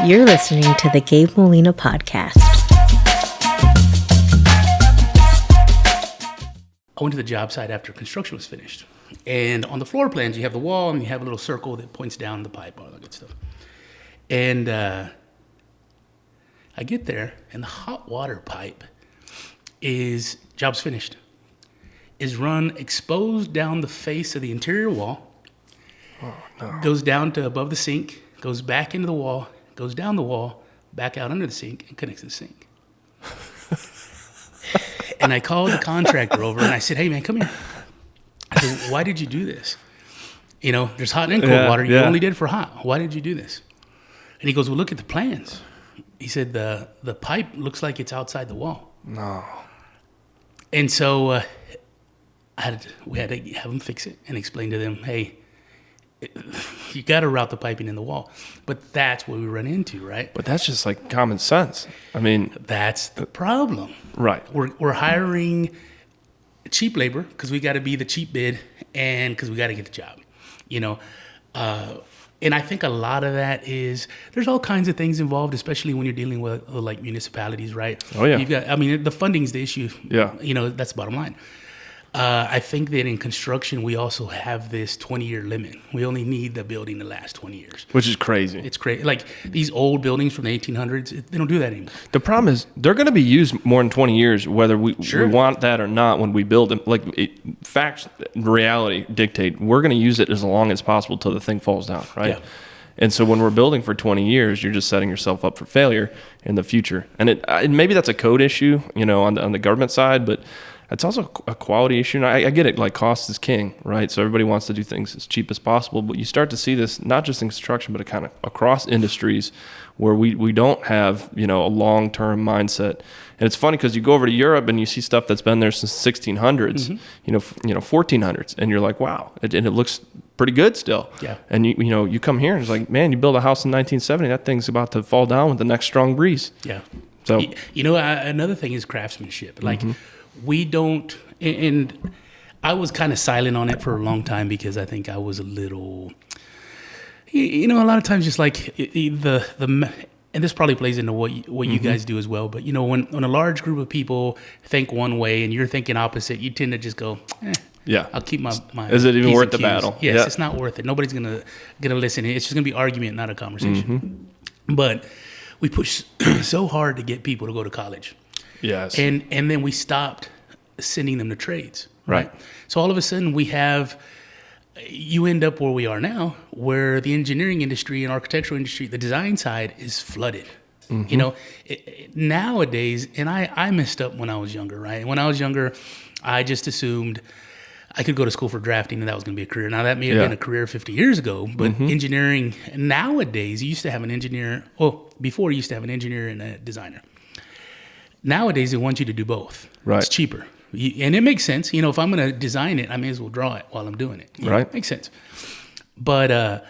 You're listening to the Gabe Molina podcast. I went to the job site after construction was finished. And on the floor plans, you have the wall and you have a little circle that points down the pipe, all that good stuff. And I get there, and the hot water pipe job's finished, is run exposed down the face of the interior wall, goes down to above the sink, goes back into the wall, goes down the wall, back out under the sink, and connects to the sink. And I called the contractor over, and I said, hey, man, come here. I said, why did you do this? You know, there's hot and cold water. You only did it for hot. Why did you do this? And he goes, well, look at the plans. He said, the pipe looks like it's outside the wall. No. And so we had to have them fix it and explain to them, hey, you got to route the piping in the wall. But that's what we run into, right? But that's just like common sense. I mean, that's the problem. Right. We're hiring cheap labor because we got to be the cheap bid and because we got to get the job, you know. And I think a lot of that is there's all kinds of things involved, especially when you're dealing with like municipalities, right? Oh yeah. The funding's the issue. Yeah. You know, that's the bottom line. I think that in construction, we also have this 20-year limit. We only need the building to last 20 years. Which is crazy. It's crazy. Like these old buildings from the 1800s, they don't do that anymore. The problem is they're going to be used more than 20 years, whether we want that or not when we build them. Like facts, reality dictate we're going to use it as long as possible till the thing falls down, right? Yeah. And so when we're building for 20 years, you're just setting yourself up for failure in the future. And maybe that's a code issue, you know, on the government side, but it's also a quality issue. And I get it, like cost is king, right? So everybody wants to do things as cheap as possible, but you start to see this not just in construction, but kind of across industries where we don't have, you know, a long-term mindset. And it's funny because you go over to Europe and you see stuff that's been there since 1600s, you know, 1400s, and you're like, wow, and it looks pretty good still. Yeah. And you come here and it's like, man, you build a house in 1970, that thing's about to fall down with the next strong breeze. Yeah. So another thing is craftsmanship. Like we don't, and I was kind of silent on it for a long time because I think I was a little, you know, a lot of times just like the and this probably plays into what you guys do as well. But you know, when a large group of people think one way and you're thinking opposite, you tend to just go, yeah, I'll keep my. Is it even worth the battle? Yes, It's not worth it. Nobody's gonna listen. It's just gonna be argument, not a conversation. But we push so hard to get people to go to college. Yes. And then we stopped sending them to trades. Right. So all of a sudden you end up where we are now, where the engineering industry and architectural industry, the design side is flooded. You know, nowadays, and I messed up when I was younger, right? When I was younger, I just assumed I could go to school for drafting and that was going to be a career. Now that may have been a career 50 years ago, but engineering nowadays, you used to have an engineer. Well, before you used to have an engineer and a designer. Nowadays, they want you to do both. Right. It's cheaper. And it makes sense. You know, if I'm going to design it, I may as well draw it while I'm doing it. You know, right. It makes sense. But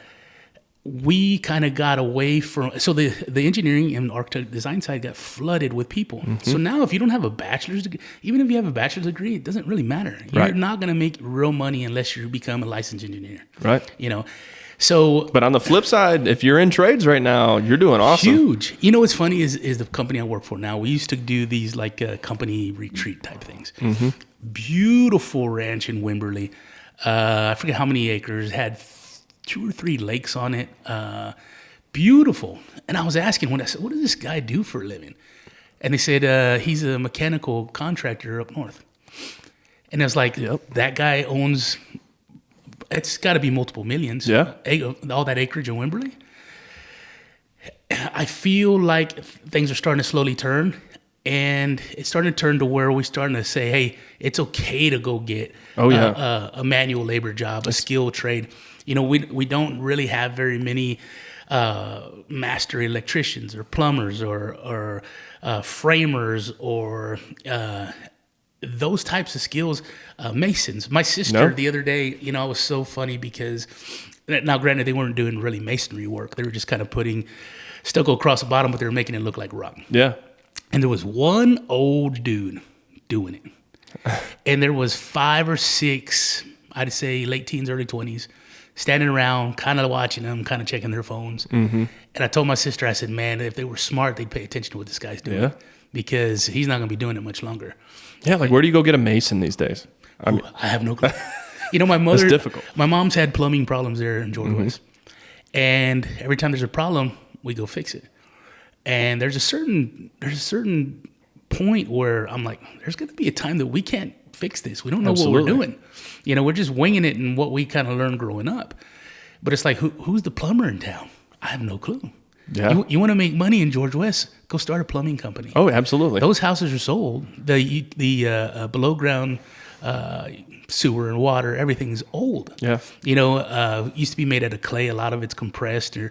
we kind of got away from... So the engineering and architect design side got flooded with people. So now if you don't have a bachelor's degree, even if you have a bachelor's degree, it doesn't really matter. You're not going to make real money unless you become a licensed engineer. Right. You know? So, but on the flip side, if you're in trades right now, you're doing awesome. Huge. You know what's funny is the company I work for now. We used to do these like company retreat type things. Beautiful ranch in Wimberley. I forget how many acres. Had 2 or 3 lakes on it. Beautiful. And I was asking when I said, "What does this guy do for a living?" And they said he's a mechanical contractor up north. And I was like, that guy owns. It's got to be multiple millions. Yeah. All that acreage in Wimberley. I feel like things are starting to slowly turn. And it's starting to turn to where we're starting to say, hey, it's okay to go get a manual labor job, a skilled trade. You know, we don't really have very many master electricians or plumbers or framers or those types of skills, masons. My sister the other day, you know, it was so funny because now granted they weren't doing really masonry work. They were just kind of putting stucco across the bottom, but they were making it look like rock. Yeah. And there was one old dude doing it. And there was 5 or 6, I'd say late teens, early 20s, standing around, kind of watching them, kind of checking their phones. And I told my sister, I said, man, if they were smart, they'd pay attention to what this guy's doing because he's not going to be doing it much longer. Yeah, like where do you go get a mason these days? I have no clue. You know, my mother, That's difficult. My mom's had plumbing problems there in George West. And every time there's a problem, we go fix it. And there's a certain point where I'm like, there's going to be a time that we can't fix this. We don't know what we're doing. You know, we're just winging it in what we kind of learned growing up. But it's like, who's the plumber in town? I have no clue. Yeah. You want to make money in George West? Go start a plumbing company. Oh, absolutely. Those houses are sold. The below ground sewer and water, everything's old. Yeah. You know, used to be made out of clay. A lot of it's compressed or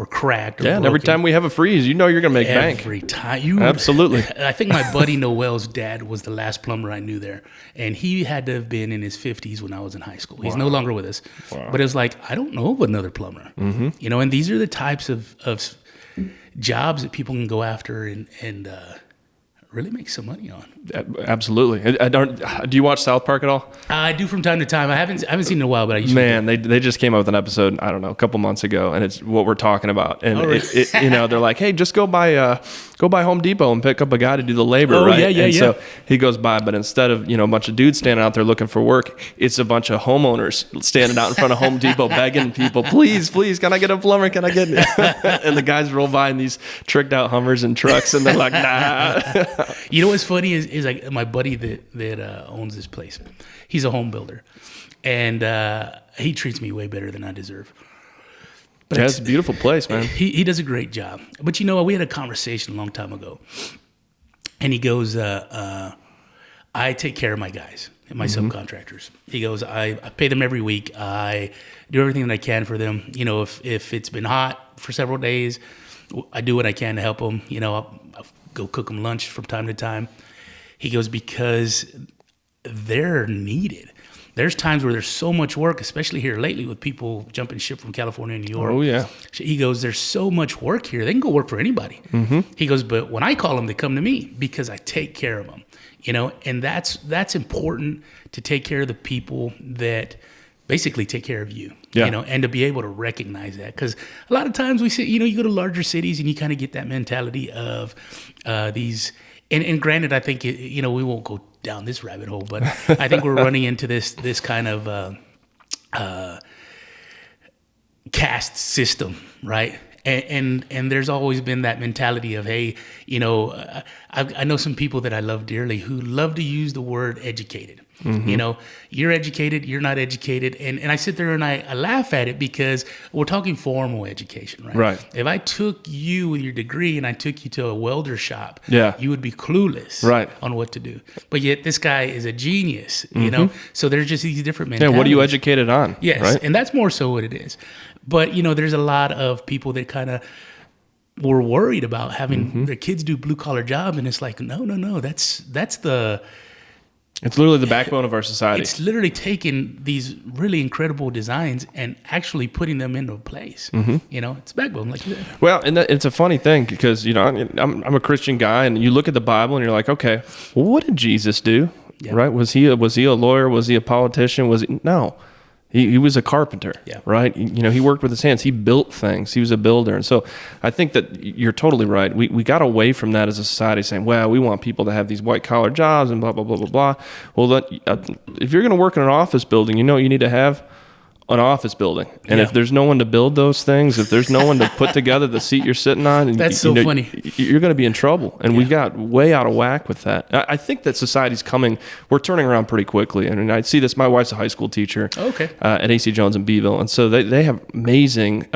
cracked. Or and every time we have a freeze, you know you're going to make bank. Every time. Absolutely. I think my buddy Noel's dad was the last plumber I knew there. And he had to have been in his 50s when I was in high school. He's no longer with us. Wow. But it was like, I don't know of another plumber. You know, and these are the types of jobs that people can go after and really make some money on. Absolutely. Do you watch South Park at all? I do from time to time. I haven't seen it in a while, but I used to. Man, they just came up with an episode, I don't know, a couple months ago, and it's what we're talking about. And you know, they're like, hey, just go by Home Depot and pick up a guy to do the labor, right? Yeah. So he goes by, but instead of, you know, a bunch of dudes standing out there looking for work, it's a bunch of homeowners standing out in front of Home Depot begging people, please, can I get a plumber? Can I get And the guys roll by in these tricked out Hummers and trucks, and they're like, nah. You know what's funny is like my buddy that owns this place. He's a home builder, and he treats me way better than I deserve. But it's a beautiful place, man. He does a great job. But you know, we had a conversation a long time ago, and he goes, "I take care of my guys and my subcontractors." He goes, "I pay them every week. I do everything that I can for them. You know, if it's been hot for several days, I do what I can to help them. You know, I'll go cook them lunch from time to time." He goes, because they're needed. There's times where there's so much work, especially here lately with people jumping ship from California and New York. Oh, yeah. He goes, there's so much work here. They can go work for anybody. He goes, but when I call them, they come to me because I take care of them. You know, and that's important, to take care of the people that basically take care of you. Yeah. You know, and to be able to recognize that. Because a lot of times we see, you know, you go to larger cities and you kind of get that mentality of these. And granted, I think, you know, we won't go down this rabbit hole, but I think we're running into this kind of caste system, right? And there's always been that mentality of, hey, you know, I know some people that I love dearly who love to use the word educated. You know, you're educated, you're not educated. And I sit there and I laugh at it because we're talking formal education, right? Right. If I took you with your degree and I took you to a welder shop, you would be clueless on what to do. But yet this guy is a genius, you know? So there's just these different mentalities. Yeah, what are you educated on? Yes, right? And that's more so what it is. But, you know, there's a lot of people that kind of were worried about having their kids do blue-collar jobs, and it's like, no, that's the... It's literally the backbone of our society. It's literally taking these really incredible designs and actually putting them into place. You know, it's backbone, like you said. Well, and it's a funny thing because, you know, I'm a Christian guy, and you look at the Bible and you're like, okay, well, what did Jesus do? Yep. Right? Was he a lawyer? Was he a politician? No. He was a carpenter, right? You know, he worked with his hands. He built things. He was a builder. And so I think that you're totally right. We got away from that as a society, saying, well, we want people to have these white-collar jobs and blah, blah, blah, blah, blah. Well, if you're going to work in an office building, you know what you need to have? An office building. And if there's no one to build those things, if there's no one to put together the seat you're sitting on, and that's so funny. You're going to be in trouble. And we got way out of whack with that. I think that society's we're turning around pretty quickly. And I see this, my wife's a high school teacher at AC Jones in Beeville. And so they have amazing,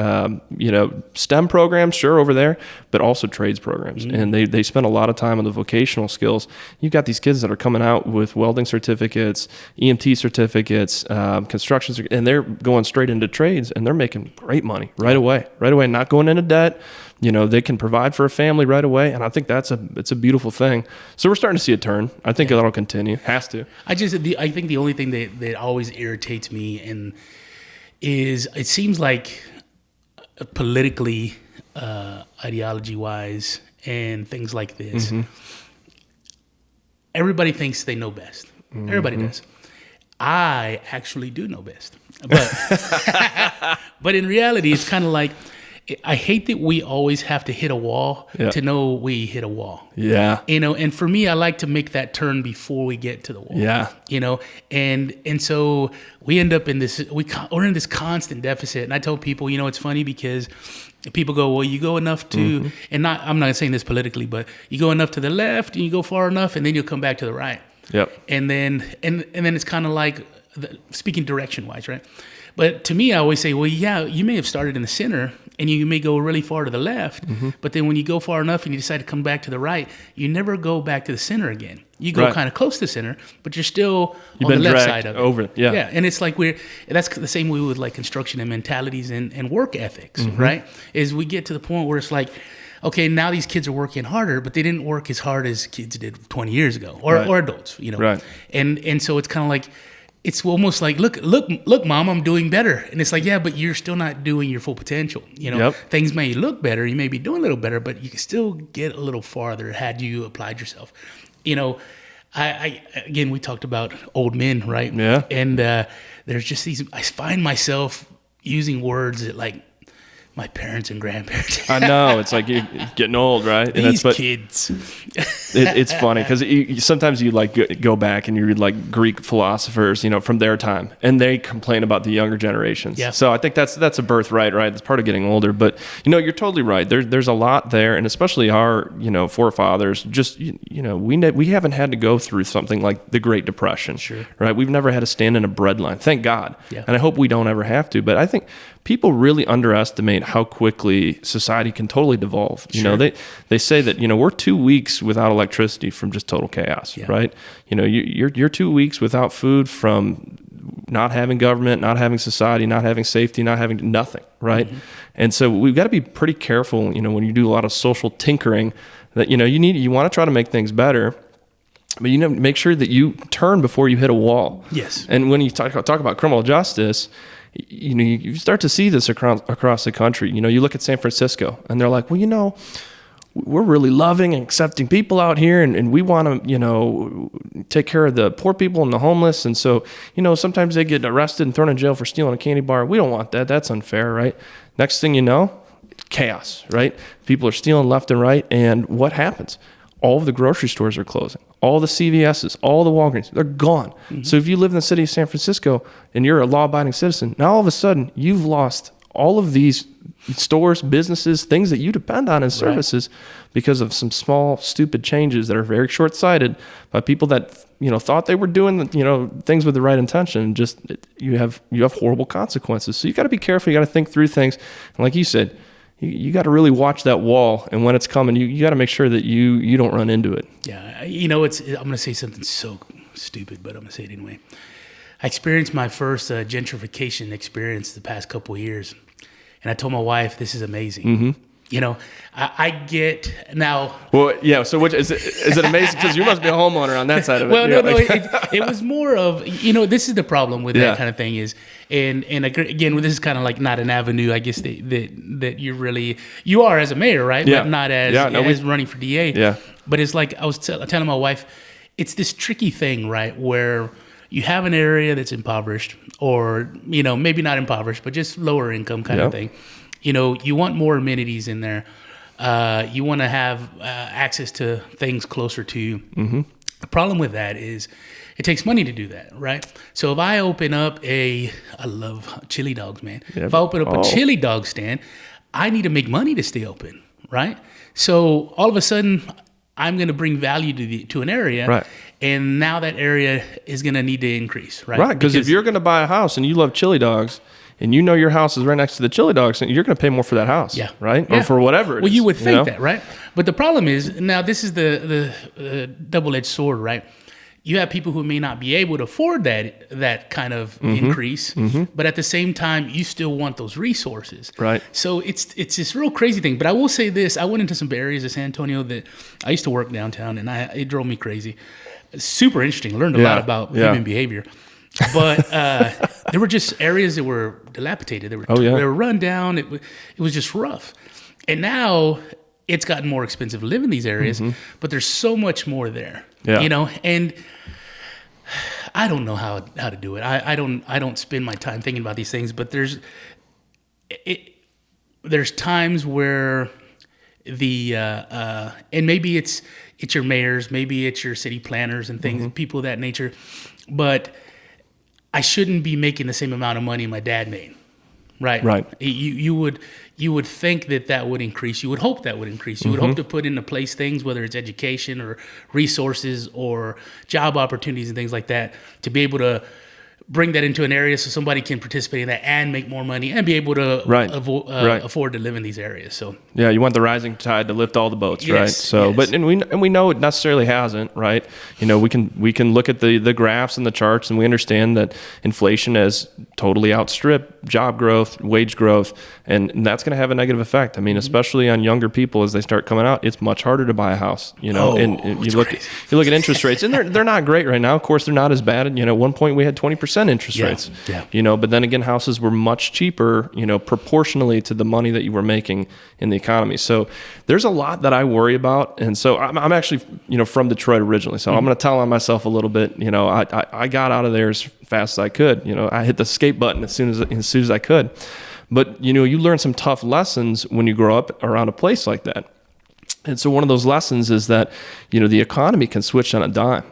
you know, STEM programs, sure, over there, but also trades programs. And they spend a lot of time on the vocational skills. You've got these kids that are coming out with welding certificates, EMT certificates, construction, and they're going straight into trades, and they're making great money right away, not going into debt. You know, they can provide for a family right away, and I think it's a beautiful thing. So we're starting to see a turn. I think that'll continue. Has to. I think the only thing that always irritates me is it seems like politically, ideology-wise, and things like this, everybody thinks they know best. Everybody does. I actually do know best. But but in reality, it's kind of like, I hate that we always have to hit a wall to know we hit a wall. Yeah. And for me, I like to make that turn before we get to the wall. Yeah. And so we end up in this, we're in this constant deficit. And I tell people, it's funny because people go, well, you go enough to, and I'm not saying this politically, but you go enough to the left and you go far enough and then you'll come back to the right. Yep. And then it's kind of like, speaking direction wise, right? But to me, I always say, well, yeah, you may have started in the center and you may go really far to the left, but then when you go far enough and you decide to come back to the right, you never go back to the center again. You go kind of close to the center, but you're still on the left side of it. Over, yeah. Yeah, and it's like that's the same way with like construction and mentalities and work ethics, right? Is we get to the point where it's like, okay, now these kids are working harder, but they didn't work as hard as kids did 20 years ago, or adults, Right. And so it's kind of like, it's almost like, look, Mom, I'm doing better. And it's like, yeah, but you're still not doing your full potential. Things may look better, you may be doing a little better, but you can still get a little farther had you applied yourself. I again, we talked about old men, right? Yeah. And there's just I find myself using words that like my parents and grandparents. I know, it's like you're getting old, right? These kids. It's funny because sometimes you like go back and you read like Greek philosophers, from their time, and they complain about the younger generations. Yeah. So I think that's a birthright, right? That's part of getting older. But you're totally right. There's a lot there, and especially our forefathers. Just we haven't had to go through something like the Great Depression, sure, right? We've never had to stand in a bread line, thank God. Yeah. And I hope we don't ever have to. But I think people really underestimate how quickly society can totally devolve. Sure. They say that we're 2 weeks without electricity from just total chaos, right? You're 2 weeks without food from not having government, not having society, not having safety, not having nothing, right? And so we've got to be pretty careful, when you do a lot of social tinkering, that you want to try to make things better. But make sure that you turn before you hit a wall. Yes. And when you talk about criminal justice, you start to see this across the country. You look at San Francisco, and they're like, well, we're really loving and accepting people out here, and we want to, take care of the poor people and the homeless. And so, sometimes they get arrested and thrown in jail for stealing a candy bar. We don't want that. That's unfair, right? Next thing you know, chaos, right? People are stealing left and right, and what happens? All of the grocery stores are closing. All the CVS's, all the Walgreens, they're gone. So if you live in the city of San Francisco and you're a law-abiding citizen, now all of a sudden you've lost all of these stores, businesses, things that you depend on as services because of some small, stupid changes that are very short-sighted by people that thought they were doing things with the right intention. And just you have horrible consequences. So you got to be careful. You got to think through things. And like you said, you got to really watch that wall, and when it's coming, you got to make sure that you don't run into it. Yeah, I'm going to say something so stupid, but I'm going to say it anyway. I experienced my first gentrification experience the past couple of years, and I told my wife, "This is amazing." I get now. Well, yeah. So, which is it amazing? Because you must be a homeowner on that side of it. Well, no. It was more of this is the problem with that kind of thing is, and again, this is kind of like not an avenue, I guess that you are as a mayor, right? Yeah. But not as running for DA. Yeah. But it's like I was telling my wife, it's this tricky thing, right, where you have an area that's impoverished, or maybe not impoverished, but just lower income kind of thing. You want more amenities in there. You want to have access to things closer to you. Mm-hmm. The problem with that is it takes money to do that, right? So if I open up I love chili dogs, man. Yeah. If I open up a chili dog stand, I need to make money to stay open, right? So all of a sudden, I'm going to bring value to an area, right? And now that area is going to need to increase, right? Right, because if you're going to buy a house and you love chili dogs, and your house is right next to the chili dogs, and you're going to pay more for that house, right? Yeah. Or for whatever it is. Well, you would think that, right? But the problem is, now this is the double-edged sword, right? You have people who may not be able to afford that kind of increase, but at the same time, you still want those resources. Right. So it's this real crazy thing. But I will say this, I went into some areas of San Antonio that I used to work downtown, and it drove me crazy. Super interesting. Learned a lot about human behavior. But there were just areas that were dilapidated. They were run down. It was just rough. And now it's gotten more expensive to live in these areas, but there's so much more there. Yeah. And I don't know how to do it. I don't spend my time thinking about these things, but there's times where and maybe it's your mayors, maybe it's your city planners and things, people of that nature, but I shouldn't be making the same amount of money my dad made. Right. You would think that would increase. You would hope that would increase. You would hope to put into place things, whether it's education or resources or job opportunities and things like that, to be able to bring that into an area so somebody can participate in that and make more money and be able to afford to live in these areas. So yeah, you want the rising tide to lift all the boats, yes, right? So, yes. but we know it necessarily hasn't, right? You know, we can look at the graphs and the charts, and we understand that inflation has totally outstripped job growth, wage growth, and that's going to have a negative effect. I mean, especially on younger people as they start coming out, it's much harder to buy a house. You know, and you look at interest rates, and they're not great right now. Of course, they're not as bad. You know, at one point we had 20% interest rates. Yeah. You know, but then again, houses were much cheaper, you know, proportionally to the money that you were making in the economy. So there's a lot that I worry about. And so I'm actually, you know, from Detroit originally. So I'm going to tell on myself a little bit. You know, I got out of there as fast as I could. You know, I hit the escape button as soon as I could. But, you know, you learn some tough lessons when you grow up around a place like that. And so one of those lessons is that, you know, the economy can switch on a dime.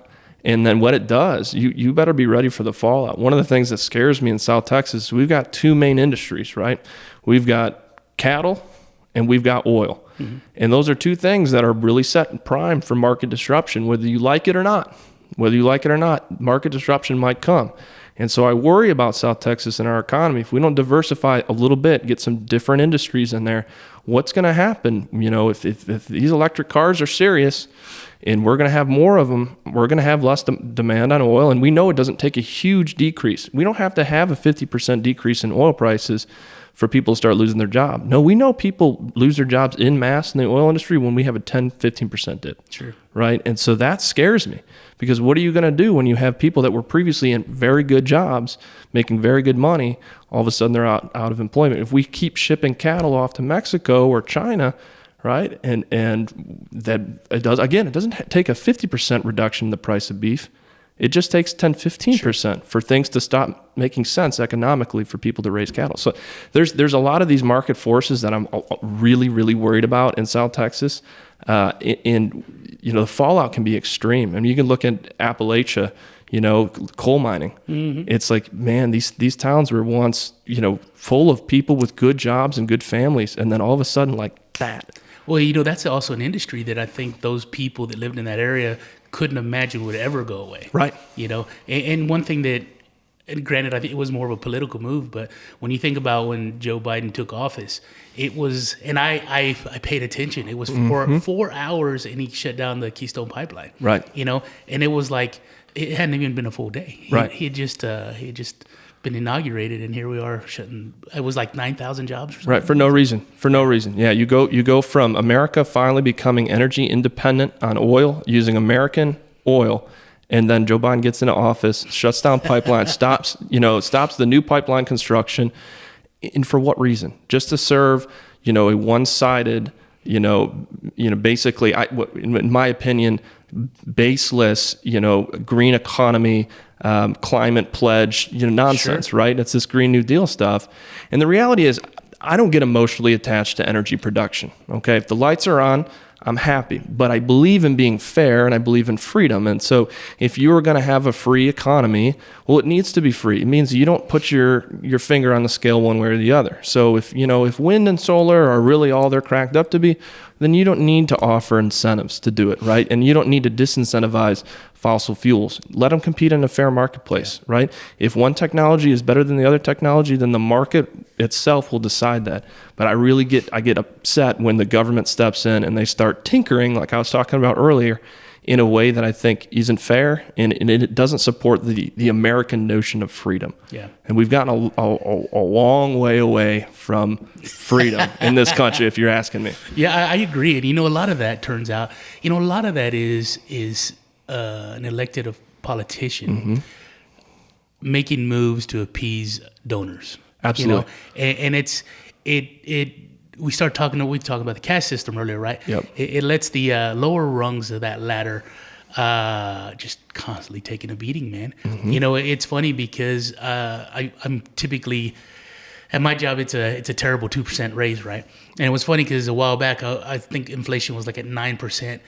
And then what it does, you better be ready for the fallout. One of the things that scares me in South Texas, we've got two main industries, right? We've got cattle and we've got oil. And those are two things that are really set and primed for market disruption, whether you like it or not. Whether you like it or not, market disruption might come. And so I worry about South Texas and our economy. If we don't diversify a little bit, get some different industries in there, what's going to happen? You know, if these electric cars are serious and we're going to have more of them, we're going to have less demand on oil. And we know it doesn't take a huge decrease. We don't have to have a 50% decrease in oil prices for people to start losing their job. No, we know people lose their jobs en masse in the oil industry when we have a 10, 15% dip. Sure. Right? And so that scares me, because what are you going to do when you have people that were previously in very good jobs, making very good money, all of a sudden they're out of employment? If we keep shipping cattle off to Mexico or China, right, and that it doesn't take a 50% reduction in the price of beef. It just takes 10, 15% for things to stop making sense economically for people to raise cattle. So there's a lot of these market forces that I'm really, really worried about in South Texas. And, you know, the fallout can be extreme. I mean, you can look at Appalachia, you know, coal mining. It's like, man, these towns were once, you know, full of people with good jobs and good families. And then all of a sudden, like that. Well, you know, that's also an industry that I think those people that lived in that area couldn't imagine would ever go away. Right. You know, and one thing that, and granted, I think it was more of a political move, but when you think about when Joe Biden took office, it was, and I paid attention, it was for 4 hours and he shut down the Keystone Pipeline. Right. You know, and it was like, it hadn't even been a full day. He had just been inaugurated, and here we are shutting. It was like 9,000 jobs or something. Right, for no reason. Yeah, you go from America finally becoming energy independent on oil, using American oil, and then Joe Biden gets into office, shuts down pipeline, stops the new pipeline construction, and for what reason? Just to serve, you know, a one-sided, basically, in my opinion, baseless, you know, green economy, climate pledge, you know, nonsense, sure. Right? It's this Green New Deal stuff. And the reality is, I don't get emotionally attached to energy production. Okay. If the lights are on, I'm happy, but I believe in being fair and I believe in freedom. And so if you are going to have a free economy, well, it needs to be free. It means you don't put your finger on the scale one way or the other. So if wind and solar are really all they're cracked up to be, then you don't need to offer incentives to do it, right? And you don't need to disincentivize fossil fuels. Let them compete in a fair marketplace, right? If one technology is better than the other technology, then the market itself will decide that. But I get upset when the government steps in and they start tinkering, like I was talking about earlier, in a way that I think isn't fair, and it doesn't support the American notion of freedom. Yeah. And we've gotten a long way away from freedom in this country, if you're asking me. Yeah, I agree. And, a lot of that turns out, a lot of that is an elected politician making moves to appease donors. Absolutely. And we talked about the caste system earlier, right? Yep. It lets the lower rungs of that ladder just constantly taking a beating, man. You know, it's funny because I'm typically at my job. It's a terrible 2% raise, right? And it was funny because a while back I think inflation was like at 9%.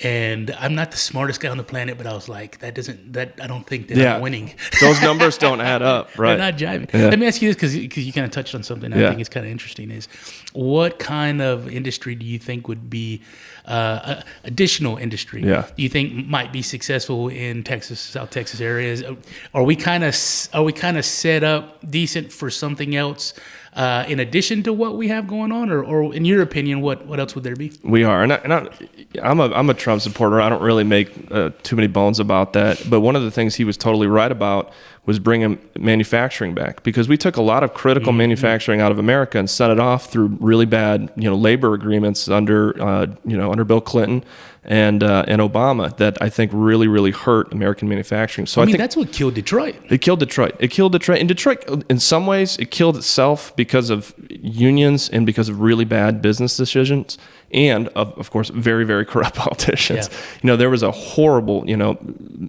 And I'm not the smartest guy on the planet, but I was like, I don't think that I'm winning. Those numbers don't add up, right? They're not jiving. Yeah. Let me ask you this, because you kind of touched on something I think is kind of interesting, is what kind of industry do you think would be additional industry do you think might be successful in Texas, South Texas areas? Are we kind of set up decent for something else in addition to what we have going on, or in your opinion, what else would there be? We are, and I'm a Trump supporter. I don't really make too many bones about that. But one of the things he was totally right about was bringing manufacturing back, because we took a lot of critical manufacturing out of America and sent it off through really bad, labor agreements under Bill Clinton and Obama that I think really, really hurt American manufacturing. So I think that's what killed Detroit. It killed Detroit. And Detroit, in some ways, it killed itself because of unions and because of really bad business decisions. And of course, very, very corrupt politicians. Yeah. There was a horrible,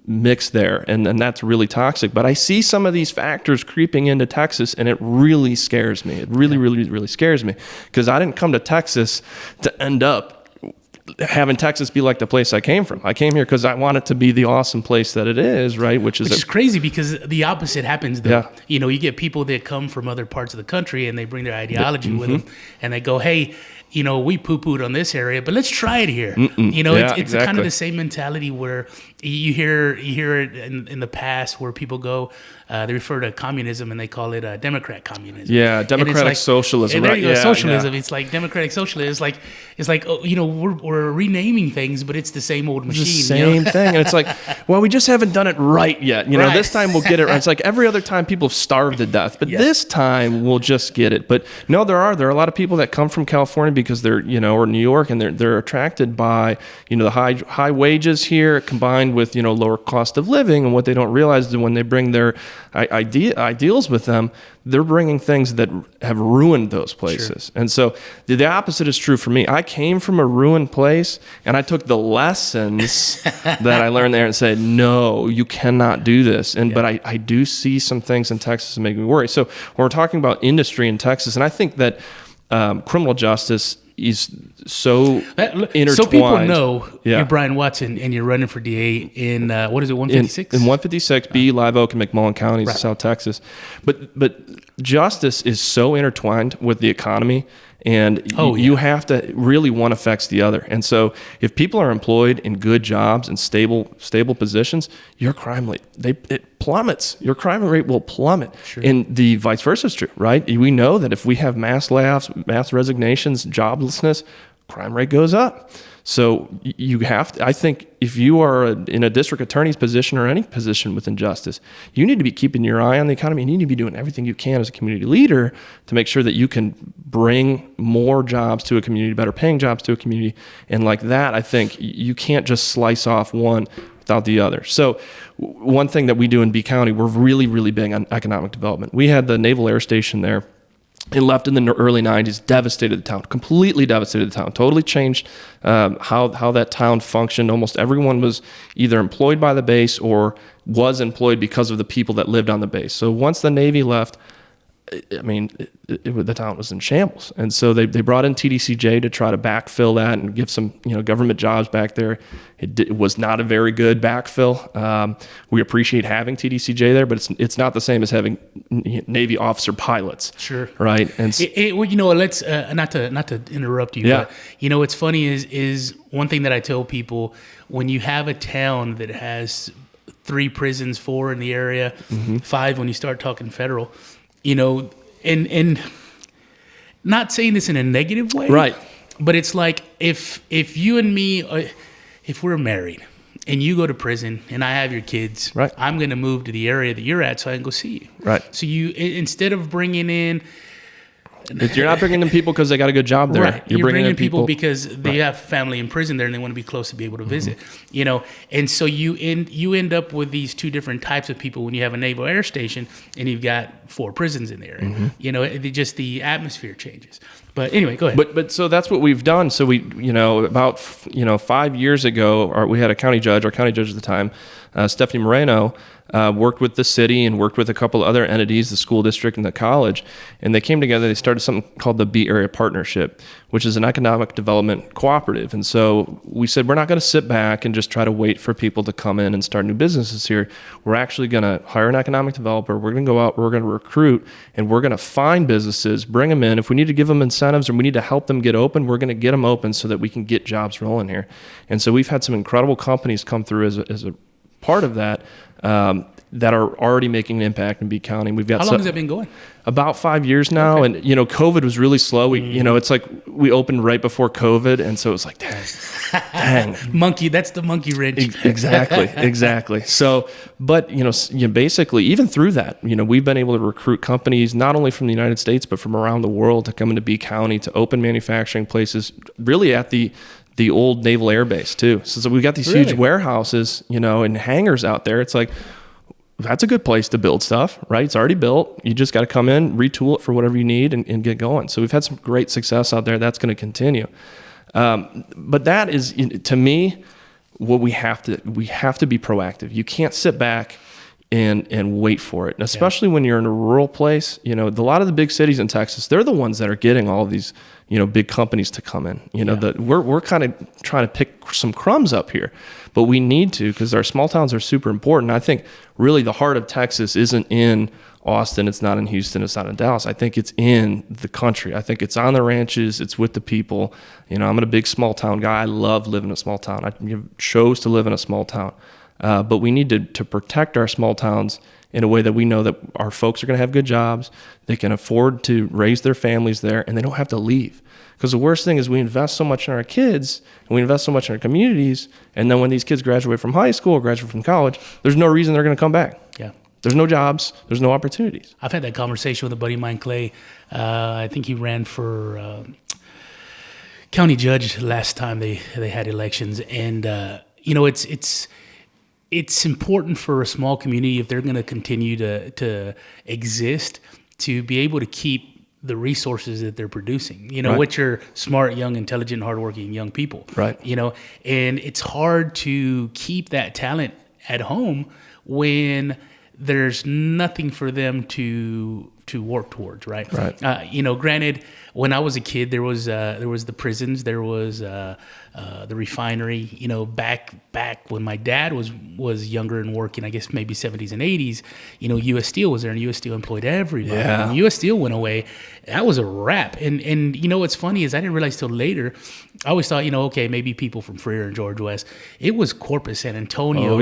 mix there, and that's really toxic. But I see some of these factors creeping into Texas, and it really scares me. It really, really, really scares me, because I didn't come to Texas to end up having Texas be like the place I came from. I came here because I want it to be the awesome place that it is, right? Which is crazy, because the opposite happens, though. Yeah. You get people that come from other parts of the country, and they bring their ideology with them, and they go, hey, we poo-pooed on this area, but let's try it here. It's exactly. Kind of the same mentality where you hear it in the past where people go, they refer to communism and they call it Democrat communism. Yeah, democratic socialism. And there you go, socialism. Yeah. It's like democratic socialism. It's like we're renaming things, but it's the same old machine. It's the same thing, and it's like, well, we just haven't done it right yet. Right. This time we'll get it right. It's like every other time people have starved to death, but this time we'll just get it. But no, there are a lot of people that come from California because they're or New York, and they're attracted by the high wages here combined with lower cost of living. And what they don't realize is when they bring their ideals with them, they're bringing things that have ruined those places. Sure. And so the opposite is true for me. I came from a ruined place, and I took the lessons that I learned there and said, no, you cannot do this. But I do see some things in Texas that make me worry. So when we're talking about industry in Texas, and I think that criminal justice is so intertwined. So people know you're Brian Watson and you're running for DA in, 156? In 156, B, Live Oak, and McMullen counties in South Texas. But justice is so intertwined with the economy, and you have to really, one affects the other. And so if people are employed in good jobs and stable positions, your crime rate, it plummets. Your crime rate will plummet. Sure. And the vice versa is true, right? We know that if we have mass layoffs, mass resignations, joblessness, crime rate goes up. So you have to, I think if you are in a district attorney's position or any position within justice, you need to be keeping your eye on the economy, and you need to be doing everything you can as a community leader to make sure that you can bring more jobs to a community, better paying jobs to a community. And like that, I think you can't just slice off one without the other. So one thing that we do in B County, we're really, really big on economic development. We had the Naval Air Station there. It left in the early 90s, devastated the town, completely devastated the town, totally changed how that town functioned. Almost everyone was either employed by the base or was employed because of the people that lived on the base. So once the Navy left, the town was in shambles. And so they brought in TDCJ to try to backfill that and give some government jobs back there. It was not a very good backfill. We appreciate having TDCJ there, but it's not the same as having Navy officer pilots. Sure. Right. And let's not to interrupt you. Yeah. But what's funny is one thing that I tell people: when you have a town that has 3 prisons, 4 in the area, 5 when you start talking federal. And not saying this in a negative way, right? But it's like if you and me, if we're married and you go to prison and I have your kids, right? I'm going to move to the area that you're at so I can go see you, right? So you, instead of bringing in You're not bringing them people because they got a good job there. Right. You're bringing people because they have family in prison there and they want to be close to be able to visit, and so you end up with these two different types of people when you have a Naval Air Station and you've got 4 prisons in there. Just the atmosphere changes. But anyway, go ahead. But so that's what we've done. So we, about 5 years ago, we had a county judge. Our county judge at the time, Stephanie Moreno, worked with the city and worked with a couple other entities, the school district and the college, and they came together. They started something called the Bee Area Partnership, which is an economic development cooperative. And so we said, we're not going to sit back and just try to wait for people to come in and start new businesses here. We're actually going to hire an economic developer. We're going to go out, we're going to recruit, and we're going to find businesses, bring them in. If we need to give them incentives or we need to help them get open, we're going to get them open so that we can get jobs rolling here. And so we've had some incredible companies come through as a part of that, that are already making an impact in Bee County. We've got How long has that been going? About 5 years now. Okay. And, COVID was really slow. We, it's like we opened right before COVID. And so it was like, dang. Monkey, that's the monkey wrench. Exactly. So, but, basically, even through that, we've been able to recruit companies, not only from the United States, but from around the world to come into Bee County to open manufacturing places, really at the old Naval Air Base too. So we got these huge warehouses, and hangars out there. It's like, that's a good place to build stuff, right? It's already built. You just got to come in, retool it for whatever you need and get going. So we've had some great success out there. That's going to continue. But that is, to me, what we have to be proactive. You can't sit back and wait for it. And especially when you're in a rural place, a lot of the big cities in Texas, they're the ones that are getting all of these, big companies to come in. We're kind of trying to pick some crumbs up here, but we need to, because our small towns are super important. I think really the heart of Texas isn't in Austin, it's not in Houston, it's not in Dallas. I think it's in the country. I think it's on the ranches, it's with the people. I'm a big small town guy. I love living in a small town. I chose to live in a small town. But we need to protect our small towns in a way that we know that our folks are going to have good jobs, they can afford to raise their families there, and they don't have to leave. Because the worst thing is we invest so much in our kids, and we invest so much in our communities, and then when these kids graduate from high school or graduate from college, there's no reason they're going to come back. Yeah. There's no jobs, there's no opportunities. I've had that conversation with a buddy of mine, Clay. I think he ran for county judge last time they had elections, and it's important for a small community, if they're going to continue to exist, to be able to keep the resources that they're producing, right, which are smart, young, intelligent, hardworking young people. Right. And it's hard to keep that talent at home when there's nothing for them to work towards, right? Right. Granted, when I was a kid, there was the prisons, there was the refinery. Back when my dad was younger and working, I guess maybe 70s and 80s. U.S. Steel was there, and U.S. Steel employed everybody. Yeah. When U.S. Steel went away, that was a wrap. And what's funny is I didn't realize till later. I always thought, okay, maybe people from Freer and George West. It was Corpus, San Antonio,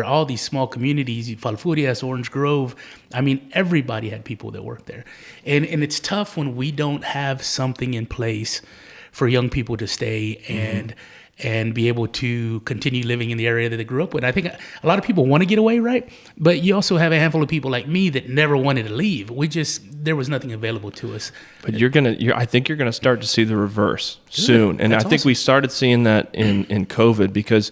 all these small communities, Falfurrias, Orange Grove. I mean, everybody had people that worked there. And it's tough when we don't have something in place for young people to stay and be able to continue living in the area that they grew up with. I think a lot of people want to get away, right? But you also have a handful of people like me that never wanted to leave. There was nothing available to us. But I think you're gonna start to see the reverse soon. And I think we started seeing that in COVID because,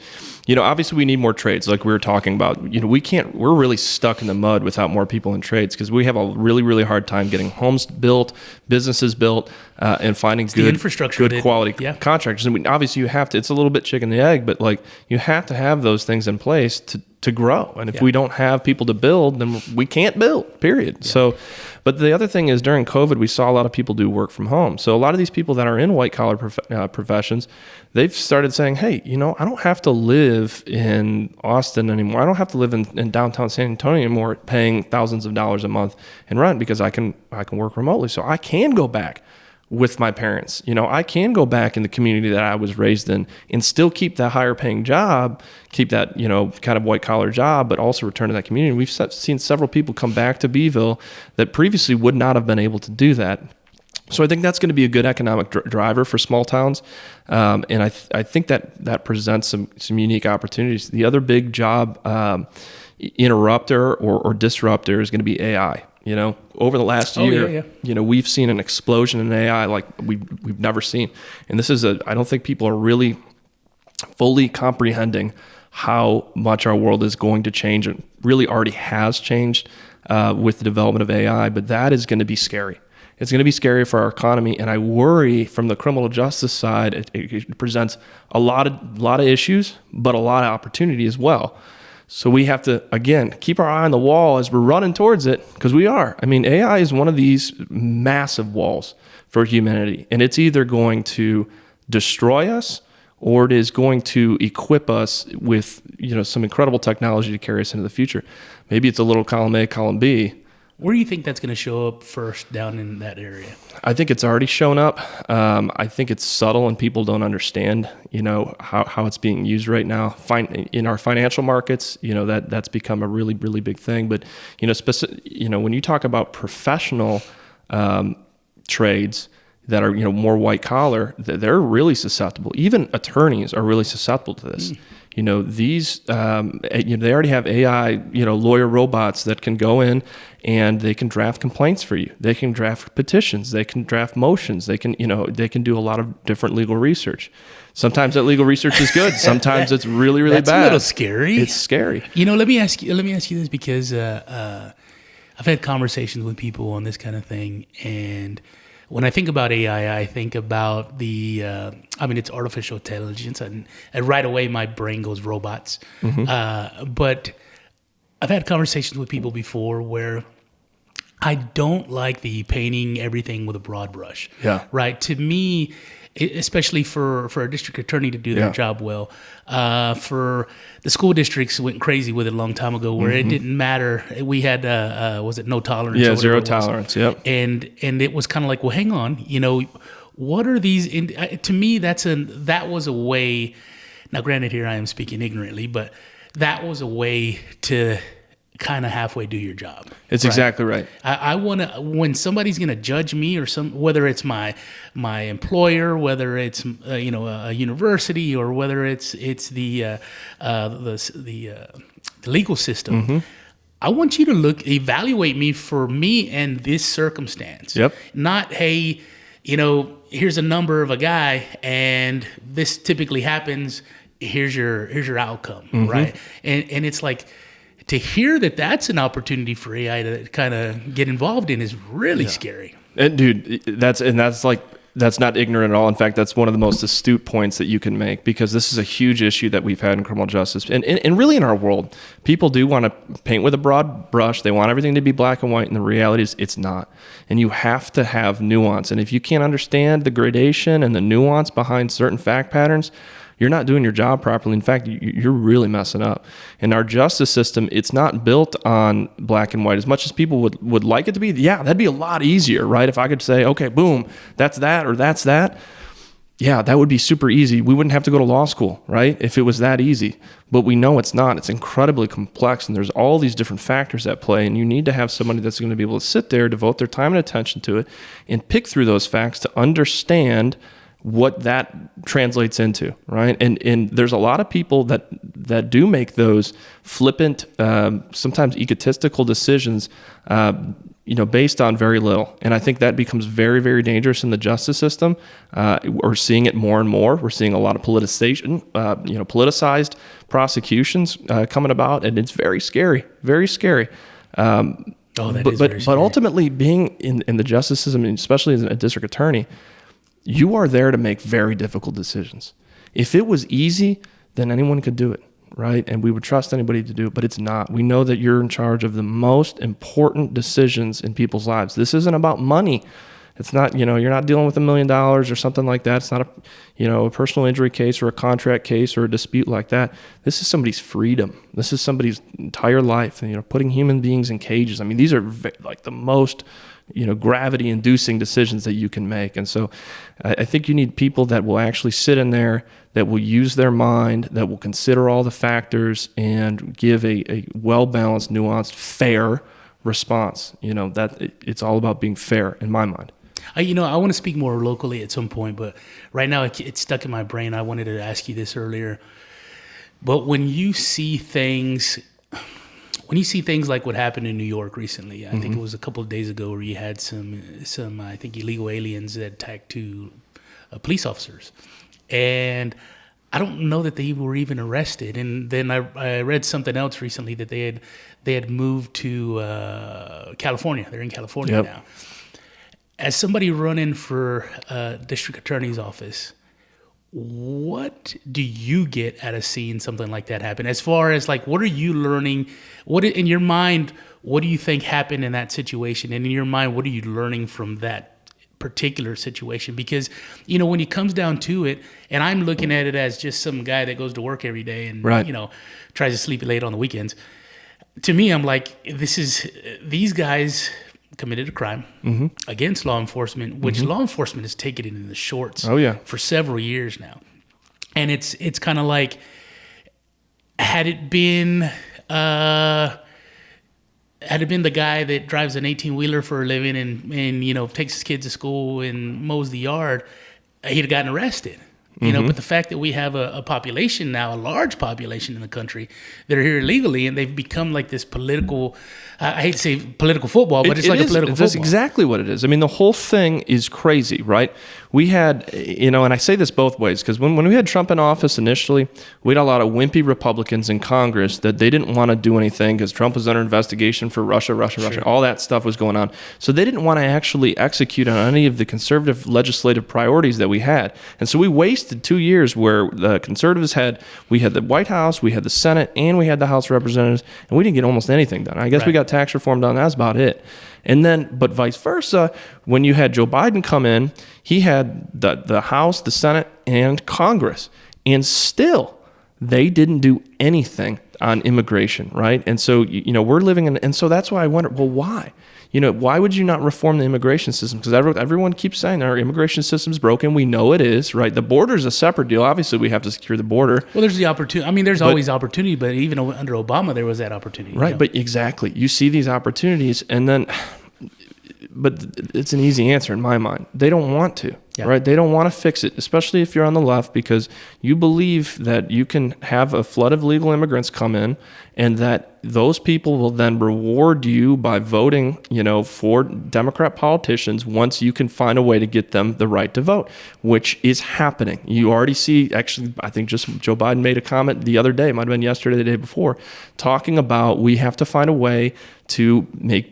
obviously we need more trades, like we were talking about. We're really stuck in the mud without more people in trades because we have a really, really hard time getting homes built, businesses built, and finding good infrastructure, good quality contractors. And obviously you have to, it's a little bit chicken and the egg, but like you have to have those things in place to grow. And if we don't have people to build, then we can't build, period. Yeah. So, but the other thing is during COVID, we saw a lot of people do work from home. So a lot of these people that are in white collar professions, they've started saying, hey, I don't have to live in Austin anymore. I don't have to live in downtown San Antonio anymore paying thousands of dollars a month in rent because I can work remotely. So I can go back with my parents. I can go back in the community that I was raised in and still keep that higher paying job, keep that, kind of white collar job, but also return to that community. And we've seen several people come back to Beeville that previously would not have been able to do that. So I think that's going to be a good economic driver for small towns. And I think that presents some unique opportunities. The other big job interrupter or disruptor is going to be AI. Over the last year, we've seen an explosion in AI like we've never seen. And this is I don't think people are really fully comprehending how much our world is going to change. It really already has changed with the development of AI, but that is going to be scary. It's going to be scary for our economy, and I worry from the criminal justice side, it presents a lot of issues, but a lot of opportunity as well. So we have to, again, keep our eye on the wall as we're running towards it, because we are. I mean, AI is one of these massive walls for humanity, and it's either going to destroy us or it is going to equip us with, some incredible technology to carry us into the future. Maybe it's a little column A, column B. Where do you think that's going to show up first down in that area? I think it's already shown up. I think it's subtle and people don't understand, how it's being used right now. In our financial markets, that's become a really, really big thing. But, when you talk about professional trades that are, more white collar, they're really susceptible. Even attorneys are really susceptible to this. These, they already have AI, lawyer robots that can go in and they can draft complaints for you. They can draft petitions. They can draft motions. They can do a lot of different legal research. Sometimes that legal research is good. Sometimes it's really, really bad. That's a little scary. It's scary. Let me ask you this because I've had conversations with people on this kind of thing, and when I think about AI, I think about it's artificial intelligence, and right away my brain goes robots. Mm-hmm. But I've had conversations with people before where I don't like the painting everything with a broad brush. Yeah. Right. To me, especially for a district attorney to do their job well, for the school districts went crazy with it a long time ago, where it didn't matter. We had was it no tolerance? Yeah, zero tolerance. Yep. And it was kind of like, well, hang on, what are these? To me, that was a way. Now, granted, here I am speaking ignorantly, but that was a way to kind of halfway do your job. It's right? Exactly right. I want to, when somebody's going to judge me, or whether it's my employer, whether it's a university, or whether it's the legal system. Mm-hmm. I want you to evaluate me for me and this circumstance. Yep. Not, hey, here's a number of a guy and this typically happens. Here's your outcome, right? And it's like, to hear that that's an opportunity for AI to kind of get involved in is really scary. And dude, that's not ignorant at all. In fact, that's one of the most astute points that you can make, because this is a huge issue that we've had in criminal justice and really in our world. People do want to paint with a broad brush. They want everything to be black and white, and the reality is it's not. And you have to have nuance. And if you can't understand the gradation and the nuance behind certain fact patterns, you're not doing your job properly. In fact, you're really messing up. And our justice system, it's not built on black and white as much as people would like it to be. Yeah, that'd be a lot easier, right? If I could say, okay, boom, that's that or that's that. Yeah, that would be super easy. We wouldn't have to go to law school, right? If it was that easy. But we know it's not. It's incredibly complex, and there's all these different factors at play, and you need to have somebody that's going to be able to sit there, devote their time and attention to it, and pick through those facts to understand what that translates into, right? And there's a lot of people that do make those flippant, sometimes egotistical decisions, based on very little. And I think that becomes very, very dangerous in the justice system. We're seeing it more and more. We're seeing a lot of politicization, politicized prosecutions coming about, and it's very scary, very scary. But ultimately, being in the justice system, especially as a district attorney, you are there to make very difficult decisions. If it was easy, then anyone could do it, right? And we would trust anybody to do it, but it's not. We know that you're in charge of the most important decisions in people's lives. This isn't about money. It's not, you're not dealing with $1 million or something like that. It's not a personal injury case or a contract case or a dispute like that. This is somebody's freedom. This is somebody's entire life. And, putting human beings in cages. I mean, these are like the most gravity-inducing decisions that you can make. And so I think you need people that will actually sit in there, that will use their mind, that will consider all the factors and give a well-balanced, nuanced, fair response. That it's all about being fair in my mind. I want to speak more locally at some point, but right now it's stuck in my brain. I wanted to ask you this earlier. But when you see things when you see things like what happened in New York recently, I think it was a couple of days ago, where you had some I think illegal aliens that attacked 2 police officers, and I don't know that they were even arrested. And then I read something else recently that they had moved to California. They're in California now. As somebody running for district attorney's office, what do you get out of seeing something like that happen? As far as like, what are you learning? What in your mind, what do you think happened in that situation? And in your mind, what are you learning from that particular situation? Because, you know, when it comes down to it, and I'm looking at it as just some guy that goes to work every day and, you know, tries to sleep late on the weekends. To me, I'm like, these guys committed a crime against law enforcement, which law enforcement has taken it in the shorts for several years now. And it's kind of like, had it been the guy that drives an 18-wheeler for a living and you know, takes his kids to school and mows the yard, he'd have gotten arrested. You know, but the fact that we have a population now, a large population in the country that are here illegally, and they've become like this political, I hate to say political football, but it's like a political football. That's exactly what it is. I mean, the whole thing is crazy, right? We had, you know, and I say this both ways, because when we had Trump in office initially, we had a lot of wimpy Republicans in Congress that they didn't want to do anything because Trump was under investigation for Russia, all that stuff was going on. So they didn't want to actually execute on any of the conservative legislative priorities that we had. And so we wasted 2 years where the conservatives we had the White House, we had the Senate, and we had the House of Representatives, and we didn't get almost anything done. I guess we got tax reform done. That's about it. And then, but vice versa, when you had Joe Biden come in, he had the House, the Senate, and Congress, and still they didn't do anything on immigration, right? And so, you know, we're living in, and so that's why I wonder, well, why? You know, why would you not reform the immigration system? Because everyone keeps saying our immigration system's broken. We know it is, right? The border is a separate deal. Obviously, we have to secure the border. Well, there's the opportunity. I mean, there's always opportunity, but even under Obama, there was that opportunity. Right, you know? But exactly. You see these opportunities, and then, but it's an easy answer in my mind. They don't want to, right? They don't want to fix it, especially if you're on the left, because you believe that you can have a flood of legal immigrants come in and that those people will then reward you by voting, you know, for Democrat politicians once you can find a way to get them the right to vote, which is happening. You already see, actually, I think just Joe Biden made a comment the other day, it might have been yesterday, the day before, talking about we have to find a way to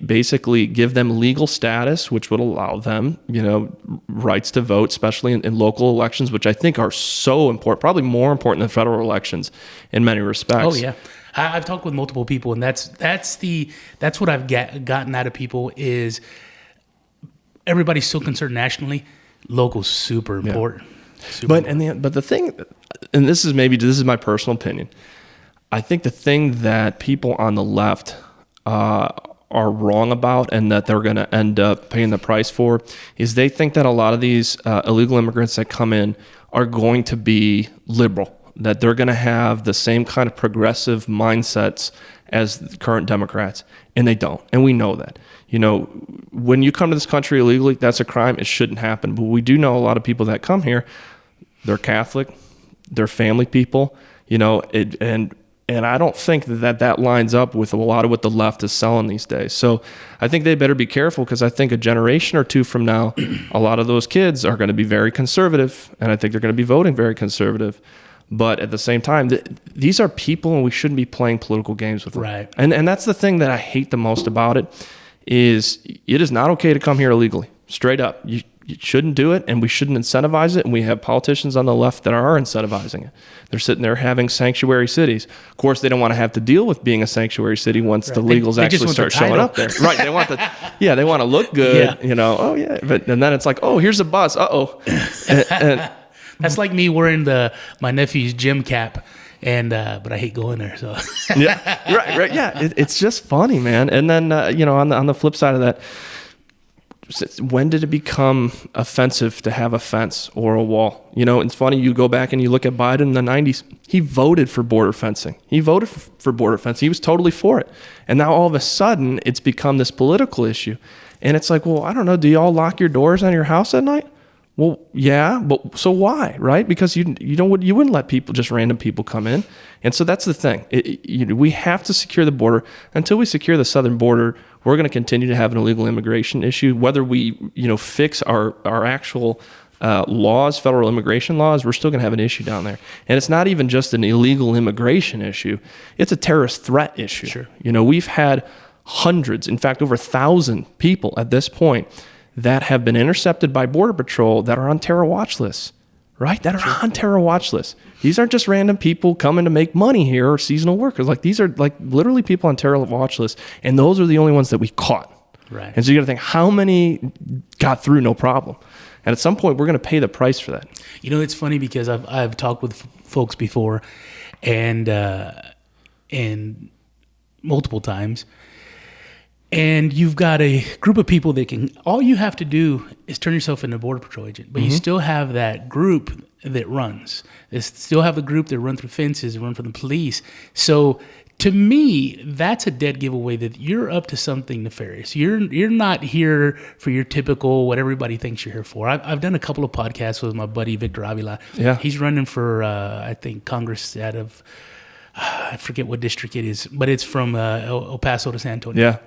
basically give them legal status, which would allow them, you know, rights to vote, especially in local elections, which I think are so important, probably more important than federal elections in many respects. Oh yeah. I've talked with multiple people, and that's what I've gotten out of people is everybody's so concerned nationally. Local's super important. But the thing, and this is my personal opinion, I think the thing that people on the left are wrong about, and that they're going to end up paying the price for, is they think that a lot of these illegal immigrants that come in are going to be liberal, that they're going to have the same kind of progressive mindsets as the current Democrats, and they don't. And we know that. You know, when you come to this country illegally, that's a crime. It shouldn't happen. But we do know a lot of people that come here, they're Catholic, they're family people, you know, and I don't think that lines up with a lot of what the left is selling these days. So I think they better be careful, because I think a generation or two from now, a lot of those kids are going to be very conservative, and I think they're going to be voting very conservative. But at the same time, these are people, and we shouldn't be playing political games with them. Right. And that's the thing that I hate the most about it, is it is not okay to come here illegally. Straight up. You shouldn't do it, and we shouldn't incentivize it, and we have politicians on the left that are incentivizing it. They're sitting there having sanctuary cities. Of course, they don't want to have to deal with being a sanctuary city once the legals actually start showing up there. Right, they want they want to look good, you know, and then it's like, oh, here's a bus, and that's like me wearing my nephew's gym cap, and but I hate going there. So right, yeah, it's just funny, man. And then you know, on the flip side of that, when did it become offensive to have a fence or a wall? You know, it's funny, you go back and you look at Biden in the 90s, he voted for border fencing. He voted for border fencing. He was totally for it. And now all of a sudden, it's become this political issue. And it's like, well, I don't know, do y'all lock your doors on your house at night? Well, yeah, but so why, right? Because you wouldn't let random people come in, and so that's the thing. We have to secure the border. Until we secure the southern border, we're going to continue to have an illegal immigration issue. Whether we fix our actual laws, federal immigration laws, we're still going to have an issue down there. And it's not even just an illegal immigration issue; it's a terrorist threat issue. Sure. We've had hundreds, in fact, over 1,000 people at this point that have been intercepted by Border Patrol that are on terror watch lists, right? That are on terror watch lists. These aren't just random people coming to make money here or seasonal workers. Like, these are like literally people on terror watch lists, and those are the only ones that we caught. Right. And so you got to think, how many got through no problem? And at some point, we're going to pay the price for that. It's funny because I've talked with folks before, and multiple times. And you've got a group of people that all you have to do is turn yourself into a Border Patrol agent, but you still have that group that runs. They still have the group that run through fences, run from the police. So to me, that's a dead giveaway that you're up to something nefarious. You're not here for your typical what everybody thinks you're here for. I've done a couple of podcasts with my buddy Victor Avila. Yeah. He's running for, I think, Congress out of, I forget what district it is, but it's from El Paso to San Antonio. Yeah.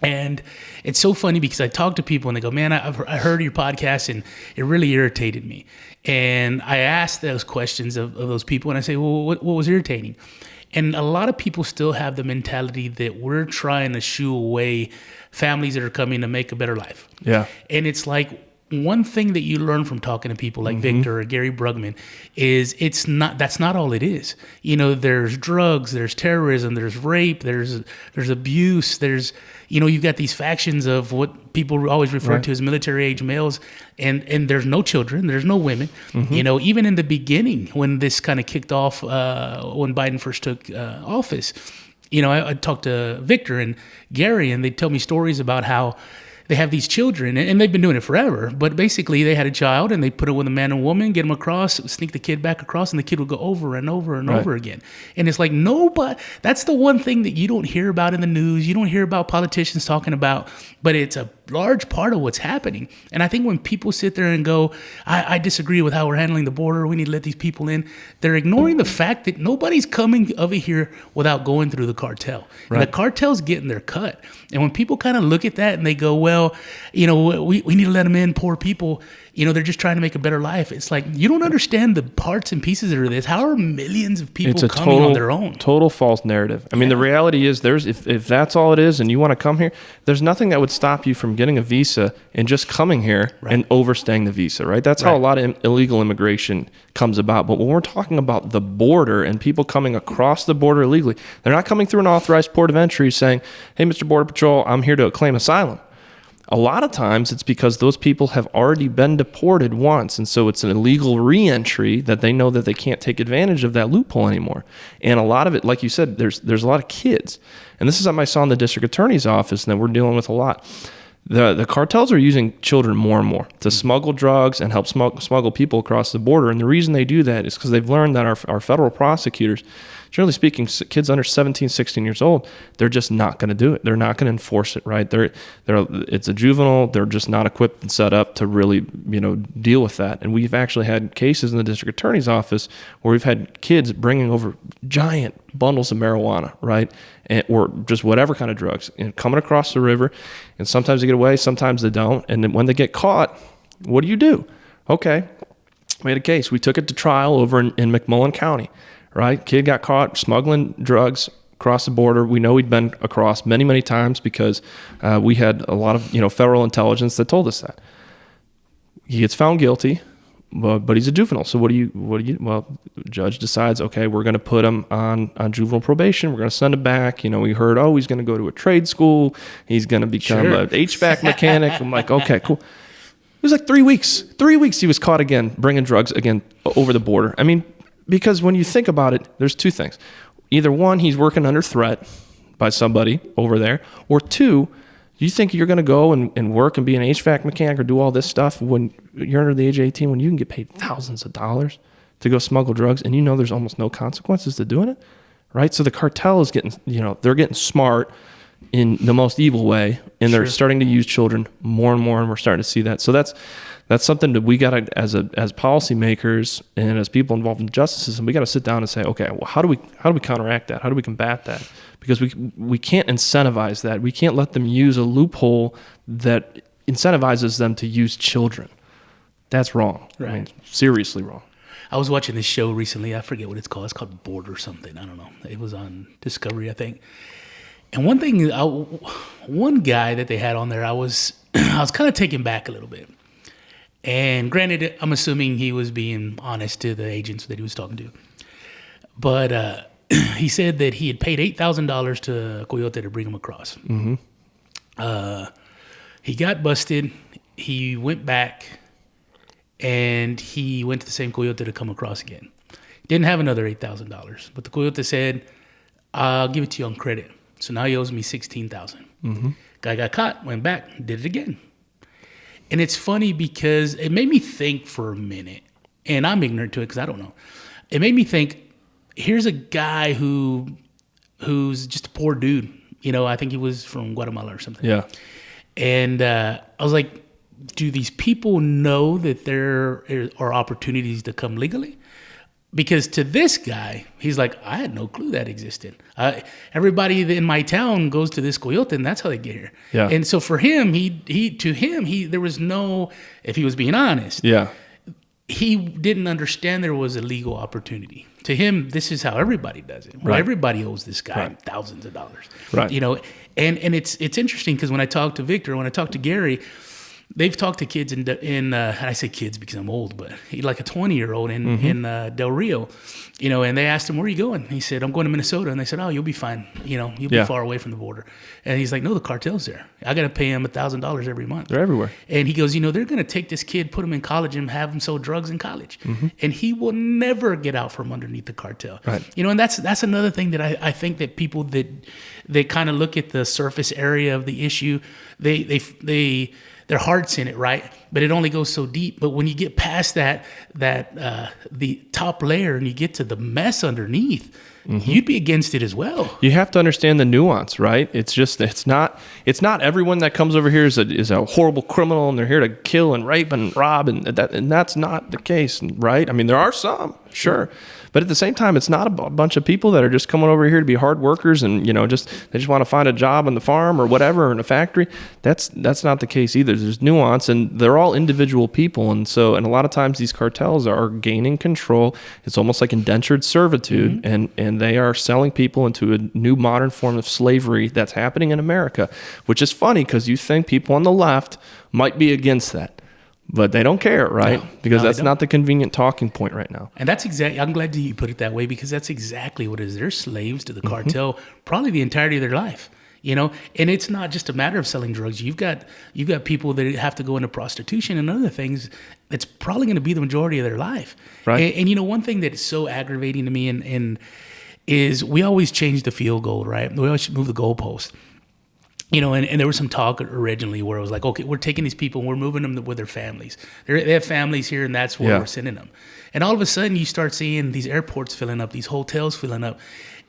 And it's so funny because I talk to people and they go, man, I heard your podcast and it really irritated me. And I ask those questions of those people and I say, well, what was irritating? And a lot of people still have the mentality that we're trying to shoo away families that are coming to make a better life. Yeah. And it's like, one thing that you learn from talking to people like Victor or Gary Brugman is that's not all it is. There's drugs, there's terrorism, there's rape, there's abuse, there's, you've got these factions of what people always refer to as military age males, and there's no children, there's no women. Even in the beginning when this kind of kicked off, when Biden first took office, I talked to Victor and Gary and they'd tell me stories about how they have these children, and they've been doing it forever, but basically they had a child and they put it with a man and woman, get them across, sneak the kid back across, and the kid would go over and over and over again. And it's like, that's the one thing that you don't hear about in the news, you don't hear about politicians talking about, but it's a large part of what's happening. And I think when people sit there and go, I disagree with how we're handling the border, we need to let these people in, they're ignoring the fact that nobody's coming over here without going through the cartel. And the cartel's getting their cut. And when people kind of look at that and they go, well, we need to let them in, poor people, they're just trying to make a better life. It's like, you don't understand the parts and pieces of this. How are millions of people coming on their own? Total false narrative. I mean, the reality is if that's all it is and you want to come here, there's nothing that would stop you from getting a visa and just coming here and overstaying the visa, right? That's how a lot of illegal immigration comes about. But when we're talking about the border and people coming across the border illegally, they're not coming through an authorized port of entry saying, hey, Mr. Border Patrol, I'm here to claim asylum. A lot of times it's because those people have already been deported once, and so it's an illegal re-entry that they know that they can't take advantage of that loophole anymore. And a lot of it, like you said, there's a lot of kids. And this is something I saw in the district attorney's office and that we're dealing with a lot. The cartels are using children more and more to smuggle drugs and help smuggle people across the border. And the reason they do that is because they've learned that our federal prosecutors, generally speaking, kids under 17, 16 years old, they're just not going to do it. They're not going to enforce it, right? It's a juvenile. They're just not equipped and set up to really, deal with that. And we've actually had cases in the district attorney's office where we've had kids bringing over giant bundles of marijuana, right? Or just whatever kind of drugs, and coming across the river. And sometimes they get away, sometimes they don't. And then when they get caught, what do? Okay, we had a case. We took it to trial over in McMullen County, right? Kid got caught smuggling drugs across the border. We know he'd been across many, many times because we had a lot of federal intelligence that told us that. He gets found guilty. But he's a juvenile. So what do you? Well, the judge decides, okay, we're going to put him on juvenile probation. We're going to send him back. We heard, he's going to go to a trade school. He's going to become an HVAC mechanic. I'm like, okay, cool. It was like 3 weeks. 3 weeks he was caught again, bringing drugs again over the border. I mean, because when you think about it, there's two things. Either one, he's working under threat by somebody over there, or two, you think you're going to go and work and be an HVAC mechanic or do all this stuff when you're under the age of 18, when you can get paid thousands of dollars to go smuggle drugs and there's almost no consequences to doing it, right? So the cartel is getting, they're getting smart in the most evil way, and they're starting to use children more and more, and we're starting to see that. So that's That's something that we got to, as policymakers and as people involved in the justice system, we got to sit down and say, okay, well, how do we counteract that? How do we combat that? Because we can't incentivize that. We can't let them use a loophole that incentivizes them to use children. That's wrong. Right. I mean, seriously wrong. I was watching this show recently. I forget what it's called. It's called Board or something. I don't know. It was on Discovery, I think. And one guy that they had on there, I was kind of taken back a little bit. And granted, I'm assuming he was being honest to the agents that he was talking to. But he said that he had paid $8,000 to Coyote to bring him across. Mm-hmm. He got busted. He went back, and he went to the same Coyote to come across again. Didn't have another $8,000, but the Coyote said, "I'll give it to you on credit." So now he owes me $16,000. Mm-hmm. Guy got caught, went back, did it again. And it's funny because it made me think for a minute, and I'm ignorant to it because I don't know. It made me think, here's a guy who's just a poor dude. You know, I think he was from Guatemala or something. Yeah. And I was like, do these people know that there are opportunities to come legally? Because to this guy, he's like, I had no clue that existed. Everybody in my town goes to this Coyote, and that's how they get here. Yeah. And so for him, there was no, if he was being honest, Yeah. he didn't understand there was a legal opportunity. To him, this is how everybody does it. Well, Right. everybody owes this guy Right. thousands of dollars. Right. You know, and it's interesting because when I talk to Victor, when I talk to Gary, they've talked to kids in I say kids because I'm old, but like a 20-year-old in Del Rio, you know, and they asked him, "Where are you going?" He said, "I'm going to Minnesota." And they said, "Oh, you'll be fine. You know, you'll be far away from the border." And he's like, "No, the cartel's there. I got to pay him $1,000 every month. They're everywhere." And he goes, "You know, they're going to take this kid, put him in college, and have him sell drugs in college, Mm-hmm. and he will never get out from underneath the cartel." Right. You know, and that's another thing that I think that people that kind of look at the surface area of the issue, their heart's in it, right? But it only goes so deep. But when you get past that the top layer and you get to the mess underneath, you'd be against it as well. You have to understand the nuance, right? It's not everyone that comes over here is a horrible criminal and they're here to kill and rape and rob and that's not the case, right? I mean, there are some, sure. But at the same time, it's not a bunch of people that are just coming over here to be hard workers and, you know, they just want to find a job on the farm or whatever or in a factory. That's not the case either. There's nuance and they're all individual people. And a lot of times these cartels are gaining control. It's almost like indentured servitude and they are selling people into a new modern form of slavery that's happening in America, which is funny because you think people on the left might be against that. But they don't care, right? Because that's not the convenient talking point right now. And that's exactly, I'm glad you put it that way because that's exactly what it is. They're slaves to the cartel probably the entirety of their life, you know? And it's not just a matter of selling drugs. You've got people that have to go into prostitution and other things. It's probably going to be the majority of their life. Right. And you know, one thing that is so aggravating to me and is we always change the field goal, right? We always move the goalpost. You know, and there was some talk originally where it was like, okay, we're taking these people and we're moving them with their families. They have families here, and that's where we're sending them. And all of a sudden, you start seeing these airports filling up, these hotels filling up.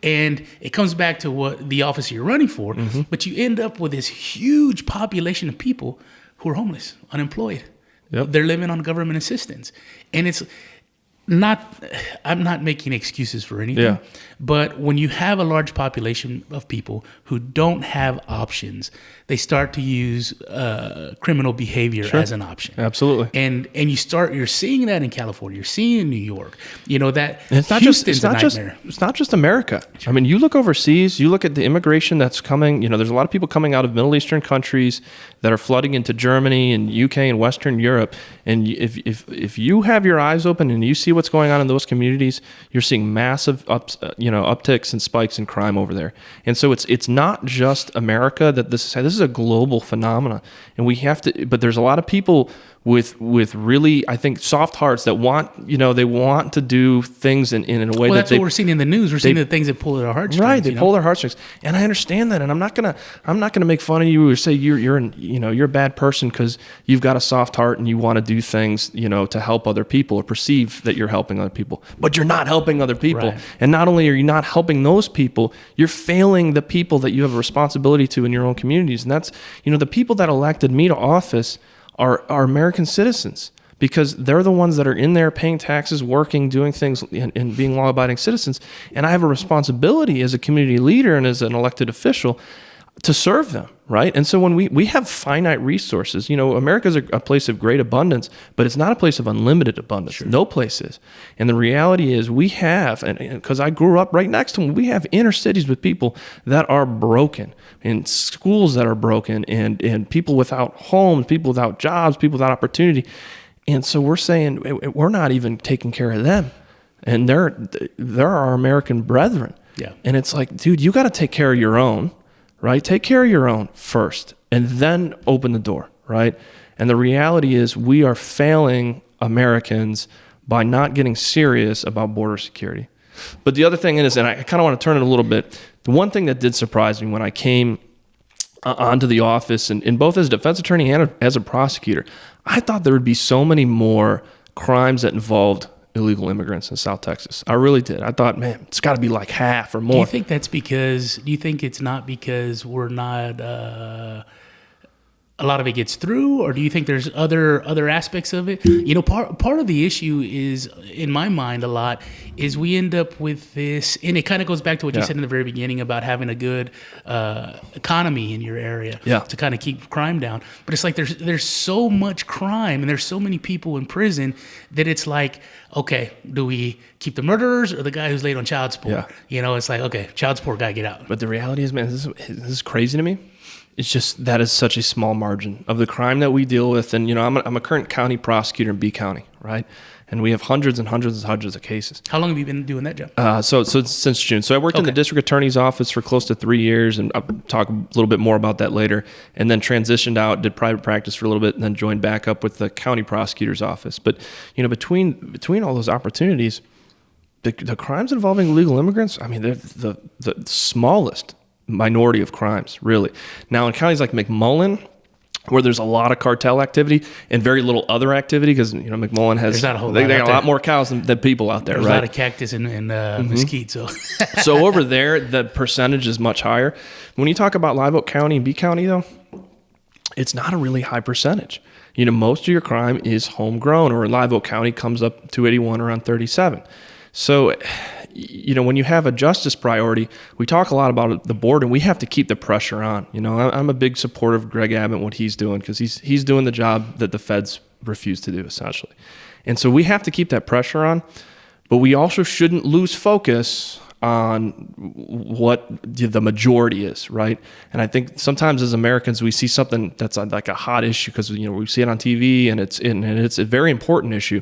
And it comes back to what the office you're running for, but you end up with this huge population of people who are homeless, unemployed. Yep. They're living on government assistance. And it's not, I'm not making excuses for anything, but when you have a large population of people who don't have options, they start to use criminal behavior as an option. Absolutely. And you're seeing that in California, you're seeing it in New York, you know, that and it's not it's not just America. Sure. I mean, you look overseas, you look at the immigration that's coming, you know, there's a lot of people coming out of Middle Eastern countries that are flooding into Germany and UK and Western Europe. And if you have your eyes open and you see what's going on in those communities, you're seeing massive upticks and spikes in crime over there. And so it's not just America that this is a global phenomenon, and we have to. But there's a lot of people with really, I think, soft hearts that want to do things in a way that's what we're seeing in the news. We're seeing the things that pull at our heartstrings. Right, they pull their heartstrings, and I understand that. And I'm not gonna make fun of you or say you're a bad person because you've got a soft heart and you want to do things to help other people or perceive that you're helping other people, but you're not helping other people. Right. And not only are you not helping those people, you're failing the people that you have a responsibility to in your own communities. And that's the people that elected me to office are American citizens, because they're the ones that are in there paying taxes, working, doing things, and being law-abiding citizens. And I have a responsibility as a community leader and as an elected official to serve them, right? And so when we have finite resources, America's a place of great abundance, but it's not a place of unlimited abundance. Sure. No place is. And the reality is we have, and because I grew up right next to them, we have inner cities with people that are broken, and schools that are broken, and people without homes, people without jobs, people without opportunity. And so we're saying we're not even taking care of them. And they're our American brethren. Yeah. And it's like, dude, you got to take care of your own. Right? Take care of your own first, and then open the door, right? And the reality is we are failing Americans by not getting serious about border security. But the other thing is, and I kind of want to turn it a little bit, the one thing that did surprise me when I came onto the office, and both as a defense attorney and as a prosecutor, I thought there would be so many more crimes that involved illegal immigrants in South Texas. I really did. I thought, man, it's got to be like half or more. Do you think it's not because we're not, a lot of it gets through, or do you think there's other aspects of it? Part of the issue is, in my mind, a lot is we end up with this, and it kind of goes back to what you said in the very beginning about having a good economy in your area to kind of keep crime down. But it's like there's so much crime and there's so many people in prison that it's like, okay, do we keep the murderers or the guy who's late on child support? Yeah. It's like, okay, child support guy, get out. But the reality is, man, this is crazy to me. It's just that is such a small margin of the crime that we deal with. And, I'm a current county prosecutor in B County, right? And we have hundreds and hundreds and hundreds of cases. How long have you been doing that job? So since June. So I worked in the district attorney's office for close to 3 years, and I'll talk a little bit more about that later, and then transitioned out, did private practice for a little bit, and then joined back up with the county prosecutor's office. But, between all those opportunities, the crimes involving illegal immigrants, I mean, they're the smallest minority of crimes, really. Now, in counties like McMullen, where there's a lot of cartel activity and very little other activity, because McMullen has they got a lot more cows than people out there. There's right? A lot of cactus and mesquite. So over there, the percentage is much higher. When you talk about Live Oak County and B County, though, it's not a really high percentage. Most of your crime is homegrown, or in Live Oak County comes up to 81, around 37. So, when you have a justice priority, we talk a lot about the board, and we have to keep the pressure on. I'm a big supporter of Greg Abbott, what he's doing, because he's doing the job that the feds refuse to do, essentially. And so we have to keep that pressure on, but we also shouldn't lose focus on what the majority is, right? And I think sometimes as Americans, we see something that's like a hot issue because we see it on TV, and it's a very important issue.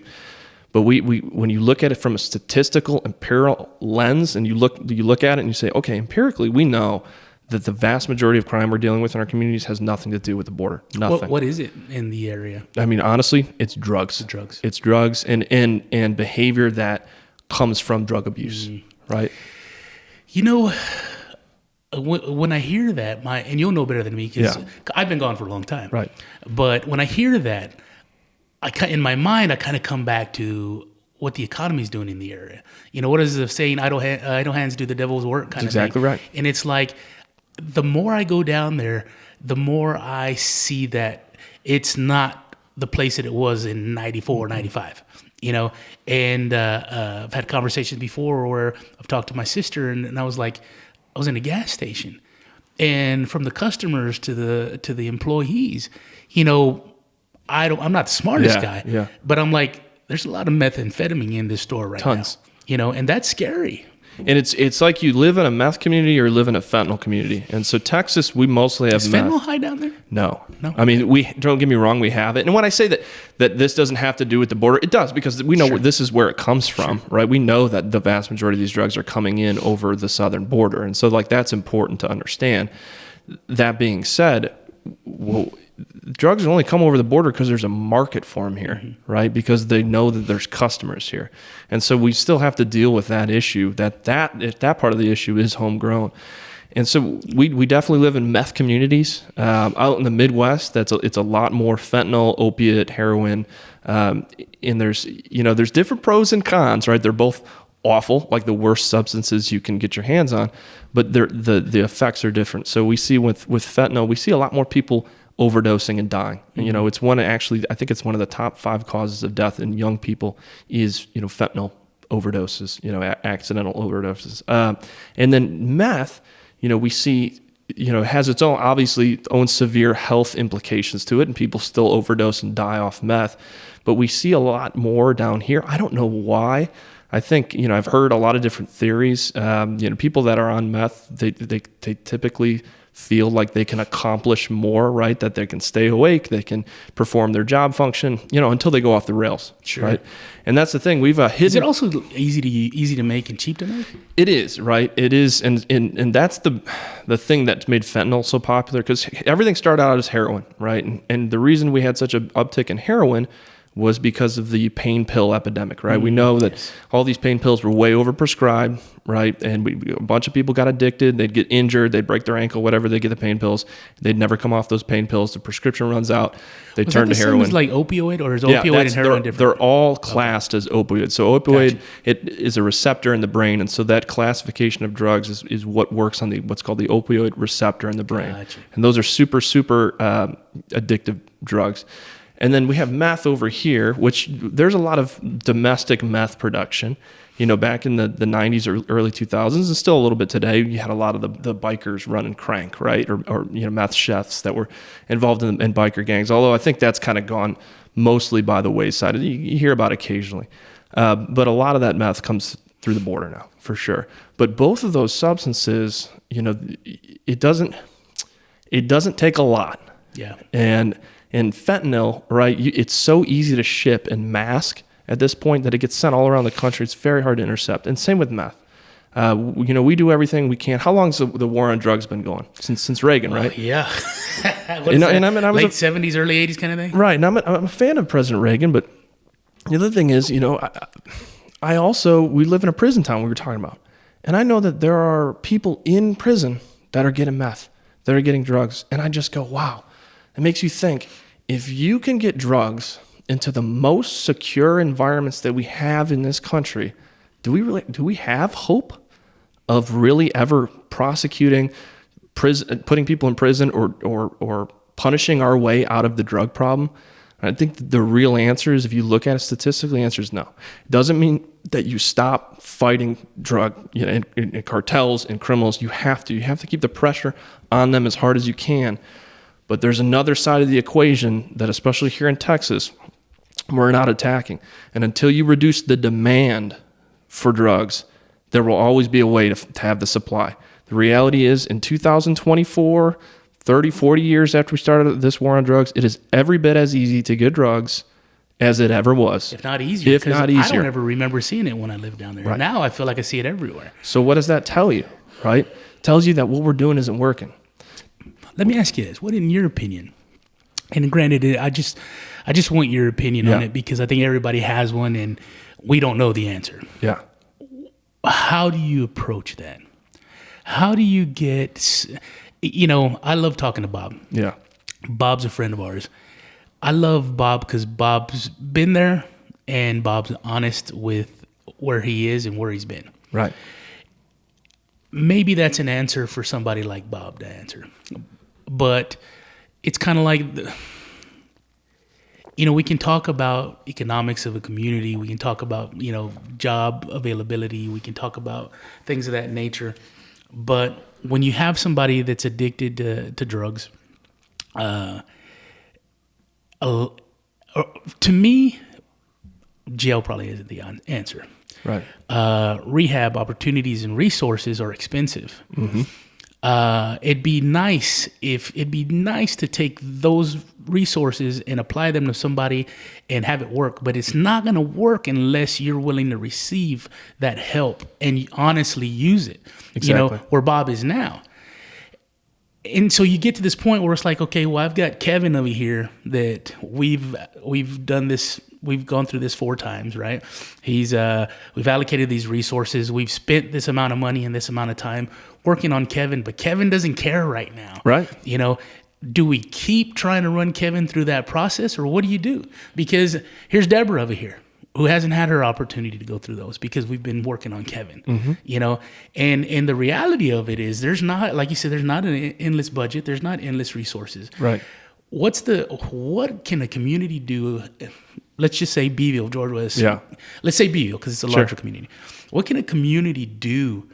But when you look at it from a statistical, empirical lens, and you look at it and you say, okay, empirically, we know that the vast majority of crime we're dealing with in our communities has nothing to do with the border. Nothing. What is it in the area? I mean, honestly, it's drugs. It's drugs and behavior that comes from drug abuse, right? When I hear that, and you'll know better than me because I've been gone for a long time, right? But when I hear that, in my mind, I kind of come back to what the economy is doing in the area. What is the saying? Idle hands do the devil's work. Kind of thing. Exactly right. And it's like, the more I go down there, the more I see that it's not the place that it was in 94, 95. And I've had conversations before where I've talked to my sister, and I was like, I was in a gas station, and from the customers to the employees, I'm not the smartest guy, but I'm like, there's a lot of methamphetamine in this store right now, and that's scary. And it's like you live in a meth community or live in a fentanyl community. And so Texas, we mostly have meth. Is fentanyl high down there? No. I mean, don't get me wrong, we have it. And when I say that this doesn't have to do with the border, it does, because we know this is where it comes from, right? We know that the vast majority of these drugs are coming in over the southern border. And so that's important to understand. That being said, drugs only come over the border because there's a market for them here, right? Because they know that there's customers here. And so we still have to deal with that issue, that part of the issue is homegrown. And so we definitely live in meth communities. Out in the Midwest, it's a lot more fentanyl, opiate, heroin. And there's different pros and cons, right? They're both awful, like the worst substances you can get your hands on, but the effects are different. So we see with fentanyl, we see a lot more people overdosing and dying. And, you know, it's I think it's one of the top 5 causes of death in young people is, you know, fentanyl overdoses, you know, accidental overdoses. And then meth, you know, we see, you know, has its own severe health implications to it, and people still overdose and die off meth. But we see a lot more down here. I don't know why. I think, you know, I've heard a lot of different theories. You know, people that are on meth, they typically feel like they can accomplish more, right? That they can stay awake, they can perform their job function, you know, until they go off the rails, sure. Right? And that's the thing. We've hidden. Is it also easy to make and cheap to make? It is, right? It is, and that's the thing that made fentanyl so popular, because everything started out as heroin, right? And the reason we had such an uptick in heroin was because of the pain pill epidemic, right? We know that all these pain pills were way overprescribed, right? And a bunch of people got addicted. They'd get injured. They'd break their ankle, whatever. They'd get the pain pills. They'd never come off those pain pills. The prescription runs out. They turn to heroin. Is like opioid, or is opioid and heroin different? They're all classed as opioids. So opioid, it is a receptor in the brain, and so that classification of drugs is what works on what's called the opioid receptor in the brain. Gotcha. And those are super addictive drugs. And then we have meth over here, which there's a lot of domestic meth production. You know, back in the 90s or early 2000s, and still a little bit today, you had a lot of the bikers running crank, right? Or you know, meth chefs that were involved in biker gangs. Although I think that's kind of gone mostly by the wayside. You hear about it occasionally. But a lot of that meth comes through the border now, for sure. But both of those substances, you know, it doesn't take a lot. Yeah. And fentanyl, right, it's so easy to ship and mask at this point that it gets sent all around the country. It's very hard to intercept. And same with meth. You know, we do everything we can. How long's the war on drugs been going? Since Reagan, right? Yeah. And I was late 70s, early 80s kind of thing? Right. And I'm a fan of President Reagan, but the other thing is, you know, we live in a prison town we were talking about. And I know that there are people in prison that are getting meth, that are getting drugs. And I just go, wow. It makes you think, if you can get drugs into the most secure environments that we have in this country, do we have hope of really ever prosecuting, putting people in prison or punishing our way out of the drug problem? And I think the real answer is, if you look at it statistically, the answer is no. It doesn't mean that you stop fighting drug, you know, and cartels and criminals. You have to keep the pressure on them as hard as you can. But there's another side of the equation that, especially here in Texas, we're not attacking. And until you reduce the demand for drugs, there will always be a way to have the supply. The reality is, in 2024, 30, 40 years after we started this war on drugs, it is every bit as easy to get drugs as it ever was. If not easier. If not easier. I don't ever remember seeing it when I lived down there. Right. Now I feel like I see it everywhere. So what does that tell you, right? It tells you that what we're doing isn't working. Let me ask you this: what, in your opinion? And granted, I just want your opinion on it, because I think everybody has one, and we don't know the answer. Yeah. How do you approach that? How do you get? You know, I love talking to Bob. Yeah. Bob's a friend of ours. I love Bob because Bob's been there, and Bob's honest with where he is and where he's been. Right. Maybe that's an answer for somebody like Bob to answer. But it's kind of like, you know, we can talk about economics of a community. We can talk about, you know, job availability. We can talk about things of that nature. But when you have somebody that's addicted to drugs, to me, jail probably isn't the answer. Right. Rehab opportunities and resources are expensive. Mm-hmm. It'd be nice to take those resources and apply them to somebody and have it work, but it's not going to work unless you're willing to receive that help and honestly use it. Exactly. You know, where Bob is now. And so you get to this point where it's like, okay, well, I've got Kevin over here that we've done this. We've gone through this 4 times, right? We've allocated these resources. We've spent this amount of money and this amount of time working on Kevin, but Kevin doesn't care right now. Right. You know, do we keep trying to run Kevin through that process, or what do you do? Because here's Deborah over here, who hasn't had her opportunity to go through those because we've been working on Kevin, mm-hmm. you know? And the reality of it is, there's not, like you said, there's not an endless budget. There's not endless resources. Right. what can a community do? Let's just say Beeville, Georgia West. Yeah. Let's say Beeville because it's a larger community. What can a community do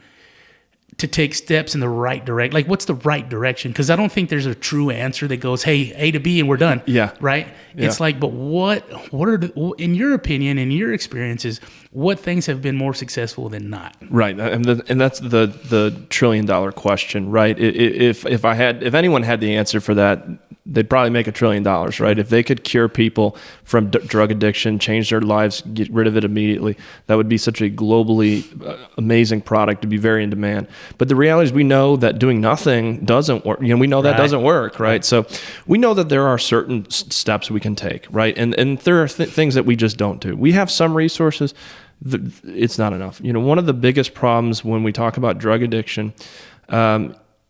to take steps in the right direction? Like, what's the right direction? Because I don't think there's a true answer that goes, hey, A to B and we're done. Yeah. Right? Yeah. It's like, but what are in your opinion, in your experiences, what things have been more successful than not? Right. And that's the $1 trillion question, right? If anyone had the answer for that, they'd probably make $1 trillion, right? If they could cure people from drug addiction, change their lives, get rid of it immediately, that would be such a globally amazing product to be very in demand. But the reality is we know that doing nothing doesn't work. We know that doesn't work, right? So we know that there are certain steps we can take, right? And there are things that we just don't do. We have some resources. It's not enough. One of the biggest problems when we talk about drug addiction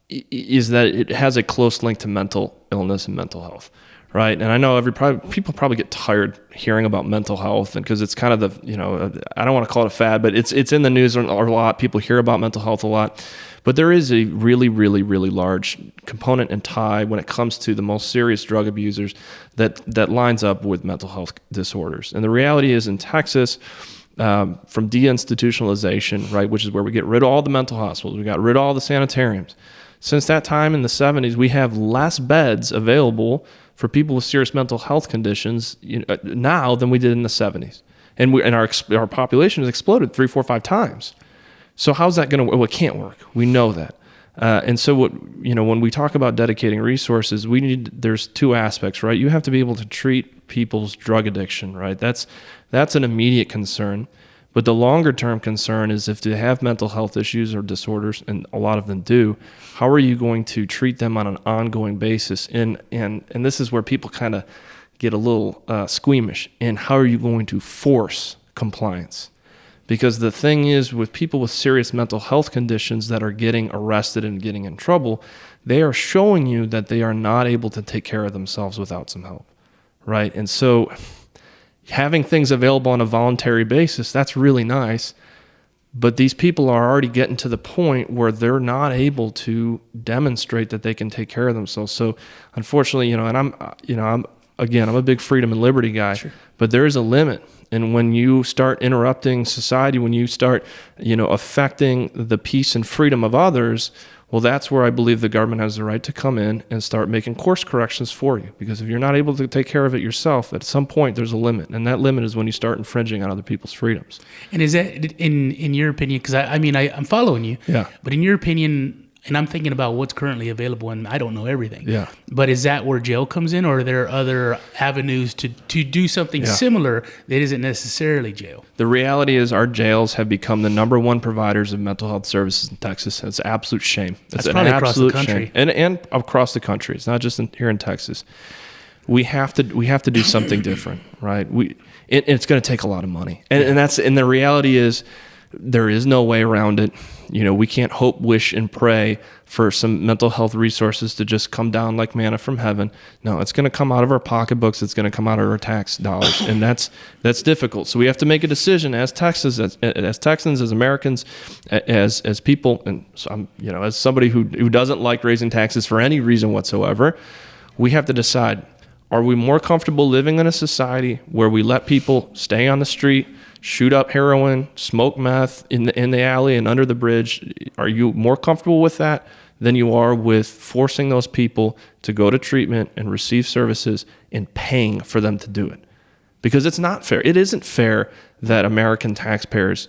is that it has a close link to mental illness and mental health, right? And I know people probably get tired hearing about mental health, and because it's kind of I don't want to call it a fad, but it's in the news a lot. People hear about mental health a lot, but there is a really, really, really large component and tie when it comes to the most serious drug abusers that lines up with mental health disorders. And the reality is in Texas, from deinstitutionalization, right, which is where we get rid of all the mental hospitals, we got rid of all the sanitariums. Since that time in the 70s, we have less beds available for people with serious mental health conditions now than we did in the 70s. And our population has exploded 3, 4, 5 times. So how's that going to work? Well, it can't work. We know that. And so when we talk about dedicating resources, there's 2 aspects, right? You have to be able to treat people's drug addiction, right? That's an immediate concern. But the longer term concern is if they have mental health issues or disorders, and a lot of them do, how are you going to treat them on an ongoing basis? And this is where people kind of get a little squeamish. And how are you going to force compliance? Because the thing is, with people with serious mental health conditions that are getting arrested and getting in trouble, they are showing you that they are not able to take care of themselves without some help, right? And so having things available on a voluntary basis, that's really nice. But these people are already getting to the point where they're not able to demonstrate that they can take care of themselves. So unfortunately, and I'm a big freedom and liberty guy, sure, but there is a limit. And when you start interrupting society, when you start, affecting the peace and freedom of others, well, that's where I believe the government has the right to come in and start making course corrections for you. Because if you're not able to take care of it yourself, at some point there's a limit. And that limit is when you start infringing on other people's freedoms. And is that, in your opinion, because I'm following you, yeah, but in your opinion, and I'm thinking about what's currently available, and I don't know everything. Yeah. But is that where jail comes in, or are there other avenues to do something similar that isn't necessarily jail? The reality is our jails have become the number 1 providers of mental health services in Texas. It's an absolute shame. That's probably across the country. And across the country. It's not just here in Texas. We have to do something different, right? It's going to take a lot of money. And the reality is there is no way around it. We can't hope, wish, and pray for some mental health resources to just come down like manna from heaven. No, it's going to come out of our pocketbooks. It's going to come out of our tax dollars, and that's difficult. So we have to make a decision as Texans, as Americans, as people, and so I'm, as somebody who doesn't like raising taxes for any reason whatsoever. We have to decide: are we more comfortable living in a society where we let people stay on the street, shoot up heroin, smoke meth in the alley and under the bridge? Are you more comfortable with that than you are with forcing those people to go to treatment and receive services and paying for them to do it? Because it's not fair. It isn't fair that American taxpayers,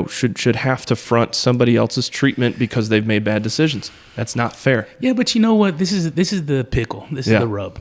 should have to front somebody else's treatment because they've made bad decisions. That's not fair. Yeah, but you know what? This is the pickle. This is the rub.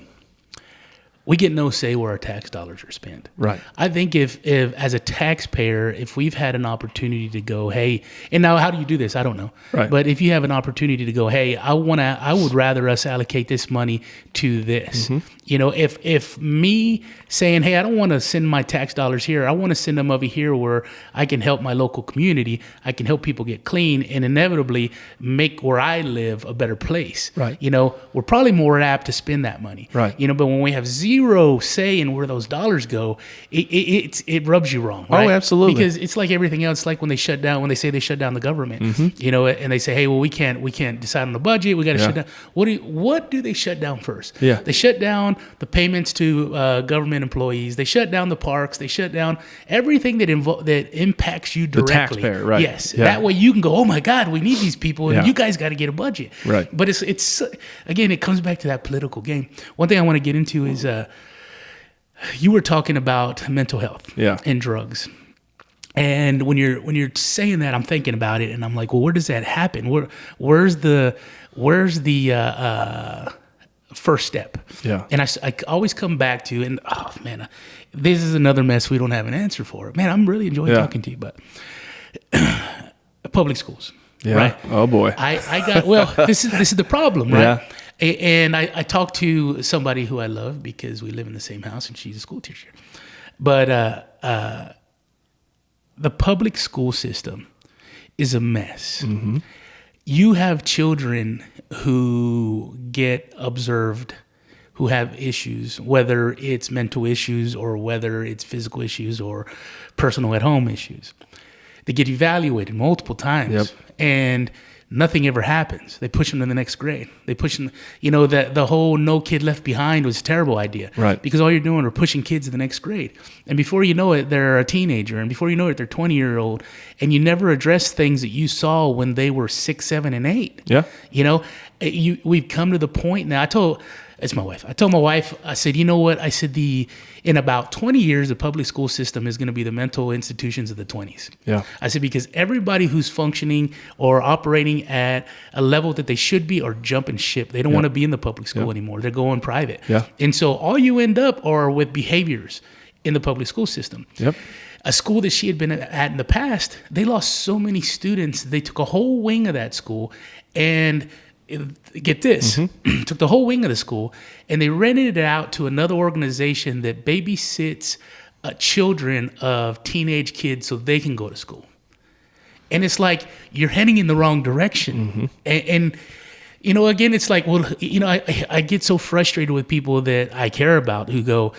We get no say where our tax dollars are spent. Right. I think if as a taxpayer, if we've had an opportunity to go, hey, and now how do you do this? I don't know. Right. But if you have an opportunity to go, hey, I would rather us allocate this money to this. Mm-hmm. You know, if me saying, hey, I don't want to send my tax dollars here, I want to send them over here where I can help my local community, I can help people get clean and inevitably make where I live a better place. Right. You know, we're probably more apt to spend that money. Right. You know, but when we have zero say in where those dollars go, it rubs you wrong. Right? Oh, absolutely. Because it's like everything else, like when they say they shut down the government, you know, and they say, hey, well, we can't decide on the budget. We got to shut down. What do they shut down first? Yeah. They shut down the payments to government employees. They shut down the parks. They shut down everything that impacts you directly. The taxpayer, right? Yes. Yeah. That way you can go, oh my God, we need these people, and you guys got to get a budget. Right. But it's again, it comes back to that political game. One thing I want to get into is you were talking about mental health and drugs. And when you're saying that, I'm thinking about it, and I'm like, well, where does that happen? Where's the first step? Yeah. And I always come back to, and oh man, this is another mess we don't have an answer for. Man, I'm really enjoying talking to you, but public schools. Yeah. Right. Oh boy. I got, well, this is the problem, right? Yeah. And I talked to somebody who I love because we live in the same house and she's a school teacher. But the public school system is a mess. Mm-hmm. You have children who get observed, who have issues, whether it's mental issues or whether it's physical issues or personal at home issues. They get evaluated multiple times and nothing ever happens. They push them to the next grade. They push them, you know, the whole No Kid Left Behind was a terrible idea. Right. Because all you're doing are pushing kids to the next grade. And before you know it, they're a teenager. And before you know it, they're 20-year-old. And you never address things that you saw when they were 6, 7, and 8. Yeah. You know, we've come to the point now. It's my wife. I told my wife, I said, you know what? I said, in about 20 years, the public school system is going to be the mental institutions of the 20s. Yeah. I said, because everybody who's functioning or operating at a level that they should be are jumping ship. They don't want to be in the public school anymore. They're going private. Yeah. And so all you end up are with behaviors in the public school system. Yep. A school that she had been at in the past, they lost so many students. They took a whole wing of that school and get this, took the whole wing of the school and they rented it out to another organization that babysits children of teenage kids so they can go to school. And it's like, you're heading in the wrong direction. And you know, again, it's like, well, you know, I get so frustrated with people that I care about who go,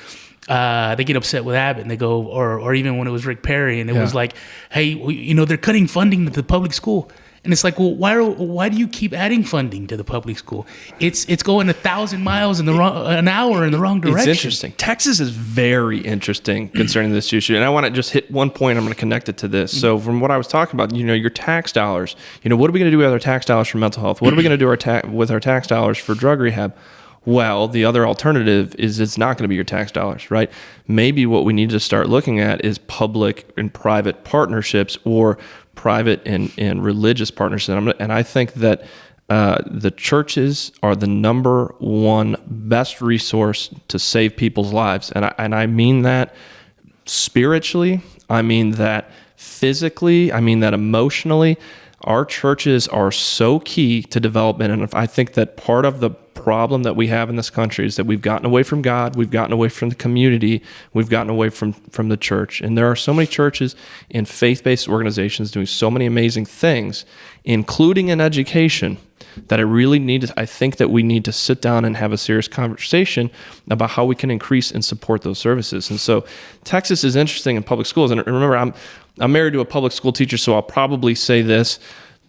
they get upset with Abbott and they go, or even when it was Rick Perry and it was like, hey, you know, they're cutting funding to the public school. And it's like, well, why do you keep adding funding to the public school? It's going 1,000 miles an hour in the wrong direction. It's interesting. Texas is very interesting concerning this issue. And I want to just hit one point. I'm going to connect it to this. So from what I was talking about, you know, your tax dollars, you know, what are we going to do with our tax dollars for mental health? What are we going to do with our tax dollars for drug rehab? Well, the other alternative is it's not going to be your tax dollars, right? Maybe what we need to start looking at is public and private partnerships or private and religious partnerships. And I think that the churches are the number one best resource to save people's lives. And I mean that spiritually. I mean that physically. I mean that emotionally. Our churches are so key to development. And I think that part of the problem that we have in this country is that we've gotten away from God, we've gotten away from the community, we've gotten away from the church. And there are so many churches and faith-based organizations doing so many amazing things, including in education, that I think that we need to sit down and have a serious conversation about how we can increase and support those services. And so Texas is interesting in public schools. And remember, I'm married to a public school teacher, so I'll probably say this.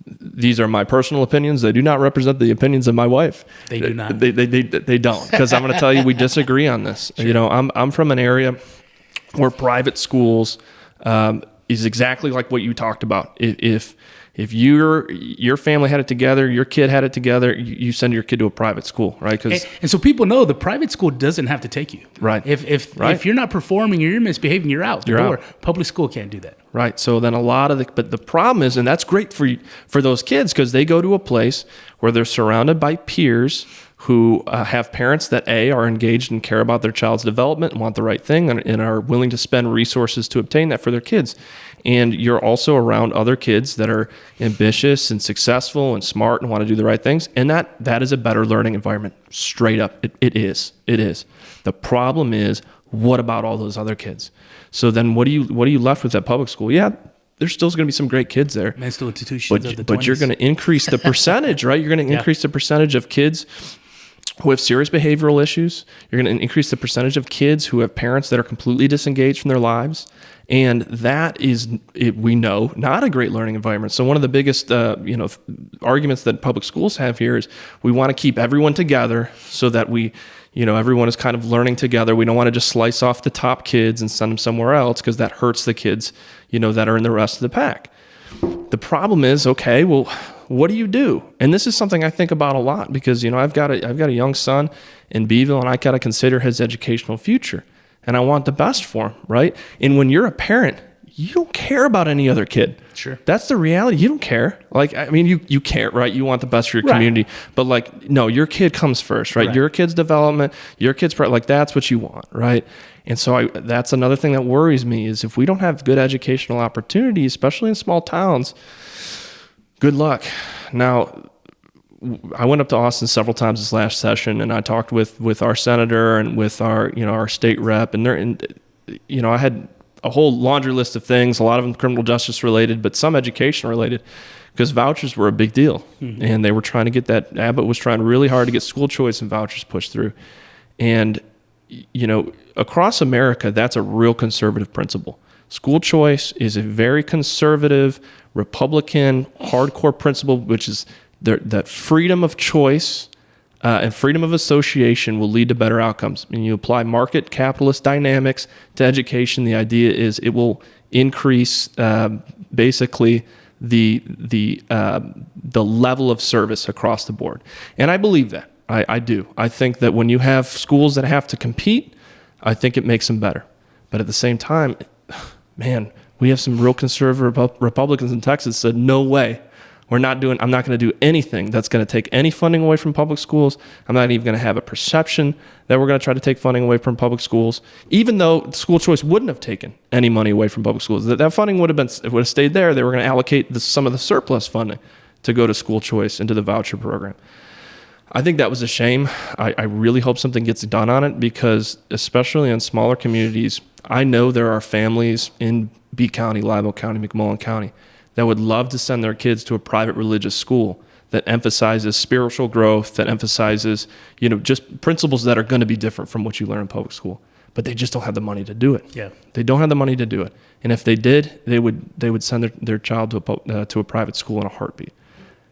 These are my personal opinions. They do not represent the opinions of my wife. They do not. They don't, because I'm going to tell you, we disagree on this. Sure. You know, I'm from an area where private schools is exactly like what you talked about. If your family had it together, your kid had it together, you send your kid to a private school, right? And so people know the private school doesn't have to take you. Right. If you're not performing or you're misbehaving, you're out the door. Public school can't do that. Right. So then but the problem is, and that's great for those kids because they go to a place where they're surrounded by peers who have parents that are engaged and care about their child's development and want the right thing and are willing to spend resources to obtain that for their kids. And you're also around other kids that are ambitious and successful and smart and want to do the right things. And that is a better learning environment. Straight up. It is. The problem is, what about all those other kids? So then what are you left with at public school? Yeah, there's still going to be some great kids there. Mental institutions of the 20s. But you're going to increase the percentage, right? You're going to increase the percentage of kids who have serious behavioral issues. You're going to increase the percentage of kids who have parents that are completely disengaged from their lives. And that is, we know, not a great learning environment. So one of the biggest arguments that public schools have here is we want to keep everyone together so that everyone is kind of learning together. We don't want to just slice off the top kids and send them somewhere else because that hurts the kids, that are in the rest of the pack. The problem is, okay, well, what do you do? And this is something I think about a lot because, I've got a young son in Beeville and I got to consider his educational future and I want the best for him, right? And when you're a parent, you don't care about any other kid. Sure. That's the reality. You don't care. You care, right? You want the best for your community, but no, your kid comes first, right? Your kid's development, your kid's that's what you want, right? And so that's another thing that worries me is if we don't have good educational opportunities, especially in small towns, good luck. Now, I went up to Austin several times this last session, and I talked with our senator and with our state rep, and I had a whole laundry list of things, a lot of them criminal justice related, but some education related, because vouchers were a big deal. Mm-hmm. And they were trying to get that. Abbott was trying really hard to get school choice and vouchers pushed through. And, across America, that's a real conservative principle. School choice is a very conservative, Republican, hardcore principle, which is that freedom of choice and freedom of association will lead to better outcomes. And you apply market capitalist dynamics to education. The idea is it will increase basically the level of service across the board. And I believe that. I do. I think that when you have schools that have to compete, I think it makes them better. But at the same time, man, we have some real conservative Republicans in Texas said, no way. I'm not going to do anything that's going to take any funding away from public schools. I'm not even going to have a perception that we're going to try to take funding away from public schools, even though school choice wouldn't have taken any money away from public schools. That funding would have stayed there. They were going to allocate some of the surplus funding to go to school choice into the voucher program. I think that was a shame. I really hope something gets done on it because, especially in smaller communities, I know there are families in B County, Livo County, McMullen County that would love to send their kids to a private religious school that emphasizes spiritual growth, that emphasizes, just principles that are going to be different from what you learn in public school. But they just don't have the money to do it. Yeah. They don't have the money to do it. And if they did, they would send their child to a private school in a heartbeat.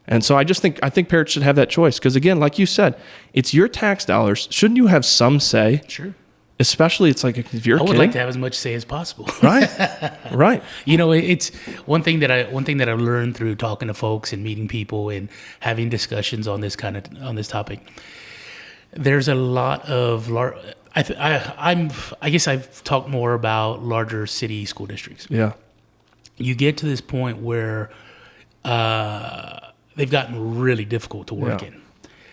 And so I think parents should have that choice because, again, like you said, it's your tax dollars. Shouldn't you have some say? Sure. Especially, it's like if you're a kid. I would like to have as much say as possible. Right. Right. It's one thing that I've learned through talking to folks and meeting people and having discussions on this topic. There's a lot of I guess I've talked more about larger city school districts. Yeah. You get to this point where they've gotten really difficult to work in.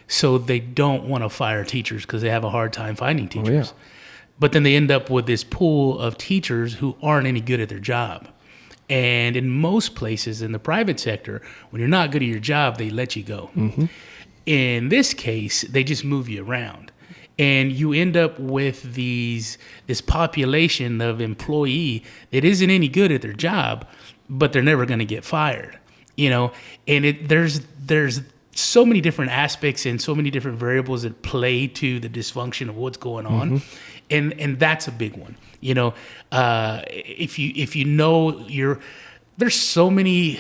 So they don't want to fire teachers because they have a hard time finding teachers. Oh, yeah. But then they end up with this pool of teachers who aren't any good at their job. And in most places in the private sector, when you're not good at your job, they let you go. Mm-hmm. In this case, they just move you around. And you end up with this population of employee that isn't any good at their job, but they're never going to get fired. And there's so many different aspects and so many different variables that play to the dysfunction of what's going on. Mm-hmm. And that's a big one. If you know there's so many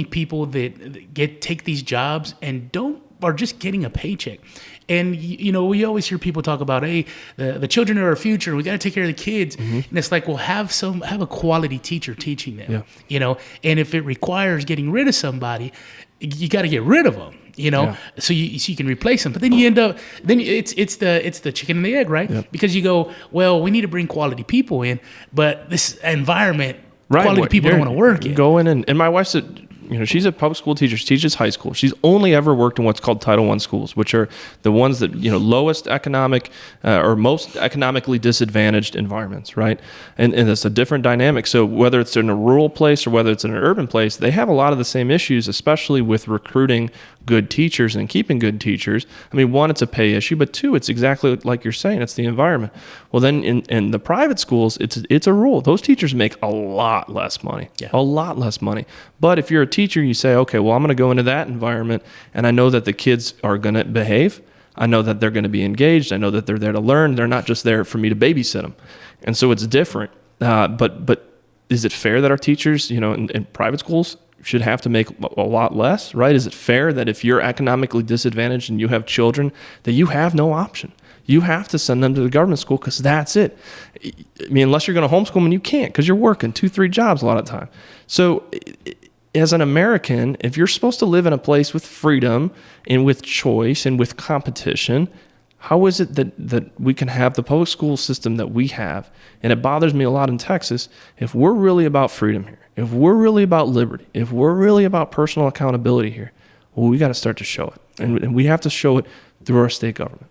people that take these jobs and are just getting a paycheck. And we always hear people talk about, hey, the children are our future. We got to take care of the kids. Mm-hmm. And it's like, well, have a quality teacher teaching them. Yeah. And if it requires getting rid of somebody, you got to get rid of them. So you can replace them. But then you end up, it's the chicken and the egg, right? Yep. Because you go, well, we need to bring quality people in, but this environment, quality people don't want to work in. Go in and my wife said, she's a public school teacher. She teaches high school. She's only ever worked in what's called Title I schools, which are the ones that, lowest economic or most economically disadvantaged environments, right? And it's a different dynamic. So whether it's in a rural place or whether it's in an urban place, they have a lot of the same issues, especially with recruiting good teachers and keeping good teachers. I mean, one, it's a pay issue, but two, it's exactly like you're saying, it's the environment. Well, then in the private schools, it's a rule. Those teachers make a lot less money, a lot less money. But if you're a teacher, you say, okay, well, I'm going to go into that environment, and I know that the kids are going to behave. I know that they're going to be engaged. I know that they're there to learn. They're not just there for me to babysit them. And so it's different. But is it fair that our teachers, in private schools should have to make a lot less, right? Is it fair that if you're economically disadvantaged and you have children, that you have no option? You have to send them to the government school because that's it. I mean, unless you're going to homeschool them, and you can't because you're working 2-3 jobs a lot of the time. So as an American, if you're supposed to live in a place with freedom and with choice and with competition, how is it that we can have the public school system that we have? And it bothers me a lot in Texas. If we're really about freedom here, if we're really about liberty, if we're really about personal accountability here, well, we got to start to show it. And we have to show it through our state government.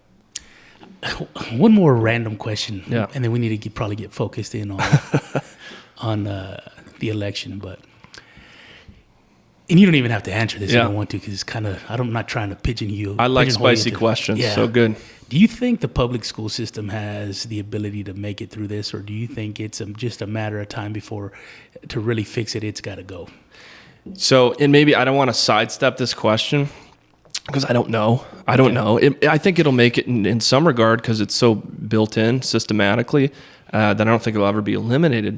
One more random question, yeah, and then we need to probably get focused in on the election. And you don't even have to answer this if you don't want to, because it's kind of, I'm not trying to pigeon you. I like spicy questions, so good. Do you think the public school system has the ability to make it through this, or do you think it's just a matter of time before, to really fix it, it's got to go? So, and maybe I don't want to sidestep this question, because I don't know. I don't know. I think it'll make it in some regard because it's so built in systematically that I don't think it'll ever be eliminated.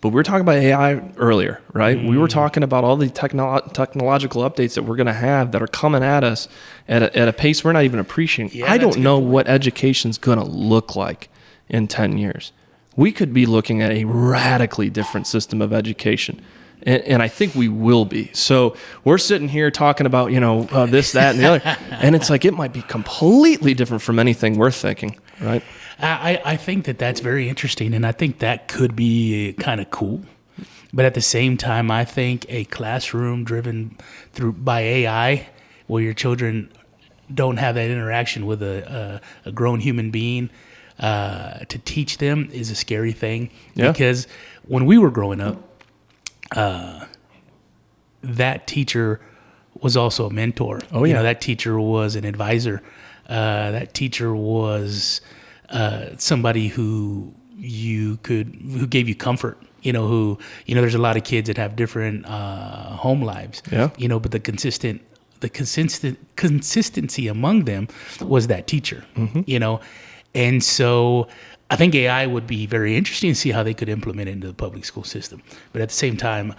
But we were talking about AI earlier, right? We were talking about all the technological updates that we're going to have that are coming at us at a pace we're not even appreciating. I don't know what education's going to look like in 10 years. We could be looking at a radically different system of education. And I think we will be. So we're sitting here talking about, this, that, and the other. And it's like it might be completely different from anything we're thinking, right? I think that's very interesting, and I think that could be kind of cool. But at the same time, I think a classroom driven by AI, where your children don't have that interaction with a grown human being to teach them, is a scary thing. Yeah. Because when we were growing up, that teacher was also a mentor. Oh yeah, that teacher was an advisor. That teacher was somebody who gave you comfort. There's a lot of kids that have different home lives. Yeah. But the consistency among them was that teacher. Mm-hmm. And so I think AI would be very interesting to see how they could implement it into the public school system. But at the same time,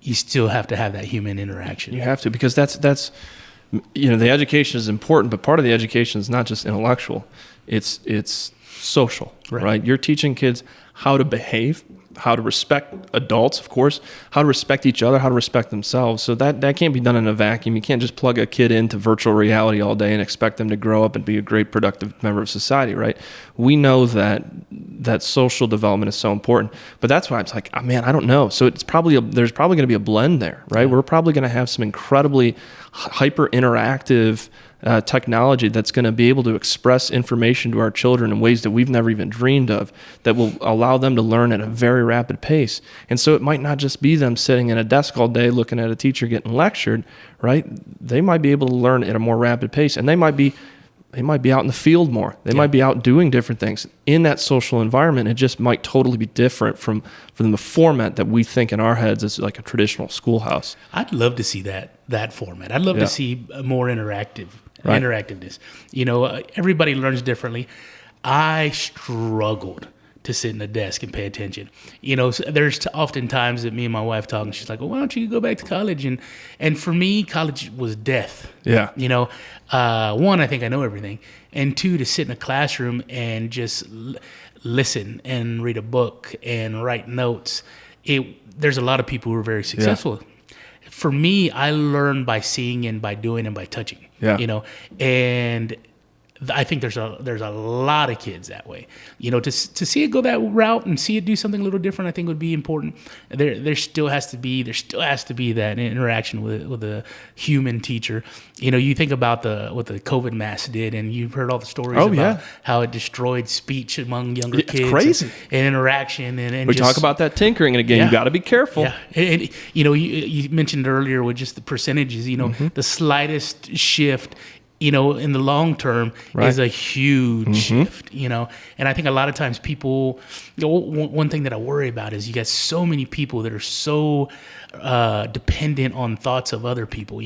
you still have to have that human interaction. You have to, because that's the education is important, but part of the education is not just intellectual. It's social, right? You're teaching kids how to behave, how to respect adults, of course, how to respect each other, how to respect themselves. So that can't be done in a vacuum. You can't just plug a kid into virtual reality all day and expect them to grow up and be a great productive member of society, right? We know that social development is so important, but that's why it's like, oh, man, I don't know. So there's probably going to be a blend there, right? Yeah. We're probably going to have some incredibly hyper interactive technology that's going to be able to express information to our children in ways that we've never even dreamed of, that will allow them to learn at a very rapid pace. And so it might not just be them sitting in a desk all day looking at a teacher getting lectured, right? They might be able to learn at a more rapid pace, and they might be out in the field more. They might be out doing different things in that social environment. It just might totally be different from the format that we think in our heads is like a traditional schoolhouse. I'd love to see that format. I'd love to see more interactiveness. Everybody learns differently. I struggled to sit in a desk and pay attention. There's often times that me and my wife talk, and she's like, well, why don't you go back to college? And for me, college was death. Yeah. One, I think I know everything. And two, to sit in a classroom and just listen and read a book and write notes. There's a lot of people who are very successful. Yeah. For me, I learn by seeing and by doing and by touching. Yeah. And I think there's a lot of kids that way. To see it go that route and see it do something a little different, I think would be important. There still has to be that interaction with a human teacher. You think about what the COVID mask did, and you've heard all the stories about how it destroyed speech among younger kids. It's crazy. And interaction. And we talk about that tinkering, and again, you got to be careful. Yeah. And, you mentioned earlier with just the percentages. The slightest shift, in the long term is a huge shift, and I think a lot of times people, one thing that I worry about is you got so many people that are so dependent on thoughts of other people.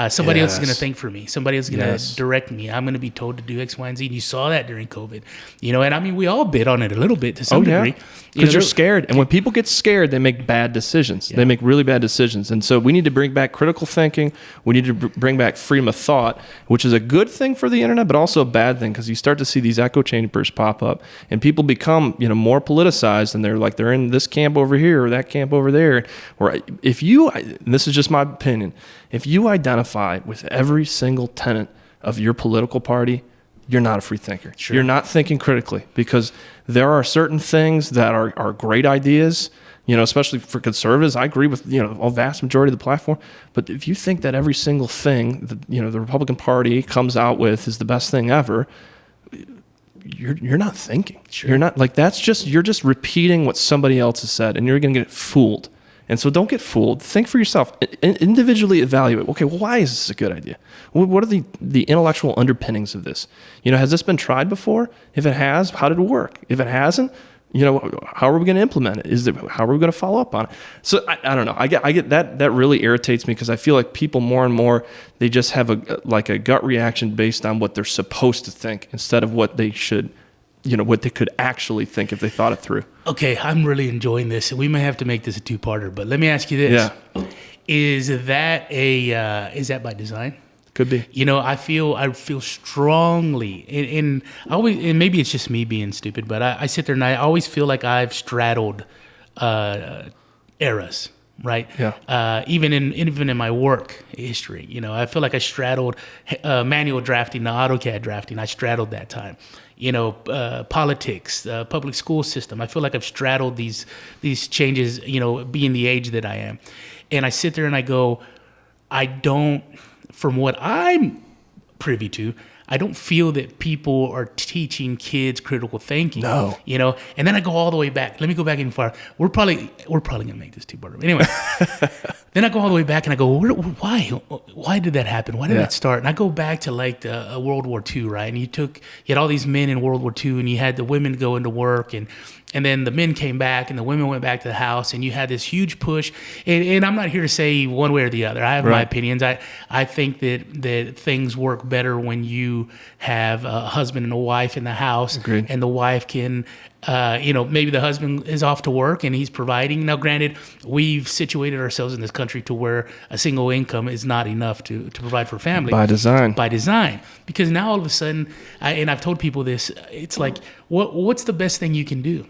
Somebody else is going to think for me. Somebody else is going to direct me. I'm going to be told to do X, Y, and Z. And you saw that during COVID, and I mean, we all bit on it a little bit to some degree. Because you're scared. And when people get scared, they make bad decisions. Yeah. They make really bad decisions. And so we need to bring back critical thinking. We need to bring back freedom of thought, which is a good thing for the internet, but also a bad thing, because you start to see these echo chambers pop up and people become, more politicized, and they're in this camp over here or that camp over there. Or if you, and this is just my opinion, if you identify with every single tenet of your political party, you're not a free thinker. Sure. You're not thinking critically, because there are certain things that are great ideas, especially for conservatives. I agree with, a vast majority of the platform. But if you think that every single thing that, the Republican Party comes out with is the best thing ever, you're not thinking. Sure. You're not you're just repeating what somebody else has said, and you're going to get fooled. And so don't get fooled. Think for yourself. Individually evaluate. Okay, well, why is this a good idea? What are the intellectual underpinnings of this? Has this been tried before? If it has, how did it work? If it hasn't, how are we going to implement it? How are we going to follow up on it? So I don't know. I get that really irritates me, because I feel like people more and more, they just have a gut reaction based on what they're supposed to think instead of what they should, what they could actually think if they thought it through. Okay, I'm really enjoying this, and we may have to make this a two-parter, but let me ask you this. Yeah. Is that by design? Could be. I feel strongly, and maybe it's just me being stupid, but I sit there and I always feel like I've straddled eras, right? Yeah. Even in my work history, I feel like I straddled manual drafting to AutoCAD drafting. I straddled that time. Politics, public school system. I feel like I've straddled these changes, being the age that I am. And I sit there and I go, from what I'm privy to, I don't feel that people are teaching kids critical thinking. No. And then I go all the way back. Let me go back even far. We're probably gonna make this two-parter. Anyway, then I go all the way back and I go, why did that happen? Why did that start? And I go back to the World War II, right? And you had all these men in World War II, and you had the women go into work, and then the men came back and the women went back to the house, and you had this huge push. And I'm not here to say one way or the other. I have my opinions. I think that things work better when you have a husband and a wife in the house. Agreed. And the wife can, maybe the husband is off to work and he's providing. Now, granted, we've situated ourselves in this country to where a single income is not enough to provide for a family. By design. Because now all of a sudden, and I've told people this, it's like, what's the best thing you can do?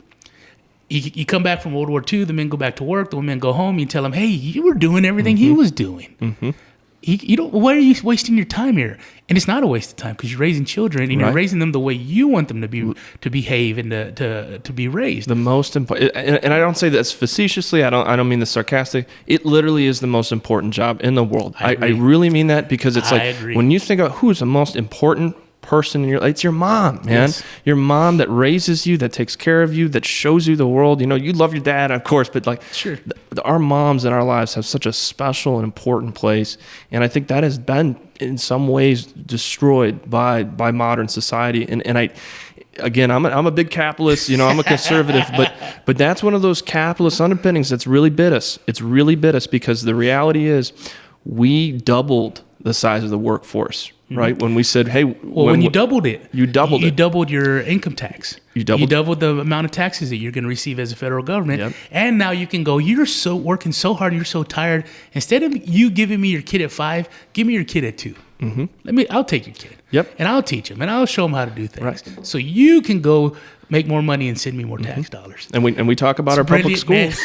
You come back from World War II, the men go back to work, the women go home, you tell them, hey, you were doing everything he was doing. Mm-hmm. You don't. Why are you wasting your time here? And it's not a waste of time, because you're raising children and you're raising them the way you want them to behave and to be raised. The most important, and I don't say this facetiously. I don't mean this sarcastic. It literally is the most important job in the world. I really mean that, because it's when you think about who's the most important person in it's your mom, man. Yes. Your mom that raises you, that takes care of you, that shows you the world. You love your dad, of course, but sure. Our moms in our lives have such a special and important place, and I think that has been in some ways destroyed by modern society. And I'm a big capitalist, I'm a conservative, but that's one of those capitalist underpinnings that's really bit us. It's really bit us, because the reality is we doubled the size of the workforce, right? When we said, hey... Well, when you doubled it. You doubled your income tax. You doubled the amount of taxes that you're going to receive as a federal government. Yep. And now you can go, you're working so hard and you're so tired. Instead of you giving me your kid at 5, give me your kid at 2. I'll take your kid. Yep. And I'll teach him, and I'll show him how to do things. Right. So you can go make more money and send me more tax dollars. And we talk about our public schools,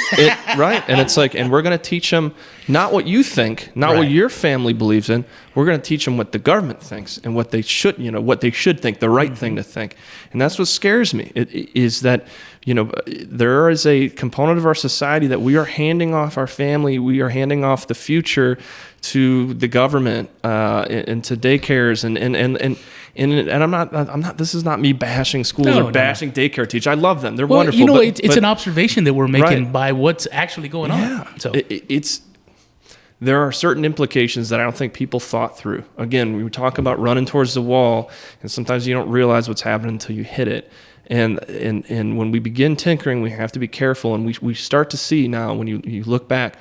right? And it's like, and we're going to teach them not what you think, not what your family believes in. We're going to teach them what the government thinks and what they should think, the right thing to think. And that's what scares me. Is that, there is a component of our society that we are handing off our family, we are handing off the future to the government and to daycares and I'm not. This is not me bashing schools or bashing daycare teachers. I love them; they're wonderful. It's an observation that we're making by what's actually going on. So there are certain implications that I don't think people thought through. Again, we talk about running towards the wall, and sometimes you don't realize what's happening until you hit it. And when we begin tinkering, we have to be careful. And we start to see now when you look back.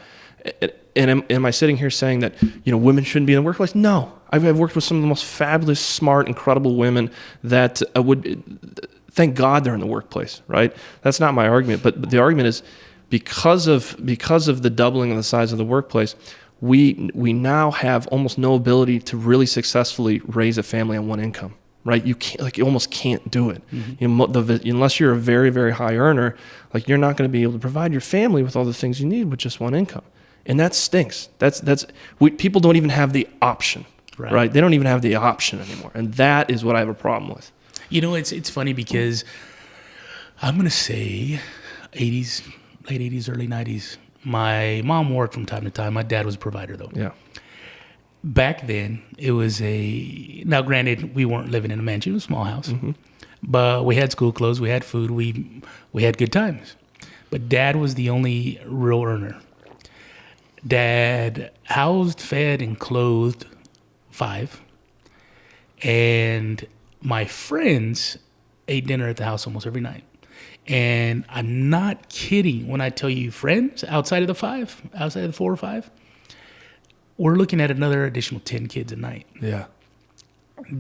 And am I sitting here saying that women shouldn't be in the workplace? No, I've worked with some of the most fabulous, smart, incredible women that would thank God they're in the workplace. Right? That's not my argument, but the argument is because of the doubling of the size of the workplace, we now have almost no ability to really successfully raise a family on one income. Right? You can't, you almost can't do it. Unless you're a very, very high earner, you're not going to be able to provide your family with all the things you need with just one income. And that stinks. People don't even have the option, right? They don't even have the option anymore. And that is what I have a problem with. It's funny because I'm going to say 80s, late 80s, early 90s. My mom worked from time to time. My dad was a provider, though. Yeah. Back then, it was now granted, we weren't living in a mansion, it was a small house. But we had school clothes, we had food, we had good times. But Dad was the only real earner. Dad housed, fed, and clothed 5. And my friends ate dinner at the house almost every night. And I'm not kidding when I tell you friends outside of the 5, outside of the 4 or 5, we're looking at another additional 10 kids a night. Yeah.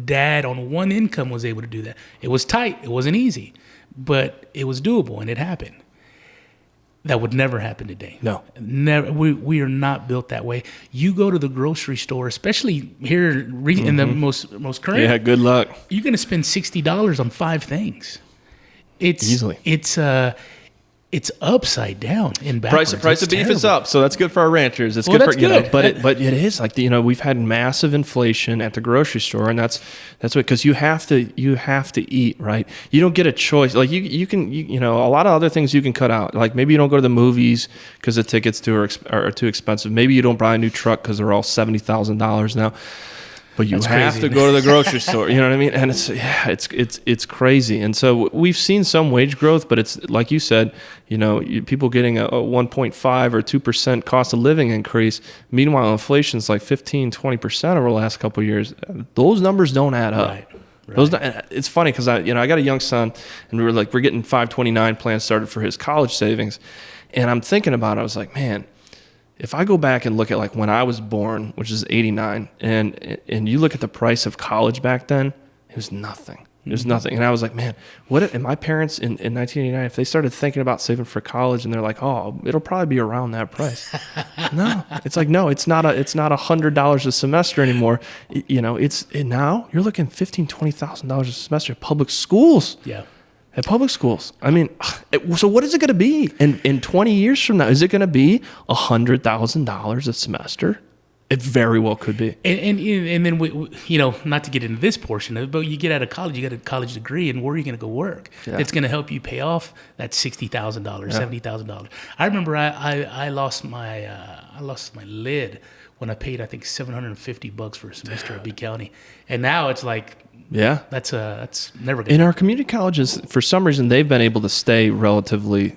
Dad on one income was able to do that. It was tight. It wasn't easy, but it was doable and it happened. That would never happen today. No. Never. We are not built that way. You go to the grocery store, especially here in the most current. Yeah, good luck. You're going to spend $60 on 5 things. Easily. It's upside down and backwards. Price of beef is up, so that's good for our ranchers. It's good for good. But it is we've had massive inflation at the grocery store, and that's what, because you have to eat, right? You don't get a choice. Like you can a lot of other things you can cut out. Like maybe you don't go to the movies because the tickets are too expensive. Maybe you don't buy a new truck because they're all $70,000 now. But you have to go to the grocery store, you know what I mean? And it's crazy. And so we've seen some wage growth, but it's like you said, people getting a 1.5 or 2% cost of living increase. Meanwhile, inflation's like 15, 20% over the last couple of years. Those numbers don't add up. Right. It's funny because I got a young son, and we're getting 529 plans started for his college savings, and I'm thinking about it. I was like, man, if I go back and look at when I was born, which is 89, and you look at the price of college back then, it was nothing. It was nothing. And I was like, man, and my parents in 1989, if they started thinking about saving for college and they're like, oh, it'll probably be around that price. No, it's not $100 a semester anymore. Now you're looking $15,000, $20,000 a semester at public schools. Yeah. At public schools. I mean, so what is it going to be in 20 years from now? Is it going to be $100,000 a semester? It very well could be. And then we not to get into this portion of it, but you get out of college, you get a college degree, and where are you going to go work? Yeah. It's going to help you pay off that $60,000, $70,000. I remember I lost my lid when I paid I think $750 for a semester at B County, and now it's like. Yeah, that's never good. In our community colleges, for some reason, they've been able to stay relatively,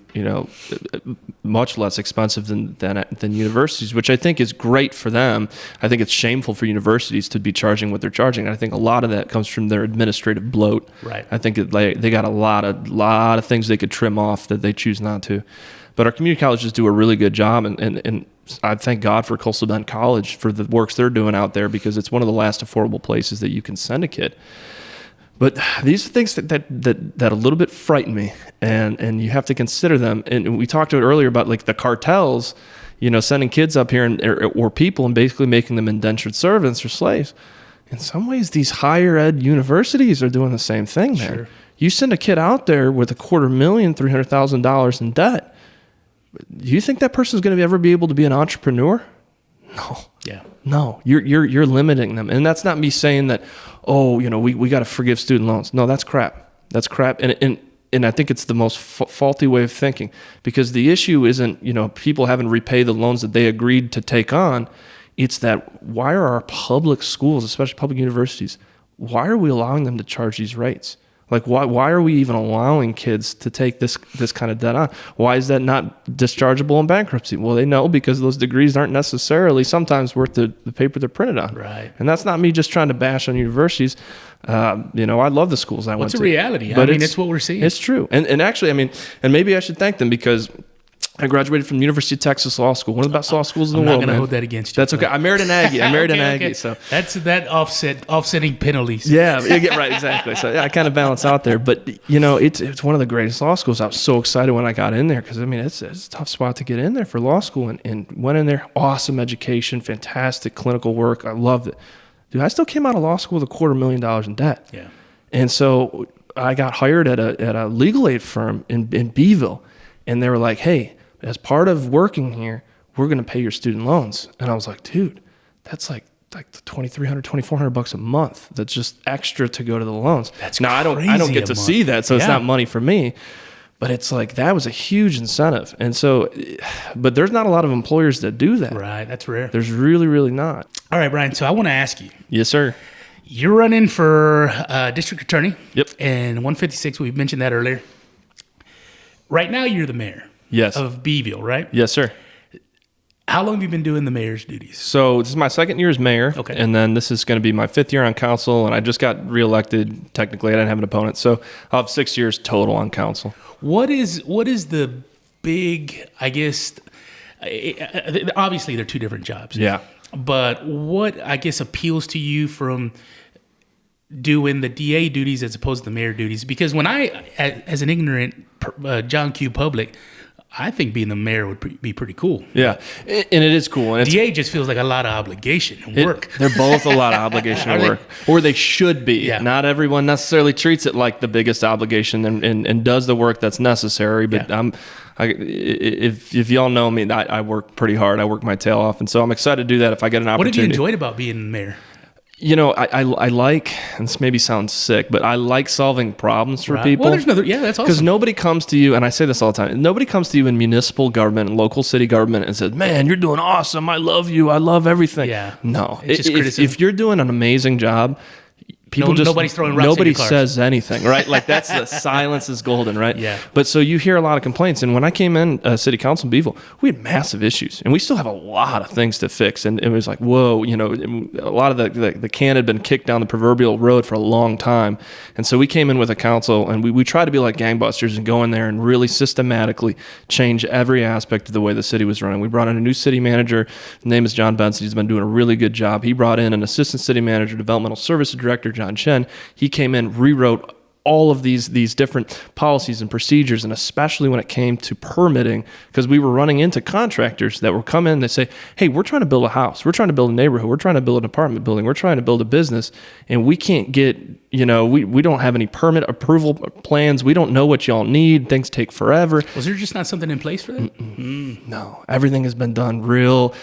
much less expensive than universities, which I think is great for them. I think it's shameful for universities to be charging what they're charging. And I think a lot of that comes from their administrative bloat. Right. I think they got a lot of things they could trim off that they choose not to. But our community colleges do a really good job, and I thank God for Coastal Bend College for the works they're doing out there, because it's one of the last affordable places that you can send a kid. But these are things that a little bit frighten me, and you have to consider them. And we talked about earlier about the cartels, sending kids up here or people and basically making them indentured servants or slaves. In some ways, these higher ed universities are doing the same thing, man. Sure. You send a kid out there with $250,000, $300,000 in debt. Do you think that person's going to ever be able to be an entrepreneur? No. Yeah. No. You're limiting them, and that's not me saying that. Oh, we got to forgive student loans. No, that's crap. That's crap, and I think it's the most faulty way of thinking, because the issue isn't people having to repay the loans that they agreed to take on. It's that, why are our public schools, especially public universities, why are we allowing them to charge these rates? Like, why are we even allowing kids to take this kind of debt on? Why is that not dischargeable in bankruptcy? Well, they know, because those degrees aren't necessarily sometimes worth the paper they're printed on. Right. And that's not me just trying to bash on universities. I love the schools I went to. It's a reality. But it's what we're seeing. It's true. And actually, and maybe I should thank them, because I graduated from the University of Texas Law School, one of the best law schools in the world. I'm not going to hold that against you. That's okay. I married an Aggie. Okay. So that's offsetting penalties. Yeah, right, exactly. So I kind of balance out there. But it's one of the greatest law schools. I was so excited when I got in there, because it's a tough spot to get in there for law school, and went in there. Awesome education, fantastic clinical work. I loved it. Dude, I still came out of law school with $250,000 in debt. Yeah. And so I got hired at a legal aid firm in Beeville, and they were like, "Hey, as part of working here, we're going to pay your student loans." And I was like, dude, that's like $2,300, $2,400 a month. That's just extra to go to the loans. That's now, I don't get to see that, so it's not money for me. But it's like, that was a huge incentive. And so, but there's not a lot of employers that do that. Right, that's rare. There's really, really not. All right, Brian, so I want to ask you. Yes, sir. You're running for district attorney. Yep. And 156, we mentioned that earlier. Right now, you're the mayor. Yes. Of Beeville, right? Yes, sir. How long have you been doing the mayor's duties? So this is my second year as mayor. Okay. And then this is going to be my 5th year on council, and I just got reelected. Technically, I didn't have an opponent. So I'll have 6 years total on council. What is the big, I guess, obviously they're two different jobs. Yeah. But what, I guess, appeals to you from doing the DA duties as opposed to the mayor duties? Because when as an ignorant John Q. public, I think being the mayor would be pretty cool. Yeah, and it is cool. And DA just feels like a lot of obligation and work. They're both a lot of obligation and work. Or they should be. Yeah. Not everyone necessarily treats it like the biggest obligation and does the work that's necessary. But if y'all know me, I work pretty hard. I work my tail off. And so I'm excited to do that if I get an opportunity. What have you enjoyed about being mayor? I like, and this maybe sounds sick, but I like solving problems for people. Well, that's awesome. Because nobody comes to you, and I say this all the time, nobody comes to you in municipal government and local city government and says, "Man, you're doing awesome. I love you. I love everything." Yeah. No. It's just criticism. If you're doing an amazing job, nobody's throwing rocks nobody in your cars. says anything, right? Like, that's the silence is golden, right? Yeah. But so you hear a lot of complaints, and when I came in city council in Beeville, we had massive issues, and we still have a lot of things to fix. And it was like, whoa, a lot of the can had been kicked down the proverbial road for a long time, and so we came in with a council, and we tried to be like gangbusters and go in there and really systematically change every aspect of the way the city was running. We brought in a new city manager. His name is John Benson. He's been doing a really good job. He brought in an assistant city manager, developmental services director, John Chen. He came in, rewrote all of these different policies and procedures, and especially when it came to permitting, because we were running into contractors that were coming in, they say, "Hey, we're trying to build a house, we're trying to build a neighborhood, we're trying to build an apartment building, we're trying to build a business, and we can't get, we don't have any permit approval plans, we don't know what y'all need, things take forever." Was there just not something in place for that? No, everything has been done real,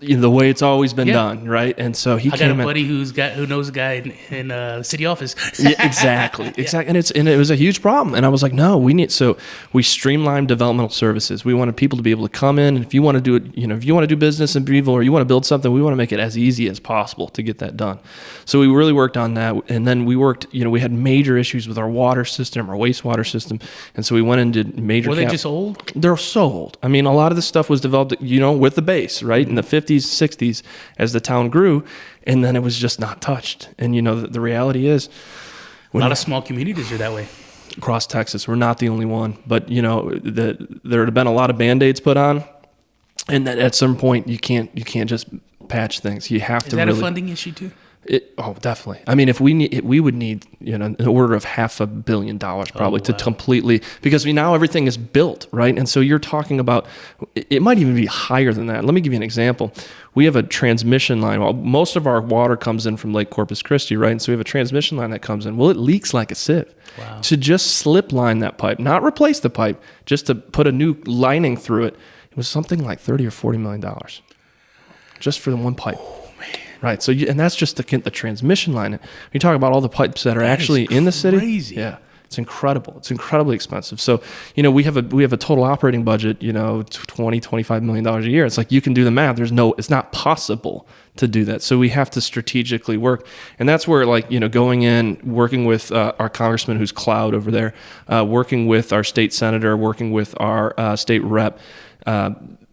the way it's always been done, right? And so I got a buddy who knows a guy in the city office. Yeah, exactly. And it was a huge problem. And I was like, no, so we streamlined developmental services. We wanted people to be able to come in, and if you want to do it, if you want to do business in Beeville or you want to build something, we want to make it as easy as possible to get that done. So we really worked on that. And then we worked, we had major issues with our water system, our wastewater system. And so we went and did major. Were they just old? They're so old. I mean, a lot of this stuff was developed, with the base, right? In the 50s, 60s, as the town grew, and then it was just not touched. And, the reality is, a lot of small communities are that way. Across Texas, we're not the only one, but there have been a lot of Band-Aids put on, and that at some point you can't just patch things. You have to. Is that a funding issue too? Definitely. I mean, if we would need, an order of $500 million probably to completely, because now everything is built, right? And so you're talking about, it might even be higher than that. Let me give you an example. We have a transmission line. Well, most of our water comes in from Lake Corpus Christi, right? And so we have a transmission line that comes in. Well, it leaks like a sieve. Wow. To just slip line that pipe, not replace the pipe, just to put a new lining through it, it was something like $30 or $40 million just for the one pipe. Right. So, and that's just the transmission line. You talk about all the pipes that are actually in the city. Crazy. Yeah. It's incredible. It's incredibly expensive. So, we have a total operating budget, $20-25 million a year. It's like, you can do the math. It's not possible to do that. So we have to strategically work. And that's where, going in, working with our congressman who's Cloud over there, working with our state senator, working with our state rep,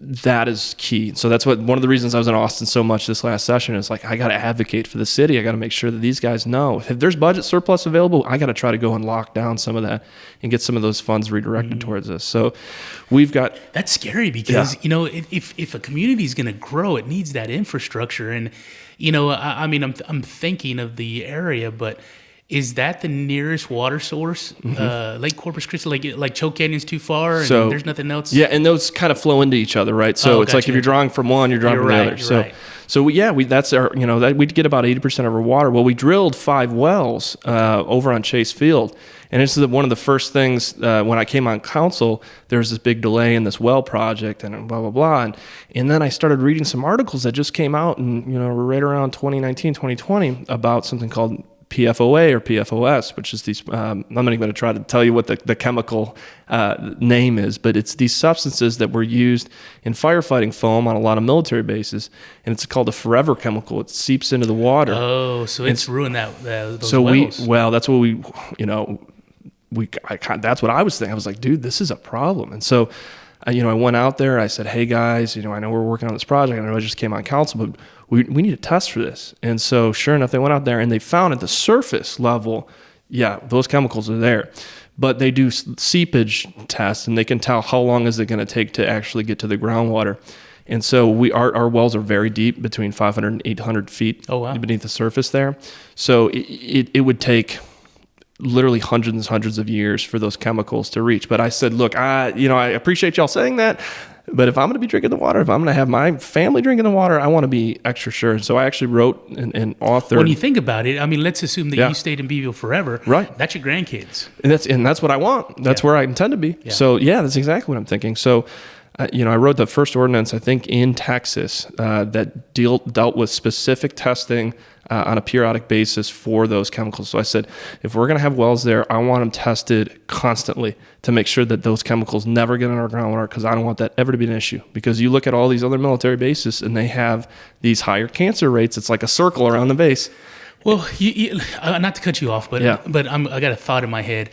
that is key. So that's one of the reasons I was in Austin so much this last session is I got to advocate for the city. I got to make sure that these guys know if there's budget surplus available, I got to try to go and lock down some of that and get some of those funds redirected towards this. So we've got... That's scary because, if a community is going to grow, it needs that infrastructure. And, I'm thinking of the area, but is that the nearest water source? Lake Corpus Christi, like Choke Canyon's too far and there's nothing else? Yeah, and those kind of flow into each other, right? So it's like if you're drawing from one, you're drawing from the other. So that's our, we get about 80% of our water. Well, we drilled 5 wells over on Chase Field. And this is one of the first things when I came on council, there was this big delay in this well project and blah, blah, blah. And then I started reading some articles that just came out and, right around 2019, 2020 about something called PFOA or PFOS, which is these, I'm not even going to try to tell you what the chemical name is, but it's these substances that were used in firefighting foam on a lot of military bases, and it's called a forever chemical. It seeps into the water. Oh, so it's ruined those so wells. That's what that's what I was thinking. I was like, dude, this is a problem. And so, I went out there, I said, hey guys, I know we're working on this project. I know I just came on council, but we need a test for this. And so sure enough, they went out there and they found at the surface level, those chemicals are there. But they do seepage tests and they can tell how long is it going to take to actually get to the groundwater. And so our wells are very deep, between 500 and 800 feet beneath the surface there. So it would take literally hundreds and hundreds of years for those chemicals to reach. But I said, look, I appreciate y'all saying that, but if I'm going to be drinking the water, if I'm going to have my family drinking the water, I want to be extra sure. So I actually wrote and authored. When you think about it, let's assume that you stayed in Beeville forever. Right. That's your grandkids. And that's what I want. That's where I intend to be. Yeah. So that's exactly what I'm thinking. So, I wrote the first ordinance, I think, in Texas that dealt with specific testing on a periodic basis for those chemicals. So I said, if we're going to have wells there, I want them tested constantly to make sure that those chemicals never get in our groundwater, because I don't want that ever to be an issue. Because you look at all these other military bases and they have these higher cancer rates. It's like a circle around the base. Well, not to cut you off, but I got a thought in my head.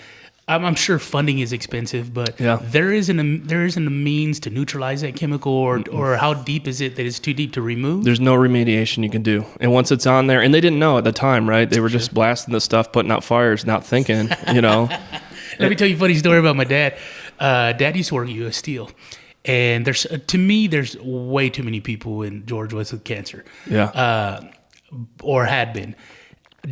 I'm sure funding is expensive, but there isn't a means to neutralize that chemical, or how deep is it that it's too deep to remove? There's no remediation you can do. And once it's on there, and they didn't know at the time, right? They were just blasting the stuff, putting out fires, not thinking, Let me tell you a funny story about my dad. Dad used to work at U.S. Steel. And there's way too many people in Georgia with cancer. Yeah. Or had been.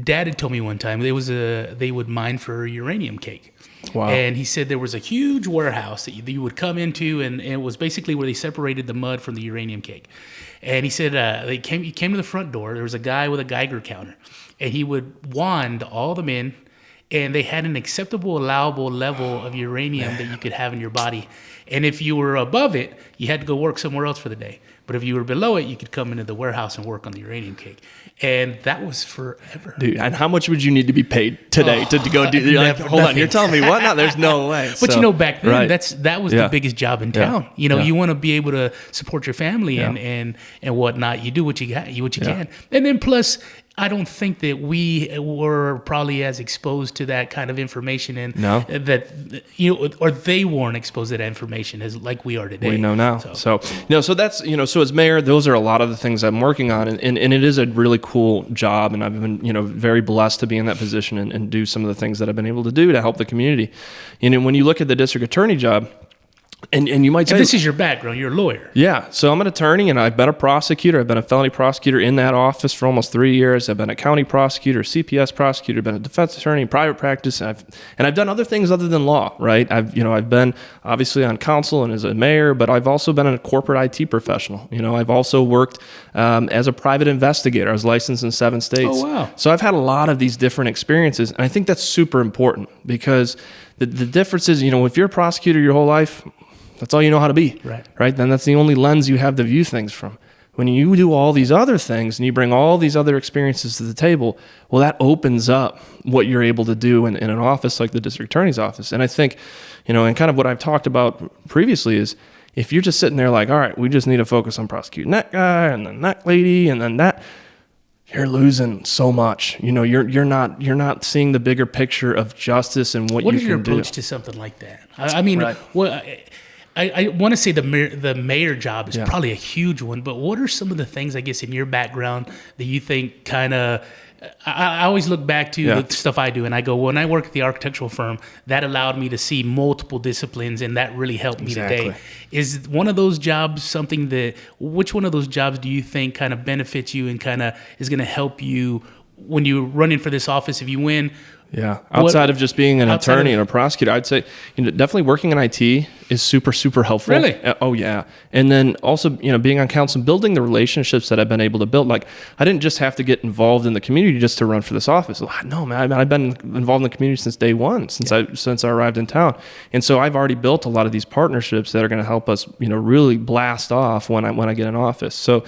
Dad had told me one time they would mine for uranium cake. Wow. And he said there was a huge warehouse that you would come into, and it was basically where they separated the mud from the uranium cake. And he said you came to the front door. There was a guy with a Geiger counter, and he would wand all the men, and they had an acceptable, allowable level of uranium that you could have in your body. And if you were above it, you had to go work somewhere else for the day. But if you were below it, you could come into the warehouse and work on the uranium cake. And that was forever. Dude, and how much would you need to be paid today to go do? You're like, hold on, you're telling me what? No, there's no way. But back then, that was the biggest job in town. You want to be able to support your family and whatnot. You do what you got, what you can. And then plus, I don't think that we were probably as exposed to that kind of information, and or they weren't exposed to that information as like we are today. We know now. So that's so as mayor, those are a lot of the things I'm working on, and it is a really cool job, and I've been very blessed to be in that position and do some of the things that I've been able to do to help the community. When you look at the district attorney job, And you might say, this is your background. You're a lawyer. Yeah. So I'm an attorney, and I've been a prosecutor. I've been a felony prosecutor in that office for almost 3 years. I've been a county prosecutor, CPS prosecutor, been a defense attorney, private practice. I've done other things other than law, right? I've been obviously on council and as a mayor, but I've also been a corporate IT professional. I've also worked as a private investigator. I was licensed in 7 states. Oh, wow. So I've had a lot of these different experiences, and I think that's super important because the difference is, if you're a prosecutor your whole life, that's all you know how to be, right? Then that's the only lens you have to view things from. When you do all these other things and you bring all these other experiences to the table, well, that opens up what you're able to do in an office like the district attorney's office. And I think, and kind of what I've talked about previously is if you're just sitting there like, all right, we just need to focus on prosecuting that guy and then that lady and then that, you're losing so much. You're not seeing the bigger picture of justice and what you can do. What is your approach to something like that? I mean, I want to say the mayor job is probably a huge one, but what are some of the things, I guess, in your background that you think kind of, I always look back to the stuff I do and I go, when I work at the architectural firm, that allowed me to see multiple disciplines and that really helped me today. Is one of those jobs which one of those jobs do you think kind of benefits you and kind of is going to help you when you run in for this office if you win? Yeah. Outside of just being an attorney and a prosecutor, I'd say definitely working in IT is super, super helpful. Really? Oh, yeah. And then also, being on council, building the relationships that I've been able to build. Like, I didn't just have to get involved in the community just to run for this office. No, man. I've been involved in the community since day one, since I arrived in town. And so I've already built a lot of these partnerships that are going to help us, really blast off when I get in office. So,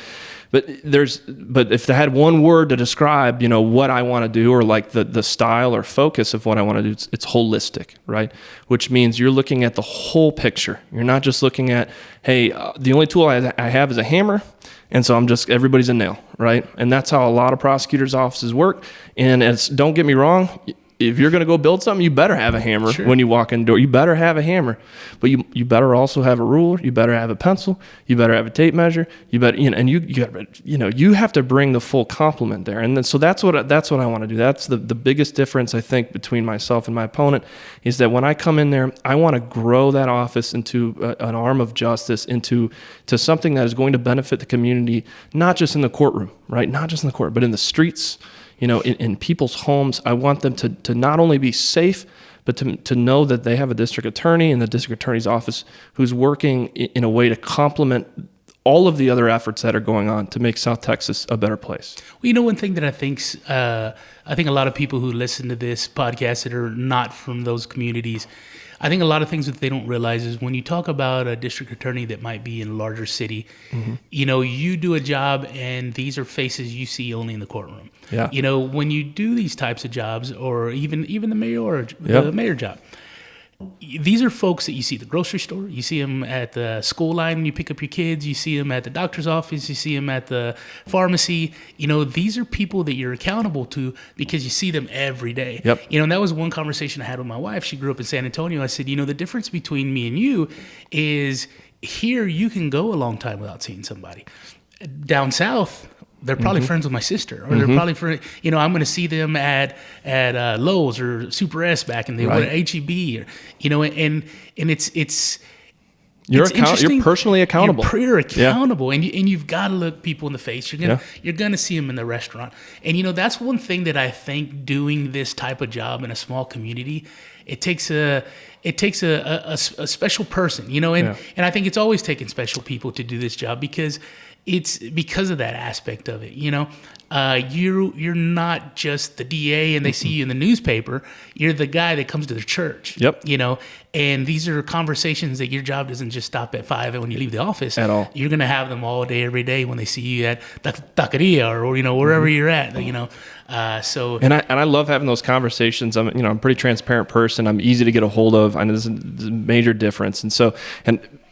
But if I had one word to describe, what I want to do or like the style or focus of what I want to do, it's holistic, right? Which means you're looking at the whole picture. You're not just looking at, hey, the only tool I have is a hammer, and so everybody's a nail, right? And that's how a lot of prosecutors' offices work. And don't get me wrong, if you're going to go build something, you better have a hammer when you walk in the door. You better have a hammer, but you better also have a ruler. You better have a pencil. You better have a tape measure. You better, and you have to bring the full complement there. And then, so that's what I want to do. That's the biggest difference I think between myself and my opponent is that when I come in there, I want to grow that office into an arm of justice, into something that is going to benefit the community, not just in the courtroom, right? Not just in the court, but in the streets. In people's homes. I want them to not only be safe, but to know that they have a district attorney in the district attorney's office who's working in a way to complement all of the other efforts that are going on to make South Texas a better place. Well, one thing that I think a lot of people who listen to this podcast that are not from those communities, I think a lot of things that they don't realize is when you talk about a district attorney that might be in a larger city, you do a job and these are faces you see only in the courtroom. Yeah. When you do these types of jobs or even the mayor job, these are folks that you see at the grocery store, you see them at the school line when you pick up your kids, you see them at the doctor's office, you see them at the pharmacy. These are people that you're accountable to because you see them every day. Yep. And that was one conversation I had with my wife. She grew up in San Antonio. I said, the difference between me and you is here you can go a long time without seeing somebody. Down south, they're probably friends with my sister, or they're probably friends. I'm going to see them at Lowe's or Super S back in the day, or HEB, and it's you're personally accountable. You're accountable, and you've got to look people in the face. You're gonna see them in the restaurant, and that's one thing that I think doing this type of job in a small community, it takes a special person, and I think it's always taken special people to do this job because of that aspect of it. You're not just the DA and they see you in the newspaper. You're the guy that comes to their church. Yep. And these are conversations that your job doesn't just stop at 5 when you leave the office. At all. You're going to have them all day, every day when they see you at the taqueria or wherever you're at. So. And I love having those conversations. I'm a pretty transparent person. I'm easy to get a hold of. I know there's a major difference, and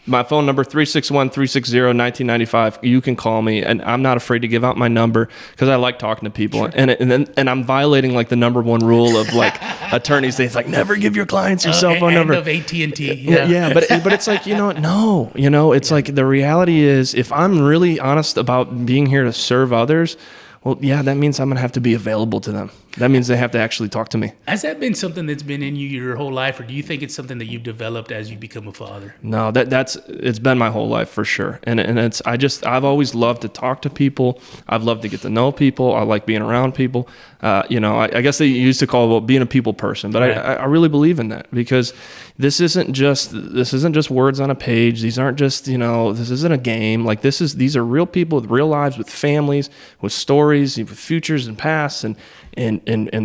my phone number, 361-360-1995. You can call me, and I'm not afraid to give out my number because I like talking to people. Sure. And I'm violating like the number one rule of like attorneys. It's like never give your clients your cell phone number. Of AT&T. Yeah. But it's like no. It's like the reality is if I'm really honest about being here to serve others, well, yeah, that means I'm going to have to be available to them. That means they have to actually talk to me. Has that been something that's been in you your whole life, or do you think it's something that you've developed as you become a father? No, it's been my whole life for sure. And I've always loved to talk to people. I've loved to get to know people. I like being around people. I guess they used to call it being a people person, but right. I really believe in that, because this isn't just words on a page. These aren't just, this isn't a game. Like these are real people with real lives, with families, with stories, with futures and pasts, and